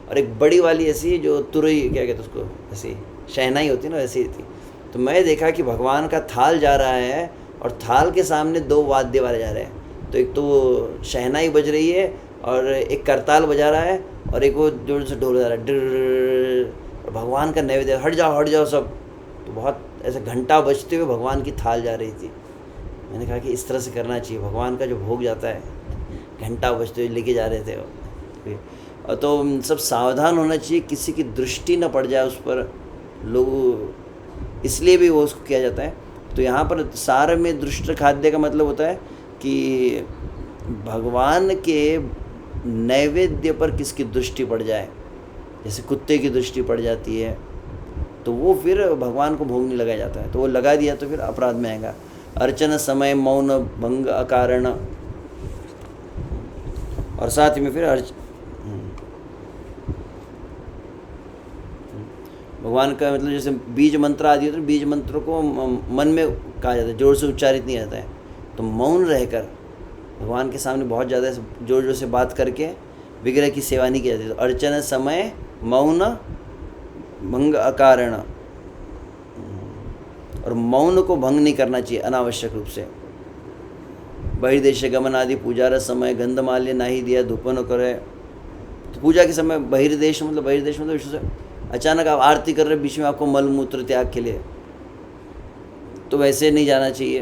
और एक बड़ी वाली ऐसी जो तुरई, क्या कहते हैं उसको, ऐसी शहनाई होती है ना, वैसी थी। तो मैं देखा कि भगवान का थाल जा रहा है और थाल के सामने 2 वाद्य वाले जा रहे हैं। तो एक तो शहनाई बज रही है और एक करताल बजा रहा है, और एक वो जोर से ढोल जा रहा है, और भगवान का नैवेद्य, हट जाओ सब। तो बहुत ऐसे घंटा बजते हुए भगवान की थाल जा रही थी। मैंने कहा कि इस तरह से करना चाहिए, भगवान का जो भोग जाता है घंटा बजते हुए लेके जा रहे थे वो। तो सब सावधान होना चाहिए, किसी की दृष्टि न पड़ जाए उस पर, लोग इसलिए भी वो उसको किया जाता है। तो यहाँ पर सार में दुष्ट खाद्य का मतलब होता है कि भगवान के नैवेद्य पर किसकी दृष्टि पड़ जाए, जैसे कुत्ते की दृष्टि पड़ जाती है तो वो फिर भगवान को भोग नहीं लगाया जाता है, तो वो लगा दिया तो फिर अपराध में आएगा। अर्चन समय मौन भंग अकारण, और साथ में फिर भगवान का मतलब जैसे बीज मंत्र आदि होते हैं, बीज मंत्रों को मन में कहा जाता है, जोर से उच्चारित नहीं आता है। तो मौन रहकर भगवान के सामने बहुत ज़्यादा जोर जोर से बात करके विग्रह की सेवा नहीं की जाती। तो अर्चन समय मौन भंग अकारण, और मौन को भंग नहीं करना चाहिए अनावश्यक रूप से। बहिर्देश गमन आदि पूजा समय गंधमाल्य नहीं दिया धूप न करे। तो पूजा के समय बहिर्देश मतलब विश्व से अचानक आप आरती कर रहे, बीच में आपको मल मूत्र त्याग के लिए, तो वैसे नहीं जाना चाहिए।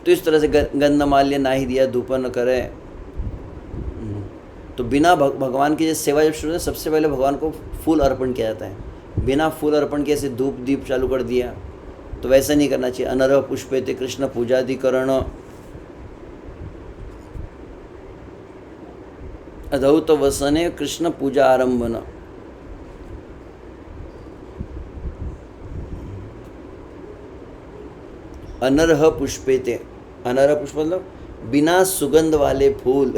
तो इस तरह से गंधमाल्य नहीं दिया धूप न करे। तो बिना भगवान की सेवा जब शुरू है, सबसे पहले भगवान को फूल अर्पण किया जाता है। बिना फूल अर्पण के ऐसे धूप दीप चालू कर दिया, तो वैसा नहीं करना चाहिए। अनरह पुष्पेते कृष्ण पूजाधिकरण, अधौत वसने कृष्ण पूजा आरंभन। अनर्ह पुष्पेते। अनर्ह पुष्प मतलब बिना सुगंध वाले फूल।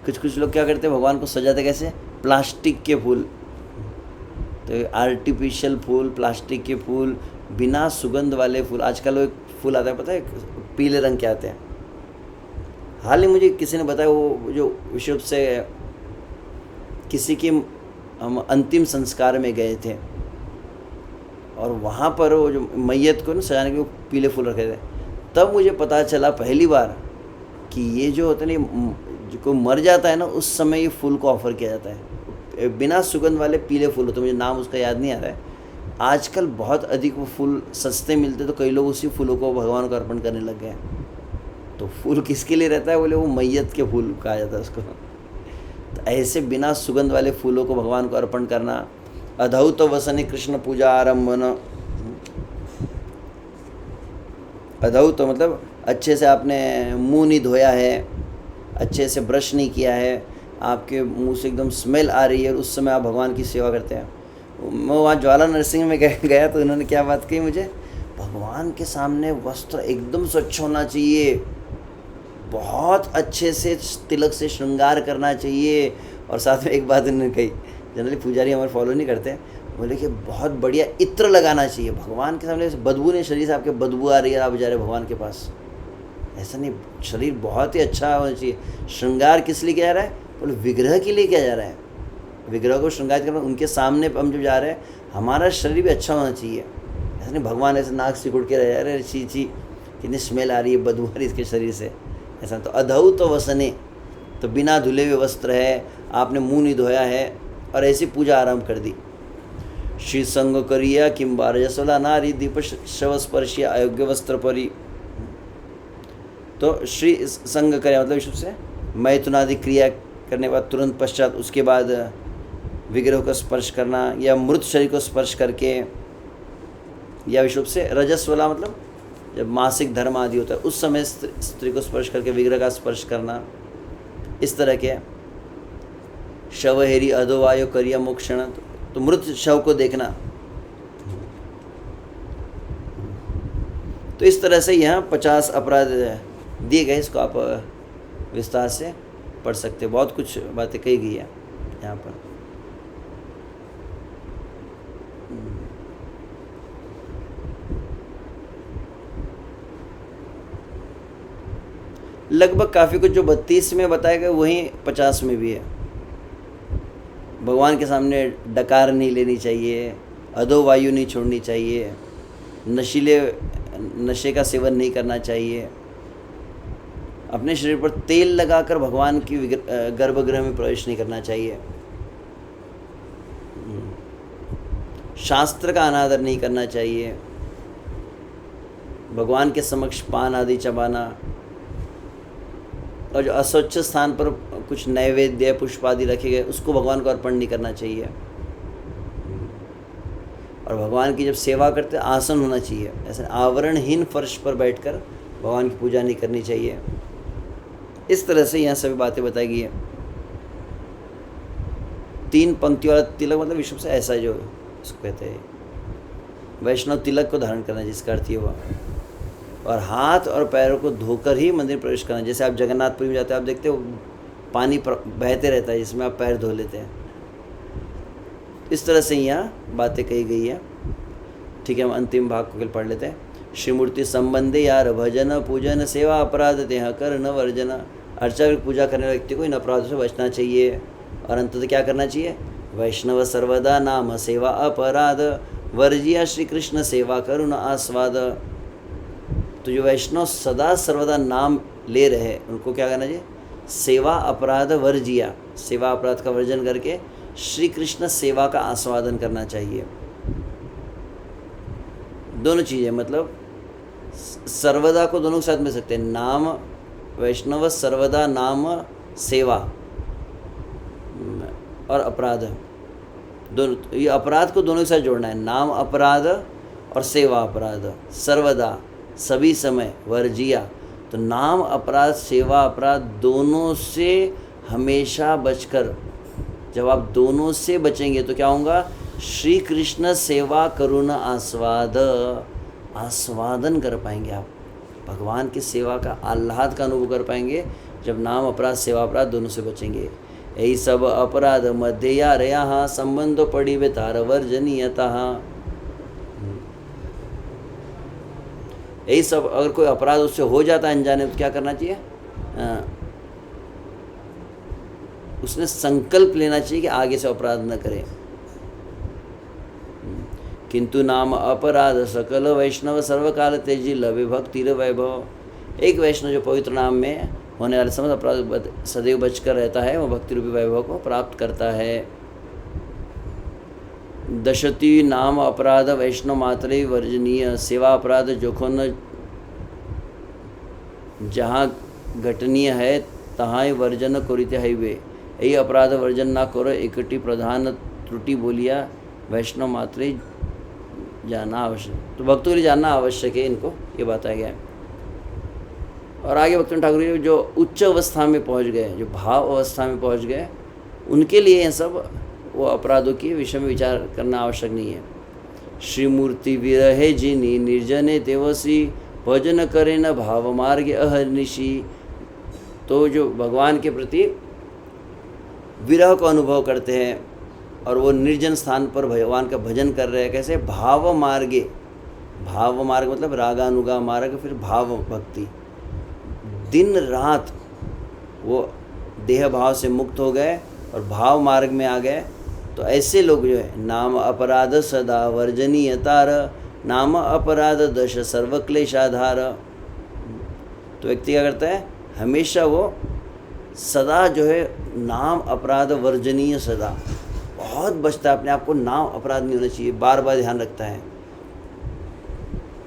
कुछ कुछ लोग क्या करते हैं, भगवान को सजाते कैसे, प्लास्टिक के फूल, तो आर्टिफिशियल फूल, प्लास्टिक के फूल, बिना सुगंध वाले फूल। आजकल वो एक फूल आता है पता है, पीले रंग के आते हैं। हाल ही मुझे किसी ने बताया, वो जो विश्व से किसी की हम अंतिम संस्कार में गए थे और वहाँ पर वो जो मैयत को ना सजाने के वो पीले फूल रखे थे, तब मुझे पता चला पहली बार कि ये जो होता है ना, जो कोई मर जाता है ना, उस समय ये फूल को ऑफ़र किया जाता है, बिना सुगंध वाले पीले फूल होते, मुझे नाम उसका याद नहीं आ रहा है। आजकल बहुत अधिक वो फूल सस्ते मिलते, तो कई लोग उसी फूलों को भगवान को अर्पण करने लग गए हैं। तो फूल किसके लिए रहता है, बोले वो मैयत के फूल कहा जाता है उसको। तो ऐसे बिना सुगंध वाले फूलों को भगवान को अर्पण करना। अधौत वसने कृष्ण पूजा आरंभन। अधौत मतलब अच्छे से आपने मुंह नहीं धोया है, अच्छे से ब्रश नहीं किया है, आपके मुंह से एकदम स्मेल आ रही है, और उस समय आप भगवान की सेवा करते हैं। मैं वहाँ ज्वाला नरसिंह में गया तो उन्होंने क्या बात कही मुझे, भगवान के सामने वस्त्र एकदम स्वच्छ होना चाहिए, बहुत अच्छे से तिलक से श्रृंगार करना चाहिए। और साथ में एक बात उन्होंने कही, जनरली पुजारी हमारे फॉलो नहीं करते, बोले कि बहुत बढ़िया इत्र लगाना चाहिए भगवान के सामने। बदबू नहीं, शरीर से आपके बदबू आ रही है, आप जा रहे भगवान के पास, ऐसा नहीं, शरीर बहुत ही अच्छा होना चाहिए। श्रृंगार किस लिए किया जा रहा है, बोले विग्रह के लिए किया जा रहा है, विग्रह को श्रृंगार करना, उनके सामने हम जब जा रहे हैं, हमारा शरीर भी अच्छा होना चाहिए। ऐसा नहीं भगवान ऐसे नाक सिकुड़ के रह जा रहे, ची ची कितनी स्मेल आ रही है, बदबू आ रही है इसके शरीर से, ऐसा। तो अधौत वसने, तो बिना धुले हुए वस्त्र है, आपने मुंह नहीं धोया है, और ऐसी पूजा आरंभ कर दी। श्री संग करिया किंबा रजस्वला नारी दीप शव स्पर्शिया अयोग्य वस्त्र परी। तो श्री संग करिया मतलब विश्व से मैथुनादि क्रिया करने के बाद तुरंत पश्चात उसके बाद विग्रह को स्पर्श करना, या मृत शरीर को स्पर्श करके, या विश्व से रजस्वला मतलब जब मासिक धर्म आदि होता है उस समय स्त्री को स्पर्श करके विग्रह का स्पर्श करना। इस तरह के शवहेरी अधोवायो करिया मोक्षण, तो मृत शव को देखना। तो इस तरह से यहाँ 50 अपराध दिए गए, इसको आप विस्तार से पढ़ सकते, बहुत कुछ बातें कही गई है यहाँ पर। लगभग काफ़ी कुछ जो 32 में बताया गया वहीं 50 में भी है। भगवान के सामने डकार नहीं लेनी चाहिए, अधोवायु नहीं छोड़नी चाहिए, नशे का सेवन नहीं करना चाहिए, अपने शरीर पर तेल लगाकर भगवान की गर्भगृह में प्रवेश नहीं करना चाहिए, शास्त्र का अनादर नहीं करना चाहिए, भगवान के समक्ष पान आदि चबाना, और जो अस्वच्छ स्थान पर कुछ नैवेद्य पुष्प आदि रखे गए उसको भगवान को अर्पण नहीं करना चाहिए। और भगवान की जब सेवा करते आसन होना चाहिए, ऐसे आवरणहीन फर्श पर बैठकर भगवान की पूजा नहीं करनी चाहिए। इस तरह से यहाँ सभी बातें बताई गई है। 3 पंक्तियों वाला तिलक मतलब विश्व से ऐसा जो इसको कहते हैं वैष्णव तिलक को धारण करना, जिसका अर्थ ये हुआ। और हाथ और पैरों को धोकर ही मंदिर प्रवेश करना। जैसे आप जगन्नाथपुरी में जाते हैं, आप देखते हो पानी बहते रहता है जिसमें आप पैर धो लेते हैं। इस तरह से यहाँ बातें कही गई है। ठीक है, हम अंतिम भाग को कल पढ़ लेते हैं। श्रीमूर्ति संबंधे यार भजन पूजन सेवा अपराध देह कर न वर्जन। अर्चा की पूजा करने वाले व्यक्ति को इन अपराधों से बचना चाहिए। और अंततः क्या करना चाहिए, वैष्णव सर्वदा नाम सेवा अपराध वर्जिया श्री कृष्ण सेवा करुण आस्वाद। तो जो वैष्णव सदा सर्वदा नाम ले रहे हैं उनको क्या करना चाहिए, सेवा अपराध वर्जिया, सेवा अपराध का वर्जन करके श्री कृष्ण सेवा का आस्वादन करना चाहिए। दोनों चीज़ें, मतलब सर्वदा को दोनों के साथ मिल सकते हैं। नाम वैष्णव सर्वदा नाम सेवा और अपराध दोनों, ये अपराध को दोनों के साथ जोड़ना है। नाम अपराध और सेवा अपराध सर्वदा सभी समय वर्जिया। तो नाम अपराध सेवा अपराध दोनों से हमेशा बचकर, जब आप दोनों से बचेंगे तो क्या होगा, श्री कृष्ण सेवा करुण आस्वाद, आस्वादन कर पाएंगे आप। भगवान की सेवा का आह्लाद का अनुभव कर पाएंगे जब नाम अपराध सेवा अपराध दोनों से बचेंगे। यही सब अपराध मध्य यार यहाँ संबंध पड़ी वे तार वर्जनीयता। यही सब अगर कोई अपराध उससे हो जाता है अनजाने तो क्या करना चाहिए? उसने संकल्प लेना चाहिए कि आगे से अपराध न करे। किंतु नाम अपराध सकल वैष्णव सर्वकाल तेजी लवे भक्तिर वैभव। एक वैष्णव जो पवित्र नाम में होने वाले समस्त अपराध सदैव बचकर रहता है वो भक्ति रूपी वैभव को प्राप्त करता है। दशति नाम अपराध वैष्णव मात्रे वर्जनीय। सेवा अपराध जोखन जहाँ घटनीय है तहाँ वर्जन करिते हईवे। यही अपराध वर्जन ना करो एकटी प्रधान त्रुटि बोलिया वैष्णव मात्रे जानना आवश्यक। तो भक्तों के लिए जानना आवश्यक है, इनको ये बताया गया है। और आगे भक्तन ठाकुर जी जो उच्च अवस्था में पहुंच गए, जो भाव अवस्था में पहुंच गए, उनके लिए ये सब वो अपराधों के विषय में विचार करना आवश्यक नहीं है। श्रीमूर्ति विरहे जिनी निर्जने देवसी भजन करे न भाव मार्ग अहर्निशि। तो जो भगवान के प्रति विरह को अनुभव करते हैं और वो निर्जन स्थान पर भगवान का भजन कर रहे हैं, कैसे? भाव मार्गे। भाव मार्ग मतलब रागानुगा मार्ग, फिर भाव भक्ति। दिन रात वो देह भाव से मुक्त हो गए और भाव मार्ग में आ गए। तो ऐसे लोग जो है नाम अपराध सदा वर्जनीयतार। नाम अपराध दश सर्वक्लेशाधार। तो व्यक्ति क्या करता है? हमेशा वो सदा जो है नाम अपराध वर्जनीय, सदा बहुत बचता है अपने आप को। नाम अपराध नहीं होना चाहिए, बार बार ध्यान रखता है।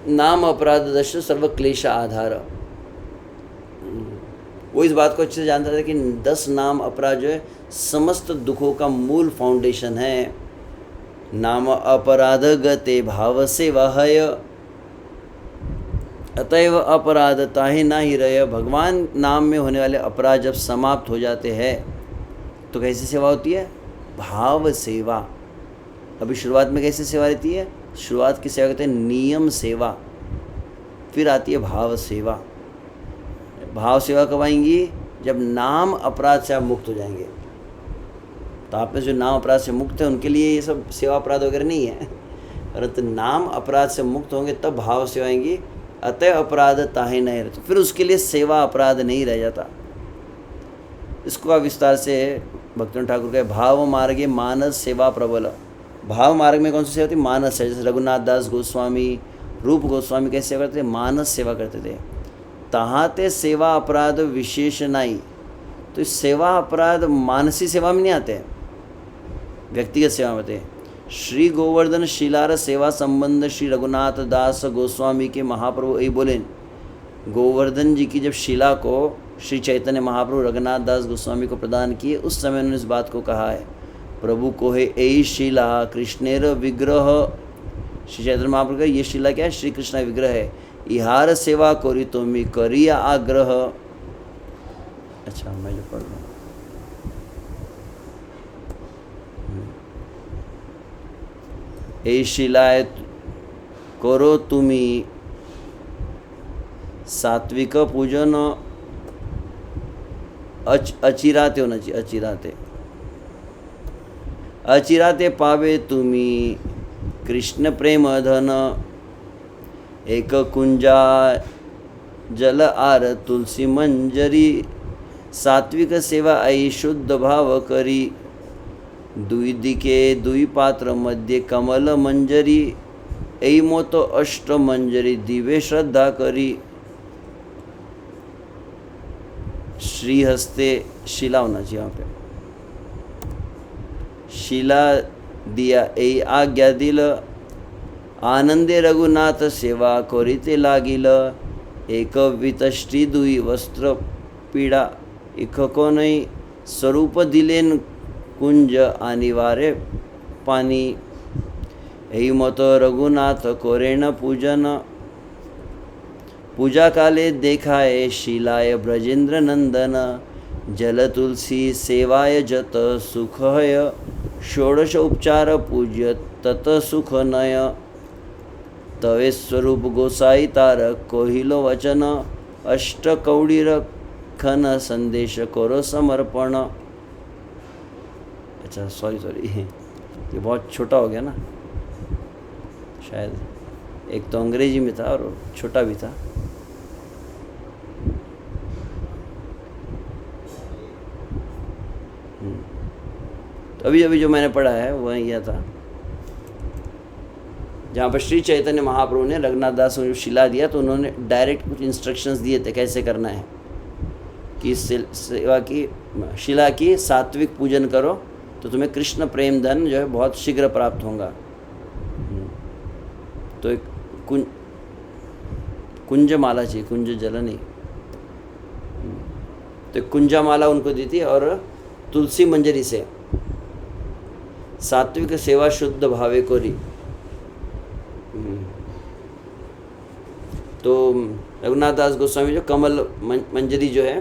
नाम अपराध दश सर्वक्लेशा आधार। वो इस बात को अच्छे से जानता था कि 10 नाम अपराध जो है समस्त दुखों का मूल फाउंडेशन है। नाम अपराध गते भाव सेवा है अतएव अपराध ताहि ना ही रहे। भगवान नाम में होने वाले अपराध जब समाप्त हो जाते हैं तो कैसी सेवा होती है? भाव सेवा। अभी शुरुआत में कैसी सेवा रहती है? शुरुआत की सेवा कहते हैं नियम सेवा, फिर आती है भाव सेवा। भाव सेवा कब आएंगी? जब नाम अपराध से आप मुक्त हो जाएंगे। तो आप में जो नाम अपराध से मुक्त है उनके लिए ये सब सेवा अपराध वगैरह नहीं है, परंतु नाम अपराध से मुक्त होंगे तब भाव सेवा आएंगी। अतः अपराध ताहे नहीं रहते, फिर उसके लिए सेवा अपराध नहीं रह जाता। इसको आप विस्तार से भक्तन ठाकुर का भाव मार्गे मानस सेवा प्रबल। भाव मार्ग में कौन सी सेवा होती? मानस है। जैसे रघुनाथ दास गोस्वामी, रूप गोस्वामी कैसे सेवा करते थे? मानस सेवा करते थे। तहाँ ते सेवा अपराध विशेष नहीं। तो सेवा अपराध मानसी सेवा में नहीं आते, व्यक्तिगत सेवा में आते। श्री गोवर्धन शिलार सेवा संबंध श्री रघुनाथ दास गोस्वामी के महाप्रभु यही बोले। गोवर्धन जी की जब शिला को श्री चैतन्य महाप्रभु रघुनाथ दास गोस्वामी को प्रदान किए, उस समय उन्होंने इस बात को कहा है, प्रभु को है यही शिला कृष्णेर विग्रह। श्री चैतन्य महाप्रभु का ये शिला क्या है? श्री कृष्ण विग्रह है। इहार सेवा करी तो मी करी आग्रह। अच्छा, मैं जो पढ़ रहा हूँ, यही शिलाय करो तुम्ही सात्विक पूजन। अचिराते होना चाहिए, अचिराते। अचिराते पावे तुम्ही कृष्ण प्रेम धन। एक कुंजा जल आर तुलसी मंजरी। सात्विक सेवा आई शुद्ध भाव करी। दुई दिके दुई पात्र मध्य कमल मंजरी। ऐ मोत अष्ट मंजरी दिवे श्रद्धा करी। श्रीहस्ते शिला होना चाहिए वहाँ पे। शिला दिया ऐ आज्ञा दिल। आनंदे रघुनाथ सेवा करिते लागिल। एक वितष्टि दुई वस्त्र पीड़ा। इख को नहीं स्वरूप दिलेन कुंज अनिवार्य पानी। यही मत रघुनाथ कोरेण पूजन। पूजा काले देखाए शिलाय ब्रजेंद्र नंदन। जल तुलसी सेवाय जत सुख है। षोडश उपचार पूज्य तत सुख नय। तवे स्वरूप गोसाई तार कोहिलो वचन अष्ट कौड़ीर खन संदेश करो समर्पण। अच्छा सॉरी ये बहुत छोटा हो गया ना शायद, एक तो अंग्रेजी में था और छोटा भी था। तो अभी जो मैंने पढ़ा है वह यह था जहाँ पर श्री चैतन्य महाप्रभु ने रघुनाथ दास को शिला दिया तो उन्होंने डायरेक्ट कुछ इंस्ट्रक्शंस दिए थे कैसे करना है कि सेवा की शिला की सात्विक पूजन करो तो तुम्हें कृष्ण प्रेम धन जो है बहुत शीघ्र प्राप्त होगा। तो एक कुंज माला चाहिए, कुंज जल नहीं, तो कुंजा माला उनको दी थी और तुलसी मंजरी से सात्विक सेवा शुद्ध भावे कोरी। तो रघुनाथ दास गोस्वामी जो कमल मंजरी जो है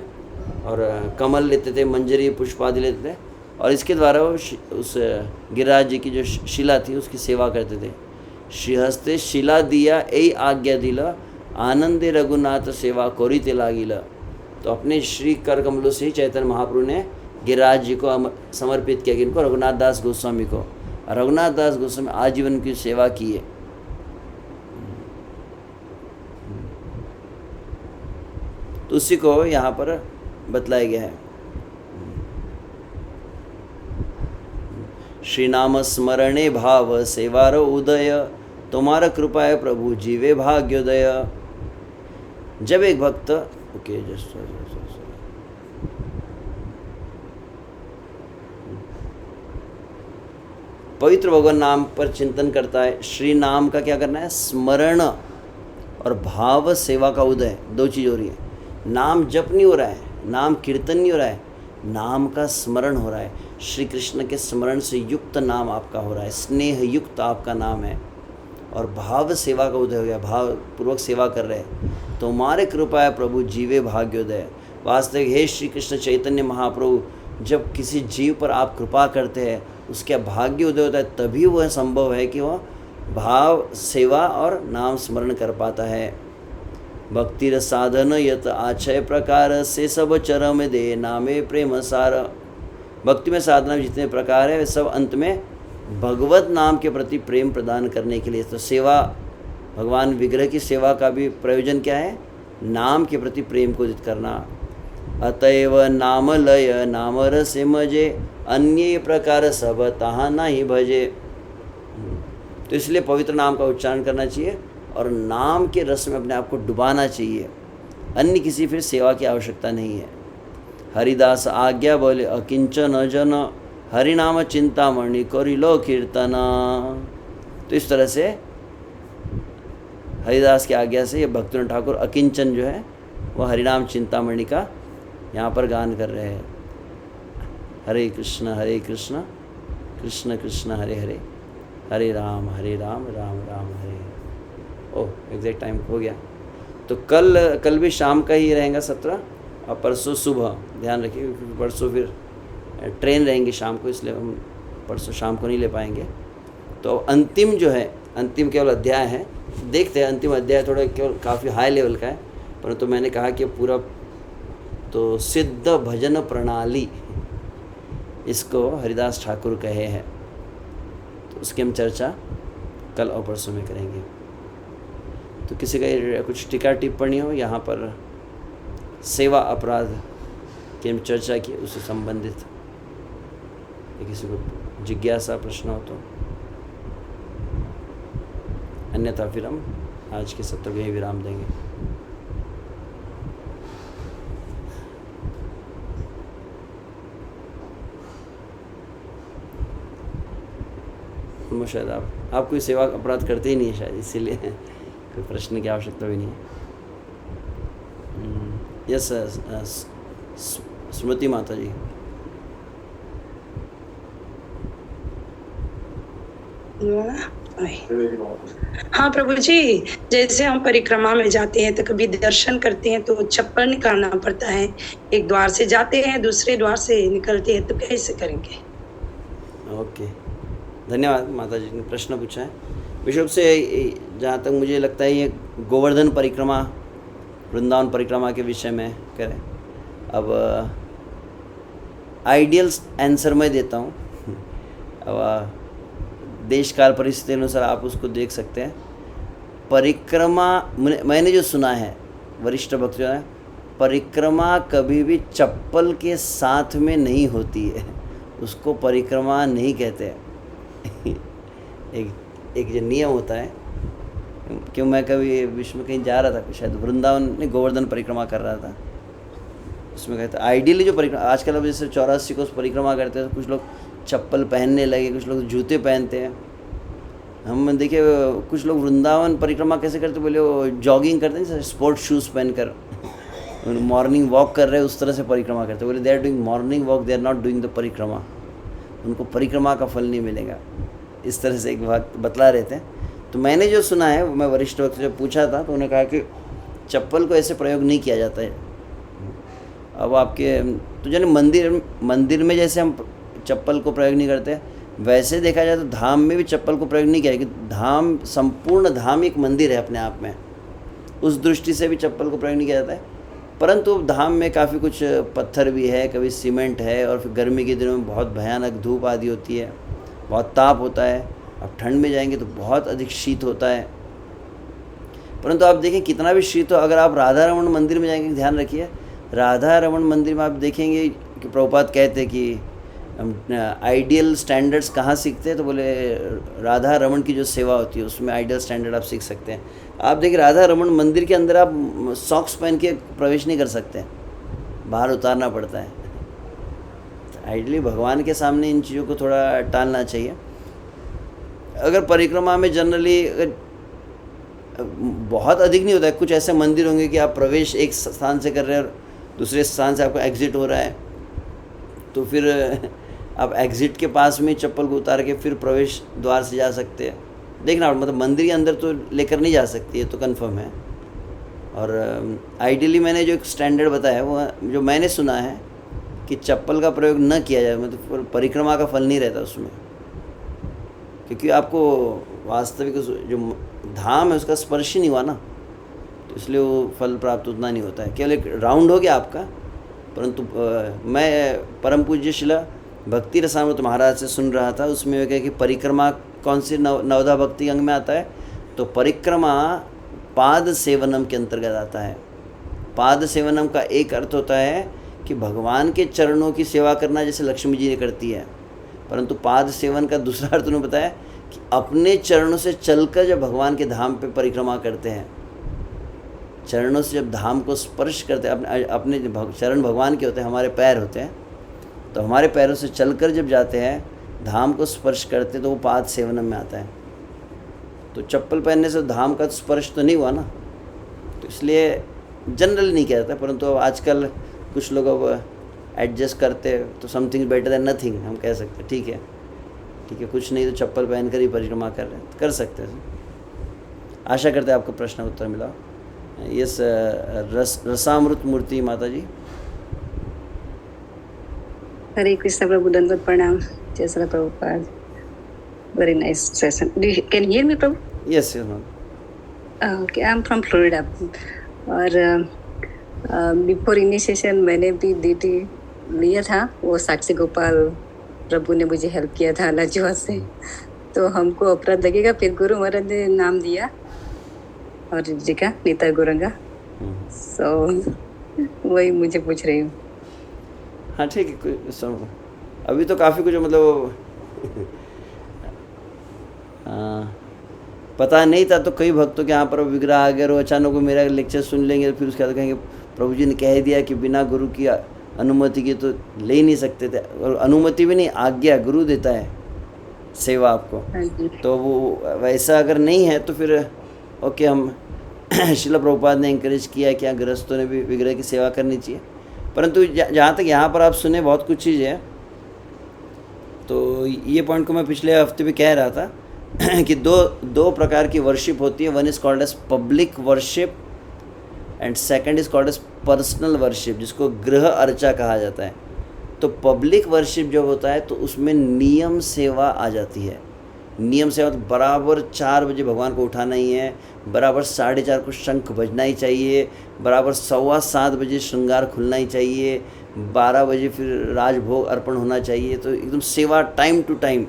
और कमल लेते थे, मंजरी पुष्प आदि लेते थे और इसके द्वारा वो उस गिरिराज जी की जो शिला थी उसकी सेवा करते थे। श्रीहस्ते शिला दिया यही आज्ञा दिला आनंदे रघुनाथ सेवा कोरी ते लागिला। तो अपने श्री कर कमलों से ही चैतन्य महाप्रभु ने गिरिराज जी को समर्पित किया, इनको रघुनाथ दास गोस्वामी को। रघुनाथ दास गोस्वामी आजीवन की सेवा की है। तो उसी को यहाँ पर बतलाया गया है। श्री नाम स्मरणे भाव सेवार उदय तुम्हारा कृपा है प्रभु जीवे भाग्योदय। जब एक भक्त ओके पवित्र भगवान नाम पर चिंतन करता है, श्री नाम का क्या करना है, स्मरण और भाव सेवा का उदय, दो चीज़ हो रही है। नाम जप नहीं हो रहा है, नाम कीर्तन नहीं हो रहा है, नाम का स्मरण हो रहा है। श्री कृष्ण के स्मरण से युक्त नाम आपका हो रहा है, स्नेह युक्त आपका नाम है और भाव सेवा का उदय हो गया, भाव पूर्वक सेवा कर रहे हैं। तुम्हारे कृपा है प्रभु जीवे भाग्योदय। वास्तविक हे श्री कृष्ण चैतन्य महाप्रभु, जब किसी जीव पर आप कृपा करते हैं उसका भाग्य उदय होता है, तभी वह संभव है कि वह भाव सेवा और नाम स्मरण कर पाता है। भक्तिर साधन यत आछय प्रकार से सब चरम दे नामे प्रेम सार। भक्ति में साधना में जितने प्रकार है वे सब अंत में भगवत नाम के प्रति प्रेम प्रदान करने के लिए। तो सेवा, भगवान विग्रह की सेवा का भी प्रयोजन क्या है, नाम के प्रति प्रेम को उदित करना। अतएव नाम लय नाम रसे मजे अन्य प्रकार सब तहाँ नहीं भजे। तो इसलिए पवित्र नाम का उच्चारण करना चाहिए और नाम के रस में अपने आप को डुबाना चाहिए, अन्य किसी फिर सेवा की आवश्यकता नहीं है। हरिदास आज्ञा बोले अकिंचन जन हरिनाम चिंतामणि करिलो कीर्तना। तो इस तरह से हरिदास की आज्ञा से ये भक्तिनाथ ठाकुर अकिंचन जो है वह हरिनाम चिंतामणि का यहाँ पर गान कर रहे हैं। हरे कृष्ण कृष्ण कृष्ण हरे हरे, हरे राम राम राम हरे। ओह एग्जैक्ट टाइम हो गया। तो कल भी शाम का ही रहेगा 17 और परसों सुबह, ध्यान रखिए क्योंकि परसों फिर ट्रेन रहेंगी शाम को, इसलिए हम परसों शाम को नहीं ले पाएंगे। तो अंतिम जो है, अंतिम केवल अध्याय है, देखते हैं। अंतिम अध्याय थोड़ा केवल काफ़ी हाई लेवल का है, परंतु मैंने कहा कि पूरा तो सिद्ध भजन प्रणाली इसको हरिदास ठाकुर कहे हैं, तो उसकी हम चर्चा कल और परसों में करेंगे। तो किसी का कुछ टीका टिप्पणी हो यहाँ पर सेवा अपराध की हम चर्चा की, उससे संबंधित किसी को जिज्ञासा प्रश्न हो तो, अन्यथा फिर हम आज के सत्र को यही विराम देंगे। शायद आप कोई सेवा अपराध करते ही नहीं है शायद, इसीलिए कोई प्रश्न की आवश्यकता भी नहीं है। यस स्मृति माता जी। हाँ प्रभु जी, जैसे हम परिक्रमा में जाते हैं तो कभी दर्शन करते हैं तो चप्पल निकालना पड़ता है, एक द्वार से जाते हैं दूसरे द्वार से निकलते हैं, तो कैसे करेंगे? ओके, धन्यवाद माता जी ने प्रश्न पूछा है। विशुभ से जहाँ तक मुझे लगता है ये गोवर्धन परिक्रमा, वृंदावन परिक्रमा के विषय में करें। अब आइडियल आंसर मैं देता हूँ। अब देश काल परिस्थिति अनुसार आप उसको देख सकते हैं। परिक्रमा मैंने जो सुना है वरिष्ठ भक्त जो है, परिक्रमा कभी भी चप्पल के साथ में नहीं होती है, उसको परिक्रमा नहीं कहते। एक जो नियम होता है, क्यों मैं कभी विश्व में कहीं जा रहा था, शायद वृंदावन में गोवर्धन परिक्रमा कर रहा था, उसमें कहते आइडियली जो परिक्रमा आजकल अब जैसे 84 को परिक्रमा करते हैं तो कुछ लोग चप्पल पहनने लगे, कुछ लोग जूते पहनते हैं। हम देखिए कुछ लोग वृंदावन परिक्रमा कैसे करते, बोले वो जॉगिंग करते हैं स्पोर्ट्स शूज़ पहनकर, मॉर्निंग वॉक कर रहे हैं, उस तरह से परिक्रमा करते हैं। बोले they are doing morning walk, they are not doing the parikrama, उनको परिक्रमा का फल नहीं मिलेगा। इस तरह से एक बात बतला रहे थे। तो मैंने जो सुना है, मैं वरिष्ठ वक्त से पूछा था तो उन्होंने कहा कि चप्पल को ऐसे प्रयोग नहीं किया जाता है। अब आपके तो जैसे मंदिर में जैसे हम चप्पल को प्रयोग नहीं करते, वैसे देखा जाए तो धाम में भी चप्पल को प्रयोग नहीं किया, क्योंकि धाम संपूर्ण धाम एक मंदिर है अपने आप में, उस दृष्टि से भी चप्पल को प्रयोग नहीं किया जाता है। परंतु धाम में काफ़ी कुछ पत्थर भी है, कभी सीमेंट है, और फिर गर्मी के दिनों में बहुत भयानक धूप आदि होती है, बहुत ताप होता है। अब ठंड में जाएंगे तो बहुत अधिक शीत होता है। परंतु आप देखें कितना भी शीत हो, अगर आप राधा रमन मंदिर में जाएंगे, ध्यान रखिए राधा रमन मंदिर में आप देखेंगे कि प्रभुपाद कहते हैं कि आइडियल स्टैंडर्ड्स कहाँ सीखते हैं, तो बोले राधा रमन की जो सेवा होती है उसमें आइडियल स्टैंडर्ड आप सीख सकते हैं। आप देखिए राधा रमन मंदिर के अंदर आप सॉक्स पहन के प्रवेश नहीं कर सकते, बाहर उतारना पड़ता है। आइडियली भगवान के सामने इन चीज़ों को थोड़ा टालना चाहिए। अगर परिक्रमा में जनरली बहुत अधिक नहीं होता है, कुछ ऐसे मंदिर होंगे कि आप प्रवेश एक स्थान से कर रहे हैं और दूसरे स्थान से आपको एग्ज़िट हो रहा है, तो फिर आप एग्ज़िट के पास में चप्पल को उतार के फिर प्रवेश द्वार से जा सकते हैं। देखना मतलब मंदिर के अंदर तो लेकर नहीं जा सकती, ये तो कंफर्म है। और आइडियली मैंने जो एक स्टैंडर्ड बताया वो जो मैंने सुना है कि चप्पल का प्रयोग न किया जाए, मतलब परिक्रमा का फल नहीं रहता उसमें, क्योंकि आपको वास्तविक जो धाम है उसका स्पर्श ही नहीं हुआ ना, तो इसलिए वो फल प्राप्त उतना नहीं होता है। केवल एक राउंड हो गया आपका। परंतु मैं परम पूज्य शिला भक्ति रसामृत महाराज से सुन रहा था, उसमें वे कहे कि परिक्रमा कौन सी नवधा भक्ति अंग में आता है, तो परिक्रमा पाद सेवनम के अंतर्गत आता है। पाद सेवनम का एक अर्थ होता है कि भगवान के चरणों की सेवा करना, जैसे लक्ष्मी जी ने करती है। परंतु पाद सेवन का दूसरा अर्थ उन्होंने बताया कि अपने चरणों से चलकर जब भगवान के धाम पे परिक्रमा करते हैं, चरणों से जब धाम को स्पर्श करते हैं, अपने चरण भगवान के होते हैं, हमारे पैर होते हैं, तो हमारे पैरों से चलकर जब जाते हैं धाम को स्पर्श करते, तो वो पाद सेवनम में आता है। तो चप्पल पहनने से धाम का स्पर्श तो नहीं हुआ ना, तो इसलिए जनरली नहीं किया जाता। परंतु अब आजकल कुछ लोग अब एडजस्ट करते, तो समथिंग बेटर देन नथिंग हम कह सकते हैं। ठीक है, कुछ नहीं तो चप्पल पहन कर ही परिक्रमा कर रहे हैं, कर सकते हैं। आशा करते हैं आपको प्रश्न उत्तर मिला। यस, रसामृत मूर्ति माता जी। हरे कृष्ण प्रभु, दंडवत प्रणाम। जय Shri Prabhupada. Very nice session. Can you hear me, Prabhu? Yes, ma'am. Okay, I'm from Florida. और बिफोर इनिशिएशन मैंने भी DT लिया था, वो साक्षी गोपाल प्रभु ने मुझे हेल्प किया था लाजवा से। तो हमको अपराध लगेगा, फिर गुरु महाराज ने नाम दिया और जी का नीता गोरंगा। सो वही मुझे पूछ रही हूँ। हाँ ठीक है, अभी तो काफ़ी कुछ मतलब पता नहीं था, तो कई भक्तों के यहाँ पर विग्रह आ गए, और अचानक वो मेरा लेक्चर सुन लेंगे, तो फिर उसके बाद कहेंगे प्रभु जी ने कह दिया कि बिना गुरु की अनुमति के तो ले ही नहीं सकते थे। और अनुमति भी नहीं, आज्ञा गुरु देता है सेवा आपको। तो वो वैसा अगर नहीं है तो फिर ओके, हम शिला प्रभुपाद ने इंकरेज किया कि यहाँ गृहस्थों ने भी विग्रह की सेवा करनी चाहिए। परंतु जहाँ तक यहाँ पर आप सुने बहुत कुछ चीज़ है, तो ये पॉइंट को मैं पिछले हफ्ते भी कह रहा था कि दो प्रकार की वर्शिप होती है। One is called as public worship and second is called as personal worship, जिसको गृह अर्चा कहा जाता है। तो पब्लिक वर्शिप जब होता है तो उसमें नियम सेवा आ जाती है, नियम से मतलब बराबर 4 बजे भगवान को उठाना ही है, बराबर 4:30 को शंख बजना ही चाहिए, बराबर 7:15 बजे श्रृंगार खुलना ही चाहिए, 12 बजे फिर राजभोग अर्पण होना चाहिए। तो एकदम सेवा टाइम टू टाइम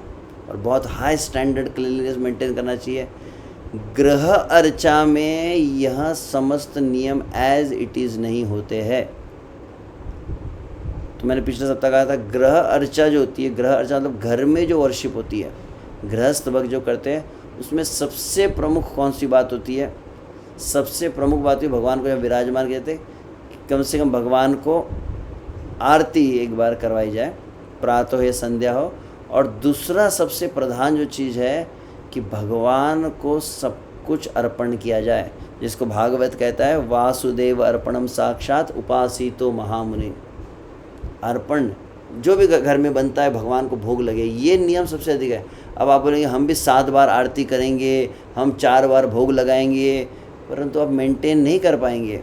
और बहुत हाई स्टैंडर्ड क्लीनलीनेस मेंटेन करना चाहिए। ग्रह अर्चा में यह समस्त नियम एज इट इज़ नहीं होते हैं। तो मैंने पिछले सप्ताह कहा था ग्रह अर्चा जो होती है, ग्रह अर्चा मतलब घर में जो वर्शिप होती है, गृहस्थ भक्त जो करते हैं, उसमें सबसे प्रमुख कौन सी बात होती है? सबसे प्रमुख बात है भगवान को जब विराजमान कहते हैं, कम से कम भगवान को आरती एक बार करवाई जाए, प्रातः हो या संध्या हो। और दूसरा सबसे प्रधान जो चीज़ है कि भगवान को सब कुछ अर्पण किया जाए, जिसको भागवत कहता है वासुदेव अर्पणम साक्षात उपासितो महामुनि। अर्पण जो भी घर में बनता है भगवान को भोग लगे, ये नियम सबसे अधिक है। अब आप बोलेंगे हम भी 7 बार आरती करेंगे, हम 4 बार भोग लगाएंगे, परंतु आप मेंटेन नहीं कर पाएंगे।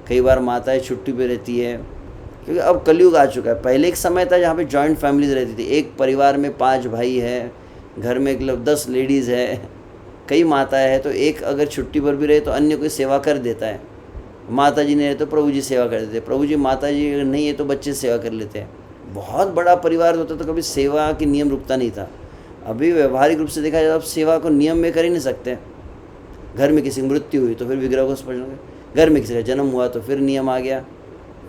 कई बार माताएं छुट्टी पे रहती है, क्योंकि अब कलयुग आ चुका है। पहले एक समय था जहाँ पे जॉइंट फैमिलीज रहती थी, एक परिवार में 5 भाई है, घर में मतलब 10 लेडीज़ है, कई माताएं हैं, तो एक अगर छुट्टी पर भी रहे तो अन्य कोई सेवा कर देता है। माता जी नहीं रहे तो प्रभु जी सेवा कर देते, प्रभु जी माता जी अगर नहीं है तो बच्चे सेवा कर लेते हैं। बहुत बड़ा परिवार होता तो कभी सेवा के नियम रुकता नहीं था। अभी व्यवहारिक रूप से देखा जाए तो आप सेवा को नियम में कर ही नहीं सकते। घर में किसी की मृत्यु हुई तो फिर विग्रह को स्पर्श, घर में किसी का जन्म हुआ तो फिर नियम आ गया,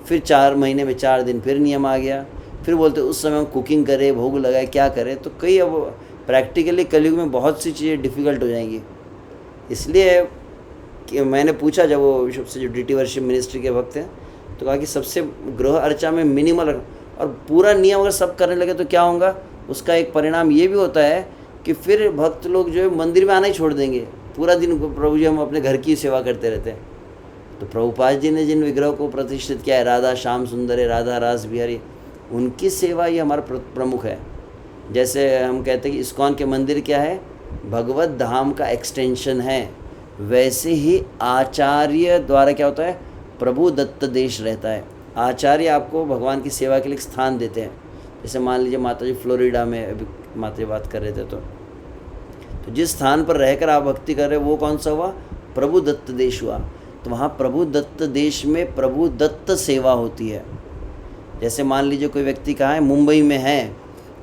फिर 4 महीने में 4 दिन फिर नियम आ गया, फिर बोलते उस समय हम कुकिंग करें, भोग लगाए, क्या करें। तो कई अब प्रैक्टिकली कलयुग में बहुत सी चीज़ें डिफ़िकल्ट हो जाएंगी। इसलिए कि मैंने पूछा जब वो विश्व से जो डीटी वर्शिप मिनिस्ट्री के भक्त हैं, तो कहा कि सबसे ग्रह अर्चा में मिनिमल और पूरा नियम अगर सब करने लगे तो क्या होगा, उसका एक परिणाम ये भी होता है कि फिर भक्त लोग जो है मंदिर में आना ही छोड़ देंगे। पूरा दिन प्रभु जी हम अपने घर की सेवा करते रहते हैं। तो प्रभुपाद जी ने जिन विग्रह को प्रतिष्ठित किया है, राधा श्याम सुंदर है, राधा रास बिहारी, उनकी सेवा ये हमारा प्रमुख है। जैसे हम कहते हैं कि इस्कॉन के मंदिर क्या है, भगवत धाम का एक्सटेंशन है, वैसे ही आचार्य द्वारा क्या होता है, प्रभु दत्त देश रहता है। आचार्य आपको भगवान की सेवा के लिए स्थान देते हैं। जैसे मान लीजिए माता जी फ्लोरिडा में, अभी माता जी बात कर रहे थे, तो जिस स्थान पर रहकर आप भक्ति कर रहे हैं वो कौन सा हुआ, प्रभु दत्त देश हुआ। तो वहाँ प्रभु दत्त देश में प्रभु दत्त सेवा होती है। जैसे मान लीजिए कोई व्यक्ति कहाँ है, मुंबई में है,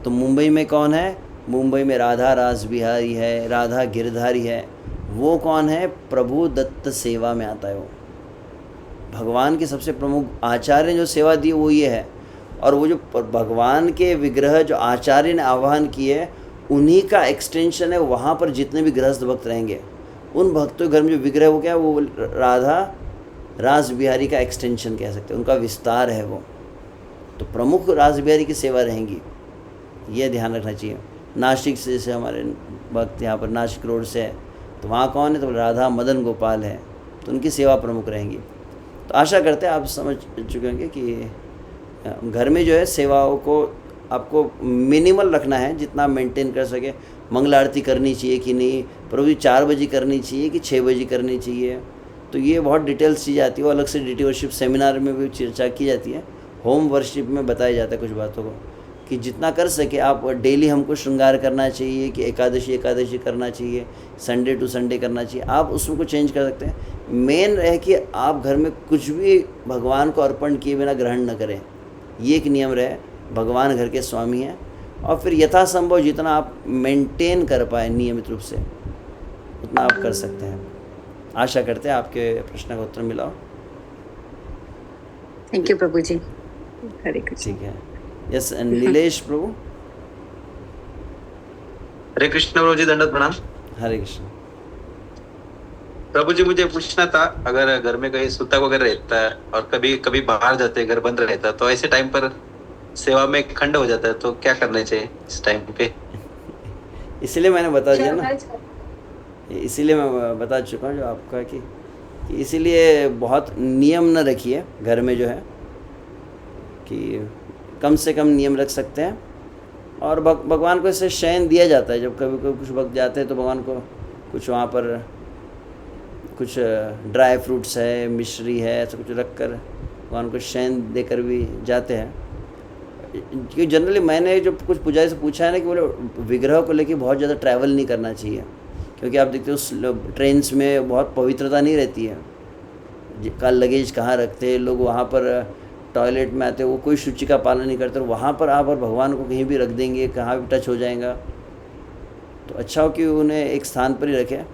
तो मुंबई में कौन है, मुंबई में राधा रास बिहारी है, राधा गिरधारी है, वो कौन है, प्रभु दत्त सेवा में आता है। वो भगवान के सबसे प्रमुख आचार्य ने जो सेवा दी वो ये है। और वो जो भगवान के विग्रह जो आचार्य ने आह्वान किए, उन्हीं का एक्सटेंशन है। वहाँ पर जितने भी गृहस्थ भक्त रहेंगे, उन भक्तों के घर में जो विग्रह वो क्या है, वो राधा रास बिहारी का एक्सटेंशन कह सकते हैं, उनका विस्तार है वो। तो प्रमुख रास बिहारी की सेवा रहेंगी, ये ध्यान रखना चाहिए। नासिक से जैसे हमारे भक्त यहाँ पर नासिक रोड से है, तो वहाँ कौन है, तो राधा मदन गोपाल है, तो उनकी सेवा प्रमुख रहेंगी। तो आशा करते हैं आप समझ चुके होंगे कि घर में जो है सेवाओं को आपको मिनिमल रखना है, जितना मेंटेन कर सके। मंगल आरती करनी चाहिए कि नहीं, प्रभु जी 4 बजे करनी चाहिए कि 6 बजे करनी चाहिए, तो ये बहुत डिटेल्स चीज़ आती है। वो अलग से डीटी वर्शिप सेमिनार में भी चर्चा की जाती है। होम वर्शिप में बताया जाता है कुछ बातों को, कि जितना कर सके आप डेली हमको श्रृंगार करना चाहिए, कि एकादशी एकादशी करना चाहिए, संडे टू संडे करना चाहिए। आप उसमें को चेंज कर सकते हैं। मेन है कि आप घर में कुछ भी भगवान को अर्पण किए बिना ग्रहण न करें, ये एक नियम रहे। भगवान घर के स्वामी हैं, और फिर यथासंभव जितना आप मेंटेन कर पाए नियमित रूप से, उतना आप कर सकते हैं। आशा करते हैं आपके प्रश्न का उत्तर मिला हो। थैंक यू प्रभु जी। हरे कृष्ण। ठीक है, यस नीलेश प्रभु। हरे कृष्ण प्रभु जी, दंडवत प्रणाम। हरे कृष्ण प्रभु जी, मुझे पूछना था, अगर घर में कहीं सूतक वगैरह रहता है और कभी कभी बाहर जाते हैं, घर बंद रहता है, तो ऐसे टाइम पर सेवा में खंड हो जाता है, तो क्या करना चाहिए इस टाइम पे? इसीलिए मैंने बता दिया ना, इसीलिए मैं बता चुका हूँ जो आपका कि इसीलिए बहुत नियम न रखिए घर में, जो है कि कम से कम नियम रख सकते हैं। और भगवान को इससे शयन दिया जाता है। जब कभी कभी कुछ वक्त जाते हैं तो भगवान को कुछ वहाँ पर कुछ ड्राई फ्रूट्स है, मिश्री है, ऐसा कुछ रख कर भगवान को शयन देकर भी जाते हैं। कि जनरली मैंने जो कुछ पुजारी से पूछा है ना कि बोले विग्रह को लेके बहुत ज़्यादा ट्रैवल नहीं करना चाहिए, क्योंकि आप देखते हो ट्रेन्स में बहुत पवित्रता नहीं रहती है। का लगेज कहाँ रखते हैं लोग, वहाँ पर टॉयलेट में आते हैं, वो कोई शुचि का पालन नहीं करते, वहाँ पर आप और भगवान को कहीं भी रख देंगे, कहाँ भी टच हो जाएगा। तो अच्छा हो कि उन्हें एक स्थान पर ही रखें।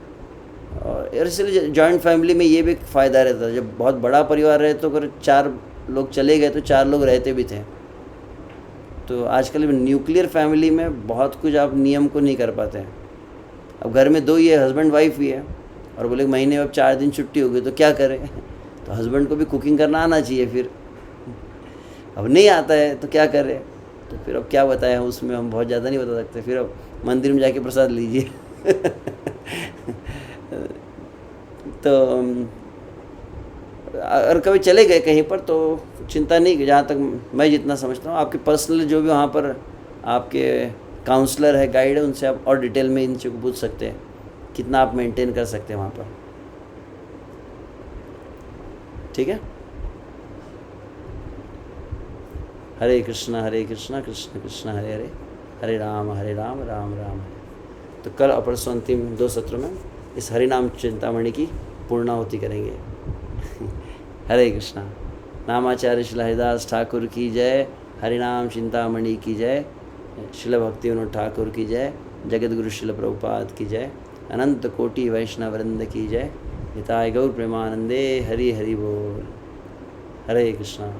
और इसलिए जॉइंट फैमिली में ये भी एक फ़ायदा रहता है, जब बहुत बड़ा परिवार रहे तो अगर 4 लोग चले गए तो 4 लोग रहते भी थे। तो आजकल न्यूक्लियर फैमिली में बहुत कुछ आप नियम को नहीं कर पाते हैं। अब घर में 2 ही है, हस्बैंड वाइफ ही है, और बोले महीने में अब 4 दिन छुट्टी हो गई तो क्या करें। तो हस्बैंड को भी कुकिंग करना आना चाहिए, फिर अब नहीं आता है तो क्या करें। तो फिर अब क्या बताएं, उसमें हम बहुत ज़्यादा नहीं बता सकते। फिर अब मंदिर में जाके प्रसाद लीजिए। तो अगर कभी चले गए कहीं पर तो चिंता नहीं, जहाँ तक मैं जितना समझता हूँ आपके पर्सनल जो भी वहाँ पर आपके काउंसलर है, गाइड है, उनसे आप और डिटेल में इन चीज़ों को पूछ सकते हैं, कितना आप मेंटेन कर सकते हैं वहाँ पर। ठीक है। हरे कृष्णा कृष्ण कृष्ण हरे हरे, हरे राम राम राम हरे। तो कल और परसों अंतिम 2 सत्रों में इस हरिनाम चिंतामणि की पूर्णाहुति करेंगे। हरे कृष्णा। नामाचार्य श्रील हरिदास ठाकुर की जय, हरिनाम चिंतामणि की जय, श्रील भक्ति विनोद ठाकुर की जय, जगत गुरु श्रील प्रभुपाद की जय, अनंत कोटि वैष्णव वृंद की जय, निताय गौर प्रेमानंदे। हरि हरि बोल। हरे कृष्णा।